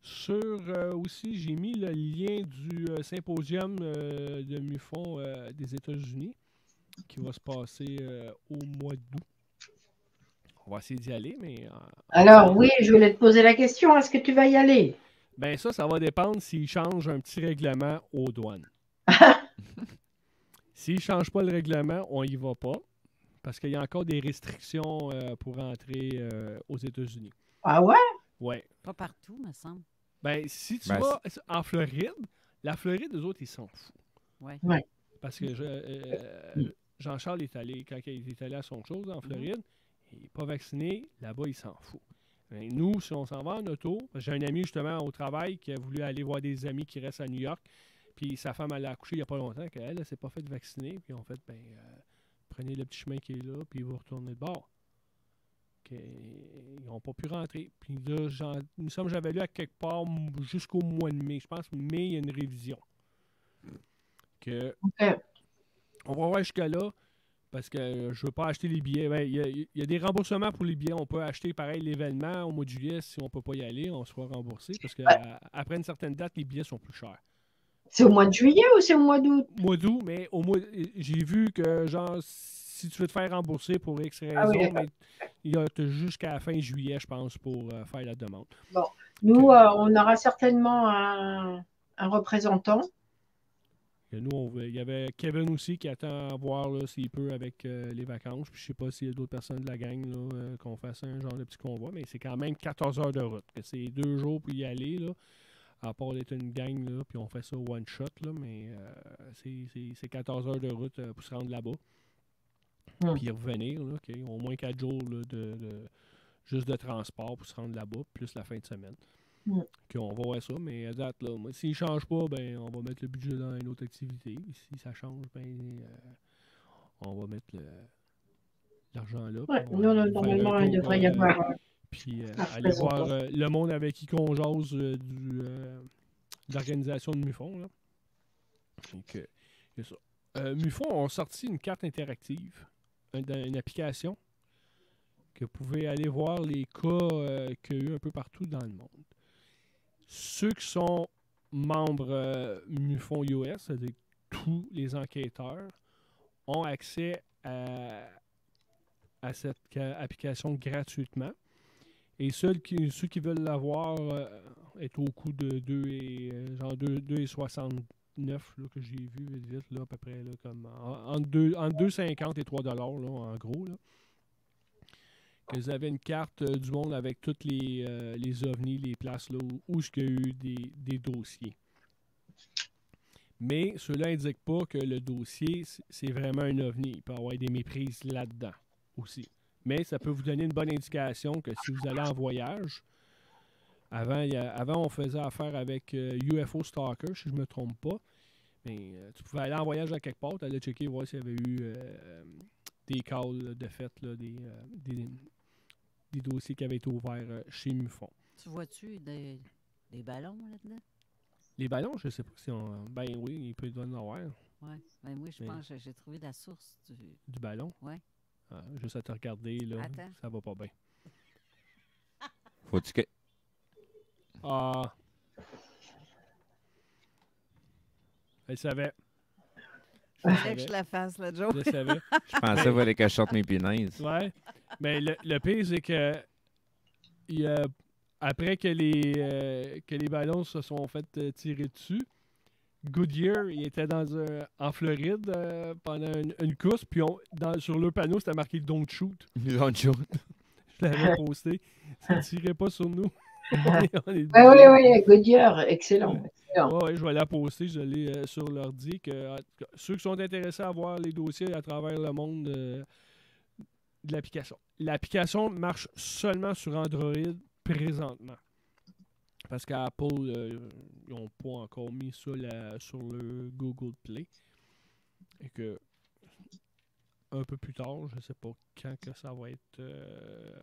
Sur aussi, j'ai mis le lien du symposium de MUFON des États-Unis qui va se passer au mois d'août. On va essayer d'y aller, mais... Alors oui, je voulais te poser la question, est-ce que tu vas y aller? Ben ça va dépendre s'ils changent un petit règlement aux douanes. S'ils ne changent pas le règlement, on n'y va pas. Parce qu'il y a encore des restrictions pour entrer aux États-Unis. Ah ouais? Ouais. Pas partout, me semble. Ben, si tu vas en Floride, la Floride, eux autres, ils s'en foutent. Ouais. Parce que Jean-Charles est allé, quand il est allé à son chose en Floride, il n'est pas vacciné, là-bas, il s'en fout. Ben, nous, si on s'en va en auto, j'ai un ami justement au travail qui a voulu aller voir des amis qui restent à New York, puis sa femme elle a accouché il n'y a pas longtemps, qu'elle ne s'est pas fait vacciner, puis on fait, prenez le petit chemin qui est là, puis vous retournez de bord. Ils n'ont pas pu rentrer. Puis là, j'avais lu à quelque part jusqu'au mois de mai. Je pense que mai, il y a une révision. On va voir jusqu'à là. Parce que je ne veux pas acheter les billets. Il y a des remboursements pour les billets. On peut acheter, pareil, l'événement au mois de juillet. Si on ne peut pas y aller, on se fera rembourser. Parce qu'après une certaine date, les billets sont plus chers. C'est au mois de juillet ou c'est au mois d'août? Mois d'août, mais j'ai vu que, genre, si tu veux te faire rembourser pour X raison, il y a jusqu'à la fin juillet, je pense, pour faire la demande. Bon. Nous, on aura certainement un représentant. Et nous, il y avait Kevin aussi qui attend à voir s'il peut avec les vacances. Puis je sais pas s'il y a d'autres personnes de la gang qu'on fasse un genre de petit convoi, mais c'est quand même 14 heures de route. C'est 2 jours pour y aller, là, à part d'être une gang, là, puis on fait ça one shot, là, mais c'est 14 heures de route pour se rendre là-bas. Puis revenir, là, au moins 4 jours là, juste de transport pour se rendre là-bas, plus la fin de semaine. On va voir ça, mais à date, là, s'il ne change pas, on va mettre le budget dans une autre activité. Et si ça change, on va mettre l'argent là. Ouais, normalement, il devrait y avoir. Puis aller voir le monde avec qui on jase de l'organisation de MUFON. Là. Donc, c'est ça. MUFON a sorti une carte interactive, une application que vous pouvez aller voir les cas qu'il y a eu un peu partout dans le monde. Ceux qui sont membres MUFON US, c'est-à-dire tous les enquêteurs, ont accès à cette application gratuitement. Et ceux qui veulent l'avoir est au coût de 2,69 là, que j'ai vu vite, là, à peu près là, comme entre 2,50 et 3 $ là, en gros. Là. Que vous avez une carte du monde avec toutes les ovnis, les places là, où il y a eu des dossiers. Mais cela n'indique pas que le dossier, c'est vraiment un ovni. Il peut y avoir des méprises là-dedans aussi. Mais ça peut vous donner une bonne indication que si vous allez en voyage, avant on faisait affaire avec UFO Stalker, si je ne me trompe pas. Mais tu pouvais aller en voyage à quelque part, tu allais checker, voir s'il y avait eu des calls de fait, là, des dossiers qui avaient été ouverts chez MUFON. Tu vois-tu des ballons là-dedans? Les ballons, je ne sais pas si on... Ben oui, il peut y en avoir. Oui, ben moi je pense que j'ai trouvé la source du ballon? Oui. Ah, juste à te regarder, là, attends. Ça va pas bien. Faut-tu que... Ah. Elle savait. Je savais que je la fasse, la joke. Je savais. Je pensais qu'il fallait que je sorte mes punaises. Ouais. Mais le pire, c'est que après que les ballons se sont fait tirer dessus, Goodyear, il était en Floride pendant une course, puis sur leur panneau, c'était marqué « Don't shoot ». Don't shoot. Je l'avais posté. Ça ne tirait pas sur nous. Oui, Goodyear, excellent. Oui, je vais la poster, je l'ai sur l'ordi. Ceux qui sont intéressés à voir les dossiers à travers le monde de l'application. L'application marche seulement sur Android présentement. Parce qu'Apple, ils n'ont pas encore mis ça sur le Google Play. Et que un peu plus tard, je ne sais pas quand que ça va être,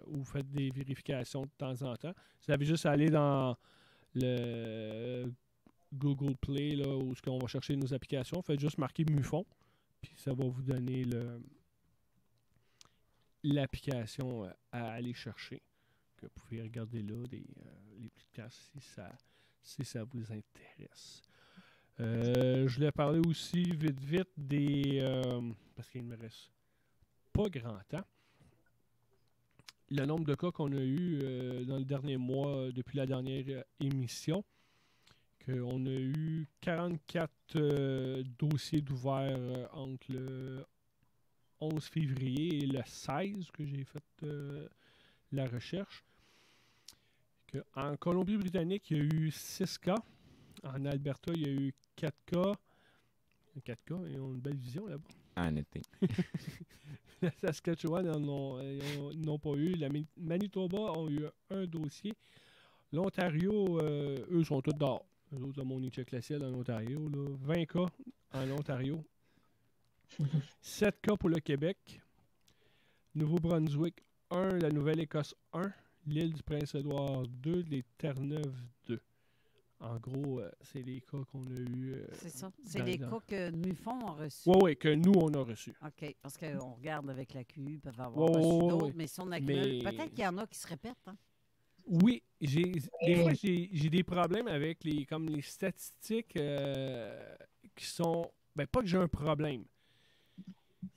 vous faites des vérifications de temps en temps. Vous avez juste à aller dans le Google Play, là, où on va chercher nos applications. Faites juste marquer MUFON, puis ça va vous donner l'application à aller chercher. Que vous pouvez regarder là les petites places si ça vous intéresse. Je voulais parler aussi vite des... parce qu'il me reste pas grand temps. Le nombre de cas qu'on a eu dans le dernier mois, depuis la dernière émission, qu'on a eu 44 dossiers d'ouverts entre le 11 février et le 16 que j'ai fait la recherche. En Colombie-Britannique, il y a eu 6 cas. En Alberta, il y a eu 4 cas. 4 cas, ils ont une belle vision là-bas. En été. La Saskatchewan, ils n'ont pas eu. La Manitoba ont eu un dossier. L'Ontario, eux sont tous dehors. Eux autres, mon check la ciel en Ontario. Là. 20 cas en Ontario. 7 cas pour le Québec. Nouveau-Brunswick, 1. La Nouvelle-Écosse, 1. L'île du Prince-Édouard, 2. Les Terre-Neuve, 2. En gros, c'est les cas qu'on a eu. C'est ça. C'est les cas que MUFON a reçus. Oui, que nous, on a reçus. OK. Parce qu'on regarde avec la QU, ils peuvent avoir reçu d'autres, mais si on accumule, peut-être qu'il y en a qui se répètent. Hein? Oui. Des fois, j'ai des problèmes avec les statistiques qui sont... Ben, pas que j'ai un problème.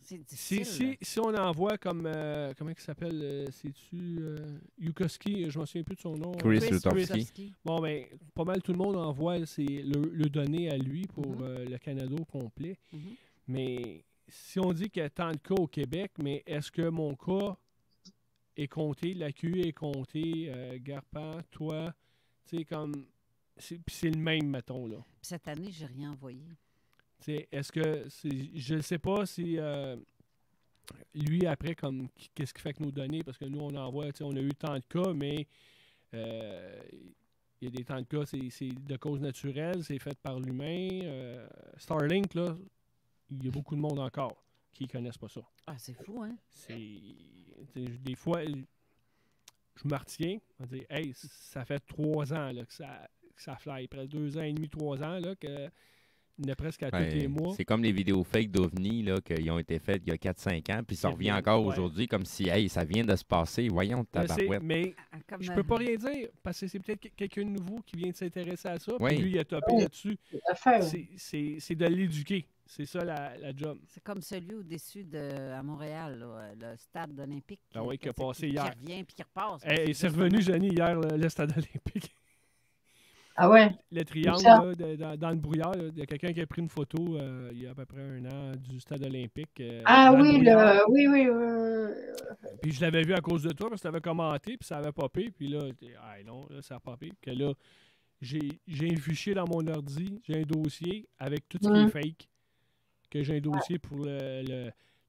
C'est difficile. Si on envoie comme... comment il s'appelle? C'est-tu... Yukoski, je ne me souviens plus de son nom. Chris Rutowski. Bon, ben, pas mal tout le monde envoie le données à lui pour le Canada au complet. Mais si on dit qu'il y a tant de cas au Québec, mais est-ce que mon cas est compté, la QE est comptée, Garpan, toi, tu sais, comme... c'est le même, mettons, là. Cette année, j'ai rien envoyé. Est-ce que je ne sais pas si lui après comme qu'est-ce qu'il fait avec nos données, parce que nous on envoie, on a eu tant de cas, mais il y a des temps de cas, c'est de cause naturelle, c'est fait par l'humain. Starlink, là, il y a beaucoup de monde encore qui ne connaissent pas ça. Ah, c'est fou, hein? Des fois, je me retiens. Je me dis, hey, ça fait 3 ans là, que ça fly. Presque 2 ans et demi, 3 ans là, que il y en a presque à tous les mois. C'est comme les vidéos fake d'OVNI qui ont été faites il y a 4-5 ans, puis ça revient encore aujourd'hui comme si hey, ça vient de se passer. Voyons, tabarouette. Mais je peux pas rien dire, parce que c'est peut-être quelqu'un de nouveau qui vient de s'intéresser à ça, Oui. puis lui, il a topé là-dessus. C'est de l'éduquer. C'est ça la job. C'est comme celui au-dessus à Montréal, là, le stade olympique. Ah oui, qui a passé hier. Qui revient puis qui repasse. C'est revenu, Jenny, hier, le stade olympique. Ah ouais? Le triangle, là, dans le brouillard, il y a quelqu'un qui a pris une photo il y a à peu près 1 an du stade olympique. Oui. Puis je l'avais vu à cause de toi, parce que tu avais commenté, puis ça avait popé. Puis là, ça a popé. Que là, j'ai un fichier dans mon ordi, j'ai un dossier avec tout ce qui est fake. Que j'ai un dossier pour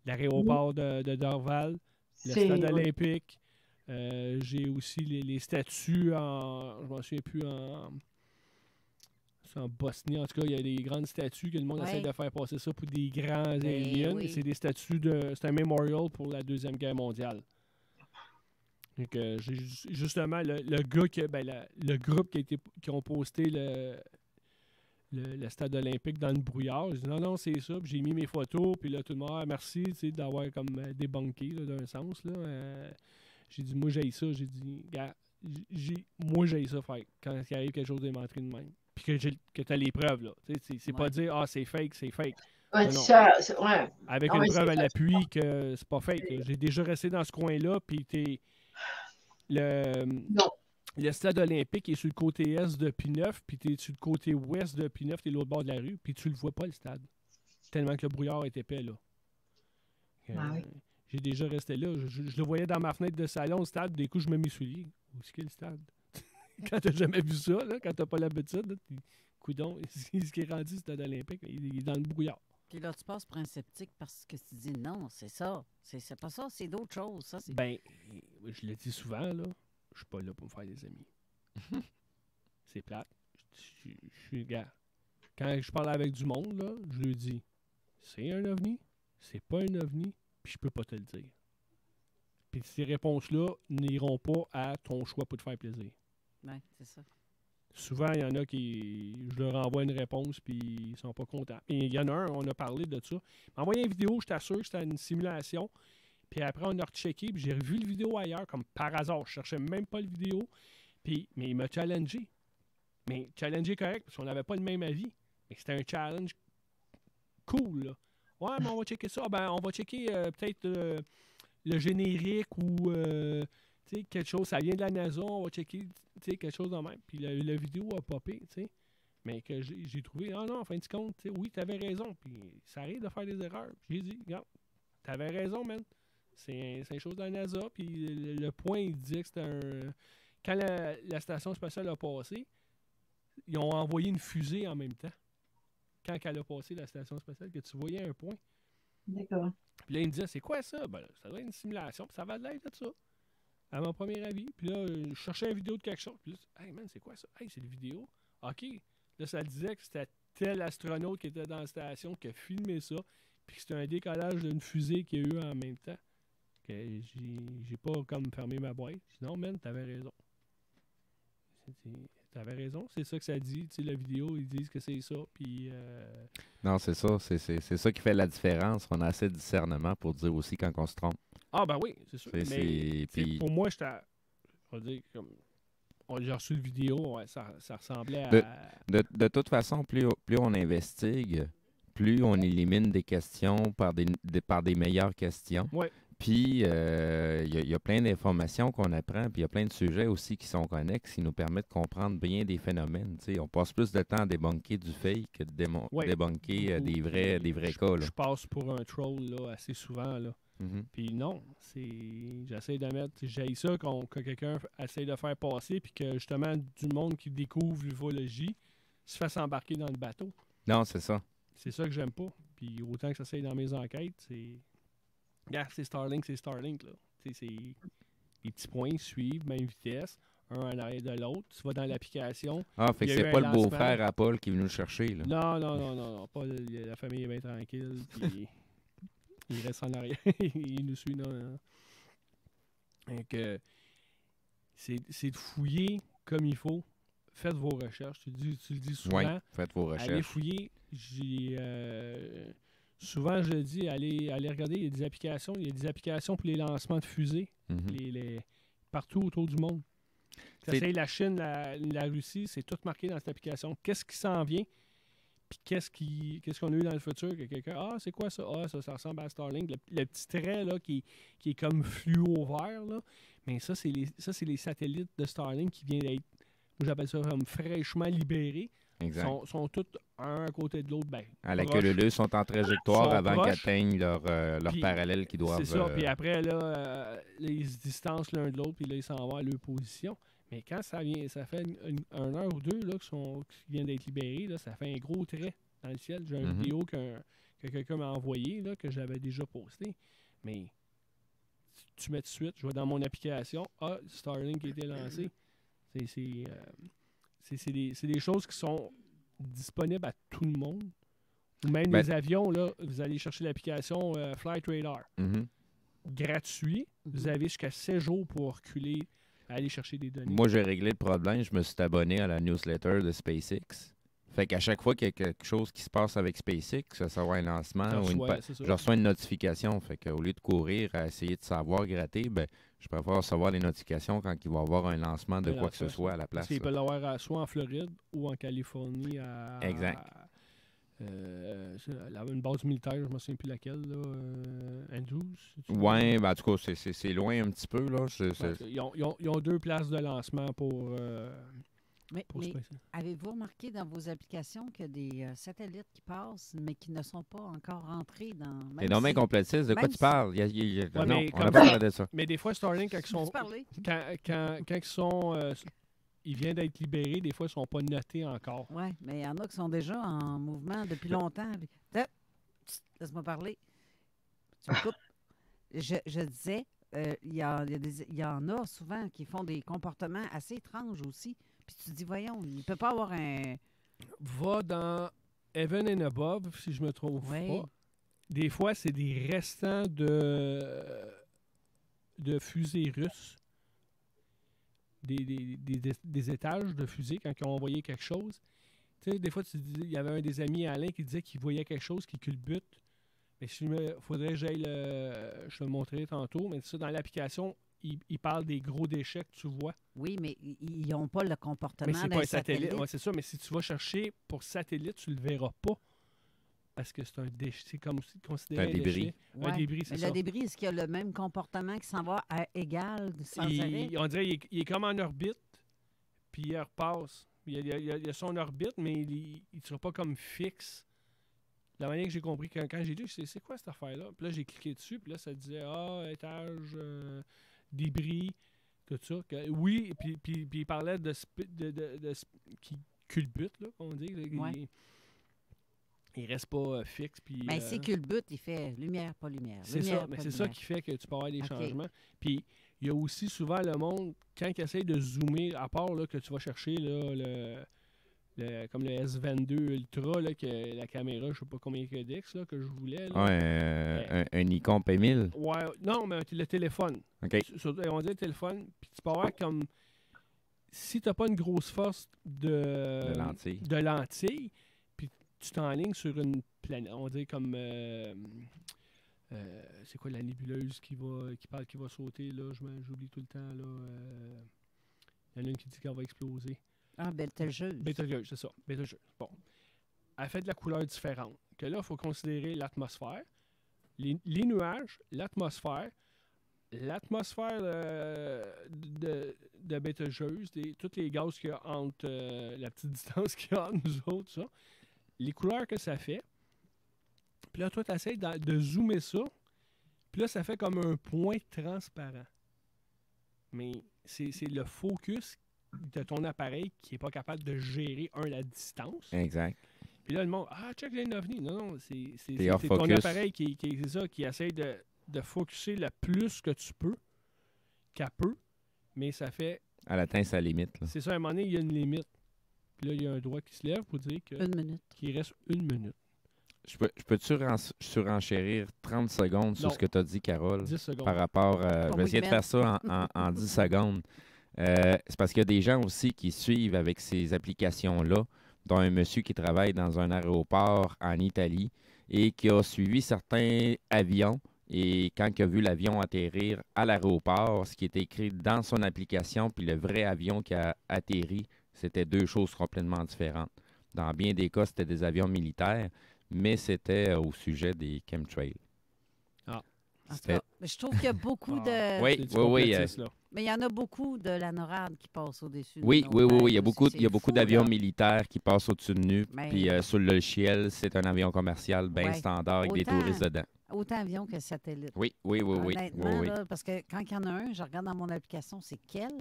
l'aéroport de Dorval, le stade olympique. J'ai aussi les statues je m'en souviens plus, en Bosnie. En tout cas, il y a des grandes statues que le monde essaie de faire passer ça pour des grands aliens. Oui. C'est des statues c'est un memorial pour la Deuxième Guerre mondiale. Donc, j'ai justement le gars le groupe qui ont posté le stade olympique dans le brouillard. J'ai dit non, c'est ça. Puis j'ai mis mes photos. Puis là, tout le monde, merci d'avoir comme débunké d'un sens. Là. J'ai dit, moi, j'ai ça. J'ai dit, gars, moi, j'ai ça faire quand il arrive quelque chose de m'entrer de même. Puis que tu as les preuves, là. C'est pas dire, c'est fake, c'est fake. Ouais, non. ça, ouais. Avec non, une preuve à l'appui que c'est pas fake. J'ai déjà resté dans ce coin-là, puis le stade olympique est sur le côté est de P9, puis tu es sur le côté ouest de P9, tu es l'autre bord de la rue, puis tu le vois pas, le stade. Tellement que le brouillard est épais, là. Oui. J'ai déjà resté là. Je le voyais dans ma fenêtre de salon, le stade, des coups, je mets mes souliers. Où est-ce qu'il y a le stade? Quand t'as jamais vu ça, là, quand t'as pas l'habitude, coudon, ce qui est rendu, le stade olympique, il est dans le brouillard. Puis là, tu passes pour un sceptique parce que tu dis non, c'est ça. C'est pas ça, c'est d'autres choses. Ça, ben, je le dis souvent, là. Je suis pas là pour me faire des amis. C'est plate. Je suis gars. Quand je parle avec du monde, là, je lui dis c'est un ovni, c'est pas un ovni, puis je peux pas te le dire. Puis ces réponses-là n'iront pas à ton choix pour te faire plaisir. Oui, c'est ça. Souvent, il y en a je leur envoie une réponse, puis ils sont pas contents. Et il y en a un, on a parlé de ça. Il m'a envoyé une vidéo, je t'assure que c'était une simulation. Puis après, on a rechecké, puis j'ai revu le vidéo ailleurs, comme par hasard. Je cherchais même pas le vidéo. Mais il m'a challengé. Mais challengé correct, parce qu'on n'avait pas le même avis. Mais c'était un challenge cool, là. Ouais, mais on va checker ça. Ben, on va checker peut-être le générique ou quelque chose. Ça vient de la NASA, on va checker quelque chose de même. Puis la vidéo a popé, mais que j'ai trouvé, non, en fin de compte, oui, t'avais raison. Puis ça arrive de faire des erreurs. J'ai dit, regarde, t'avais raison, man. C'est une chose de la NASA. Puis le point, il disait que c'était un. Quand la station spatiale a passé, ils ont envoyé une fusée en même temps. Quand elle a passé la station spatiale, que tu voyais un point. D'accord. Puis là, il me disait, c'est quoi ça? Ben, ça doit être une simulation, puis ça va de l'air de ça. À mon premier avis. Puis là, je cherchais une vidéo de quelque chose. Puis là, hey man, c'est quoi ça? Hey, c'est une vidéo. OK. Là, ça disait que c'était tel astronaute qui était dans la station qui a filmé ça. Puis que c'était un décollage d'une fusée qu'il y a eu en même temps. Que j'ai pas comme fermé ma boîte. Non, man, t'avais raison. T'avais raison, c'est ça que ça dit. Tu sais, la vidéo, ils disent que c'est ça. Puis. Non, c'est ça. C'est ça qui fait la différence. On a assez de discernement pour dire aussi quand on se trompe. Ah, ben oui, c'est sûr. Mais puis... pour moi, on va dire, comme. J'ai reçu le vidéo, ouais, ça ressemblait à. De toute façon, plus on investigue, plus on élimine des questions par des meilleures questions. Ouais. Puis, il y a plein d'informations qu'on apprend, puis il y a plein de sujets aussi qui sont connexes, qui nous permettent de comprendre bien des phénomènes. T'sais, on passe plus de temps à débunker du fake que de débunker des vrais cas. Là. Je passe pour un troll là, assez souvent. Là. Mm-hmm. Puis non, j'essaie de mettre... J'ai ça que quelqu'un essaie de faire passer, puis que justement, du monde qui découvre l'ufologie se fasse embarquer dans le bateau. Non, c'est ça. C'est ça que j'aime pas. Puis autant que ça s'aille dans mes enquêtes, c'est... Regarde, c'est Starlink, là. C'est les petits points suivent, même vitesse, un en arrière de l'autre. Tu vas dans l'application. Ah, fait que c'est pas le beau-frère Apple qui est venu le chercher, là. Non. Pas, la famille est bien tranquille, puis il reste en arrière. Il nous suit, non. Donc, c'est de fouiller comme il faut. Faites vos recherches. Tu le dis souvent. Oui, faites vos recherches. Allez fouiller. Souvent, je le dis, allez regarder. Il y a des applications. Il y a des applications pour les lancements de fusées partout autour du monde. C'est la Chine, la Russie, c'est tout marqué dans cette application. Qu'est-ce qui s'en vient? Puis qu'est-ce qu'on a eu dans le futur? Que quelqu'un, c'est quoi ça? Ça ressemble à Starlink. Le petit trait là, qui est comme fluo vert, là. Mais ça, c'est les satellites de Starlink qui viennent d'être, j'appelle ça comme fraîchement libérés. Exact. Sont tous un à côté de l'autre. À la queue leu, sont en trajectoire avant qu'ils atteignent leur Puis, parallèle qu'ils doivent... C'est ça. Puis après, là, ils se distancent l'un de l'autre, puis là, ils s'en vont à leur position. Mais quand ça fait une heure ou deux là, qui viennent d'être libérés, là, ça fait un gros trait dans le ciel. J'ai une vidéo que quelqu'un m'a envoyée, là, que j'avais déjà postée. Mais tu mets tout de suite, je vais dans mon application, Starlink a été lancé. C'est des choses qui sont disponibles à tout le monde. Ou même les avions, là, vous allez chercher l'application Flight Radar. Gratuit. Vous avez jusqu'à 7 jours pour reculer, aller chercher des données. Moi, j'ai réglé le problème. Je me suis abonné à la newsletter de SpaceX. Fait qu'à chaque fois qu'il y a quelque chose qui se passe avec SpaceX, que ce soit un lancement je reçois une notification. Fait qu'au lieu de courir à essayer de savoir gratter, je préfère recevoir les notifications quand il va y avoir un lancement de quoi que ce soit à la place. Il peut l'avoir soit en Floride ou en Californie. Exact. Une base militaire, je ne me souviens plus laquelle, là, Andrews. Oui, en tout cas, c'est loin un petit peu. Là. Ils ont 2 places de lancement pour... Mais avez-vous remarqué dans vos applications qu'il y a des satellites qui passent, mais qui ne sont pas encore rentrés dans... C'est non mais complétiste. De quoi tu parles? Non, on n'a pas parlé de ça. Mais des fois, Starlink, quand ils sont... ils viennent d'être libérés, des fois, ils ne sont pas notés encore. Oui, mais il y en a qui sont déjà en mouvement depuis longtemps. Laisse-moi parler. Tu me coupes. Je disais, il y en a souvent qui font des comportements assez étranges aussi. Puis tu te dis, voyons, il ne peut pas avoir un... Va dans Heaven and Above, si je me trompe pas. Des fois, c'est des restants de fusées russes. Des étages de fusées quand ils ont envoyé quelque chose. Tu sais, des fois, il y avait un des amis, Alain, qui disait qu'il voyait quelque chose qui culbute. Mais il faudrait que j'aille je te le montrerai tantôt, mais ça, dans l'application, il parle des gros déchets que tu vois. Oui, mais ils n'ont pas le comportement d'un pas un satellite. Ouais, c'est ça, mais si tu vas chercher pour satellite, tu ne le verras pas. Parce que c'est un déchet. C'est comme considéré un débris. Ouais. Un débris, c'est ça. Le débris, est-ce qu'il a le même comportement qui s'en va à égal sans arrêt? On dirait qu'il est comme en orbite, puis il repasse. Il y a son orbite, mais il ne sera pas comme fixe. La manière que j'ai compris, quand j'ai lu, c'est quoi cette affaire-là? Puis là, j'ai cliqué dessus, puis là, ça disait étage, débris, tout ça. Oui, puis il parlait de qui culbute, là, qu'on dit. Il reste pas fixe. Mais si culbute, il fait lumière, pas lumière. C'est ça, mais c'est ça qui fait que tu peux avoir des changements. Puis il y a aussi souvent le monde, quand il essaie de zoomer, à part là, que tu vas chercher là, comme le S22 Ultra, là, que la caméra, je ne sais pas combien il y a d'X que je voulais. Là. Un Nikon P1000. Ouais, non, mais le téléphone. OK. On dit le téléphone, puis tu peux avoir comme... Si tu n'as pas une grosse force de lentilles, puis tu t'enlignes sur une planète, on dit comme... c'est quoi la nébuleuse qui va sauter, là? J'oublie tout le temps, là. Il y en a une qui dit qu'elle va exploser. Betelgeuse. Betelgeuse, c'est ça. Betelgeuse. Bon. Elle fait de la couleur différente. Que là, il faut considérer l'atmosphère, les nuages, l'atmosphère de Betelgeuse, tous les gaz qu'il y a entre la petite distance qu'il y a entre nous autres, ça. Les couleurs que ça fait. Puis là, toi, tu essaies de zoomer ça. Puis là, ça fait comme un point transparent. Mais c'est le focus de ton appareil qui n'est pas capable de gérer, la distance. Exact. Puis là, le monde, j'ai un ovni. Non, c'est ton appareil qui essaie de focuser le plus que tu peux, qu'elle peut, mais ça fait... Elle atteint sa limite. C'est ça, à un moment donné, il y a une limite. Puis là, il y a un droit qui se lève pour dire qu'il reste 1 minute. Je peux-tu surenchérir 30 secondes sur ce que tu as dit, Carole? 10 secondes. Par rapport... je vais essayer de faire ça en 10 secondes. C'est parce qu'il y a des gens aussi qui suivent avec ces applications-là, dont un monsieur qui travaille dans un aéroport en Italie et qui a suivi certains avions. Et quand il a vu l'avion atterrir à l'aéroport, ce qui était écrit dans son application, puis le vrai avion qui a atterri, c'était deux choses complètement différentes. Dans bien des cas, c'était des avions militaires, mais c'était au sujet des chemtrails. Ah. Mais je trouve qu'il y a beaucoup de... Oui. Mais il y en a beaucoup de la NORAD qui passent au-dessus. Oui. Il y a beaucoup d'avions militaires qui passent au-dessus de nous. Puis sur le logiciel, c'est un avion commercial bien standard avec des touristes dedans. Autant avion que satellite. Oui. Honnêtement, là, parce que quand il y en a un, je regarde dans mon application, c'est quel.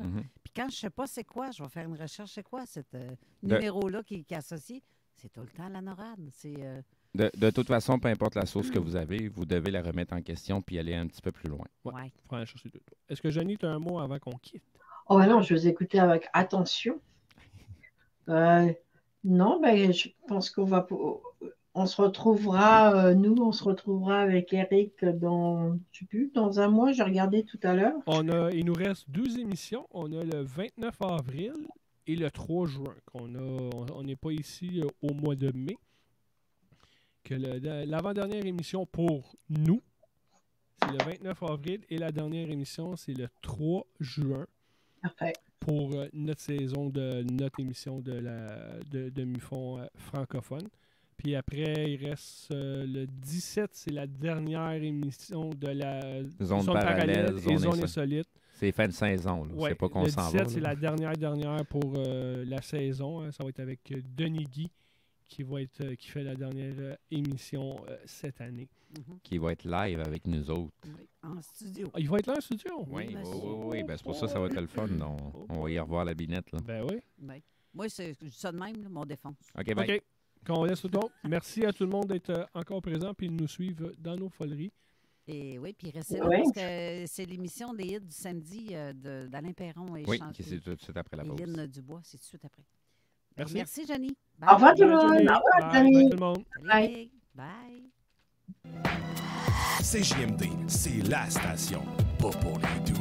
Puis quand je ne sais pas c'est quoi, je vais faire une recherche, c'est quoi ce numéro-là qui est associé. C'est tout le temps la NORAD. De toute façon, peu importe la source que vous avez, vous devez la remettre en question puis aller un petit peu plus loin. Ouais. Est-ce que Jenny, tu as un mot avant qu'on quitte? Oh non, je vais vous écouter avec attention. Non, je pense qu'on va... On se retrouvera, on se retrouvera avec Eric dans, je sais plus, dans un mois, j'ai regardé tout à l'heure. Il nous reste 2 émissions. On a le 29 avril et le 3 juin. On n'est pas ici au mois de mai. Que l'avant-dernière émission pour nous, c'est le 29 avril et la dernière émission, c'est le 3 juin. Parfait. Pour notre émission de MUFON francophone. Puis après, il reste le 17, c'est la dernière émission de la zone parallèle et zone insolite. C'est fin de saison, là. Ouais, C'est pas qu'on s'en va. Le 17, c'est la dernière pour la saison. Hein. Ça va être avec Denis Guy qui fait la dernière émission cette année. Qui va être live avec nous autres. Oui, en studio. Il va être là en studio? Oui. Ben, c'est pour ça que ça va être le fun. On va y revoir la binette. Là. Ben oui. Moi, je dis ça de même, mon défense. OK, bye. OK. Qu'on laisse tout le monde. Merci à tout le monde d'être encore présent et de nous suivre dans nos foleries. Et oui, puis restez là parce que c'est l'émission des hits du samedi d'Alain Perron et oui, qui c'est tout de suite après la pause. Lynn Dubois, c'est tout de suite après. Merci, Jenny. Au revoir tout le monde. Au revoir, Jenny. Bye tout le monde. Bye. Bye. CJMD, c'est la station, pas pour les doux.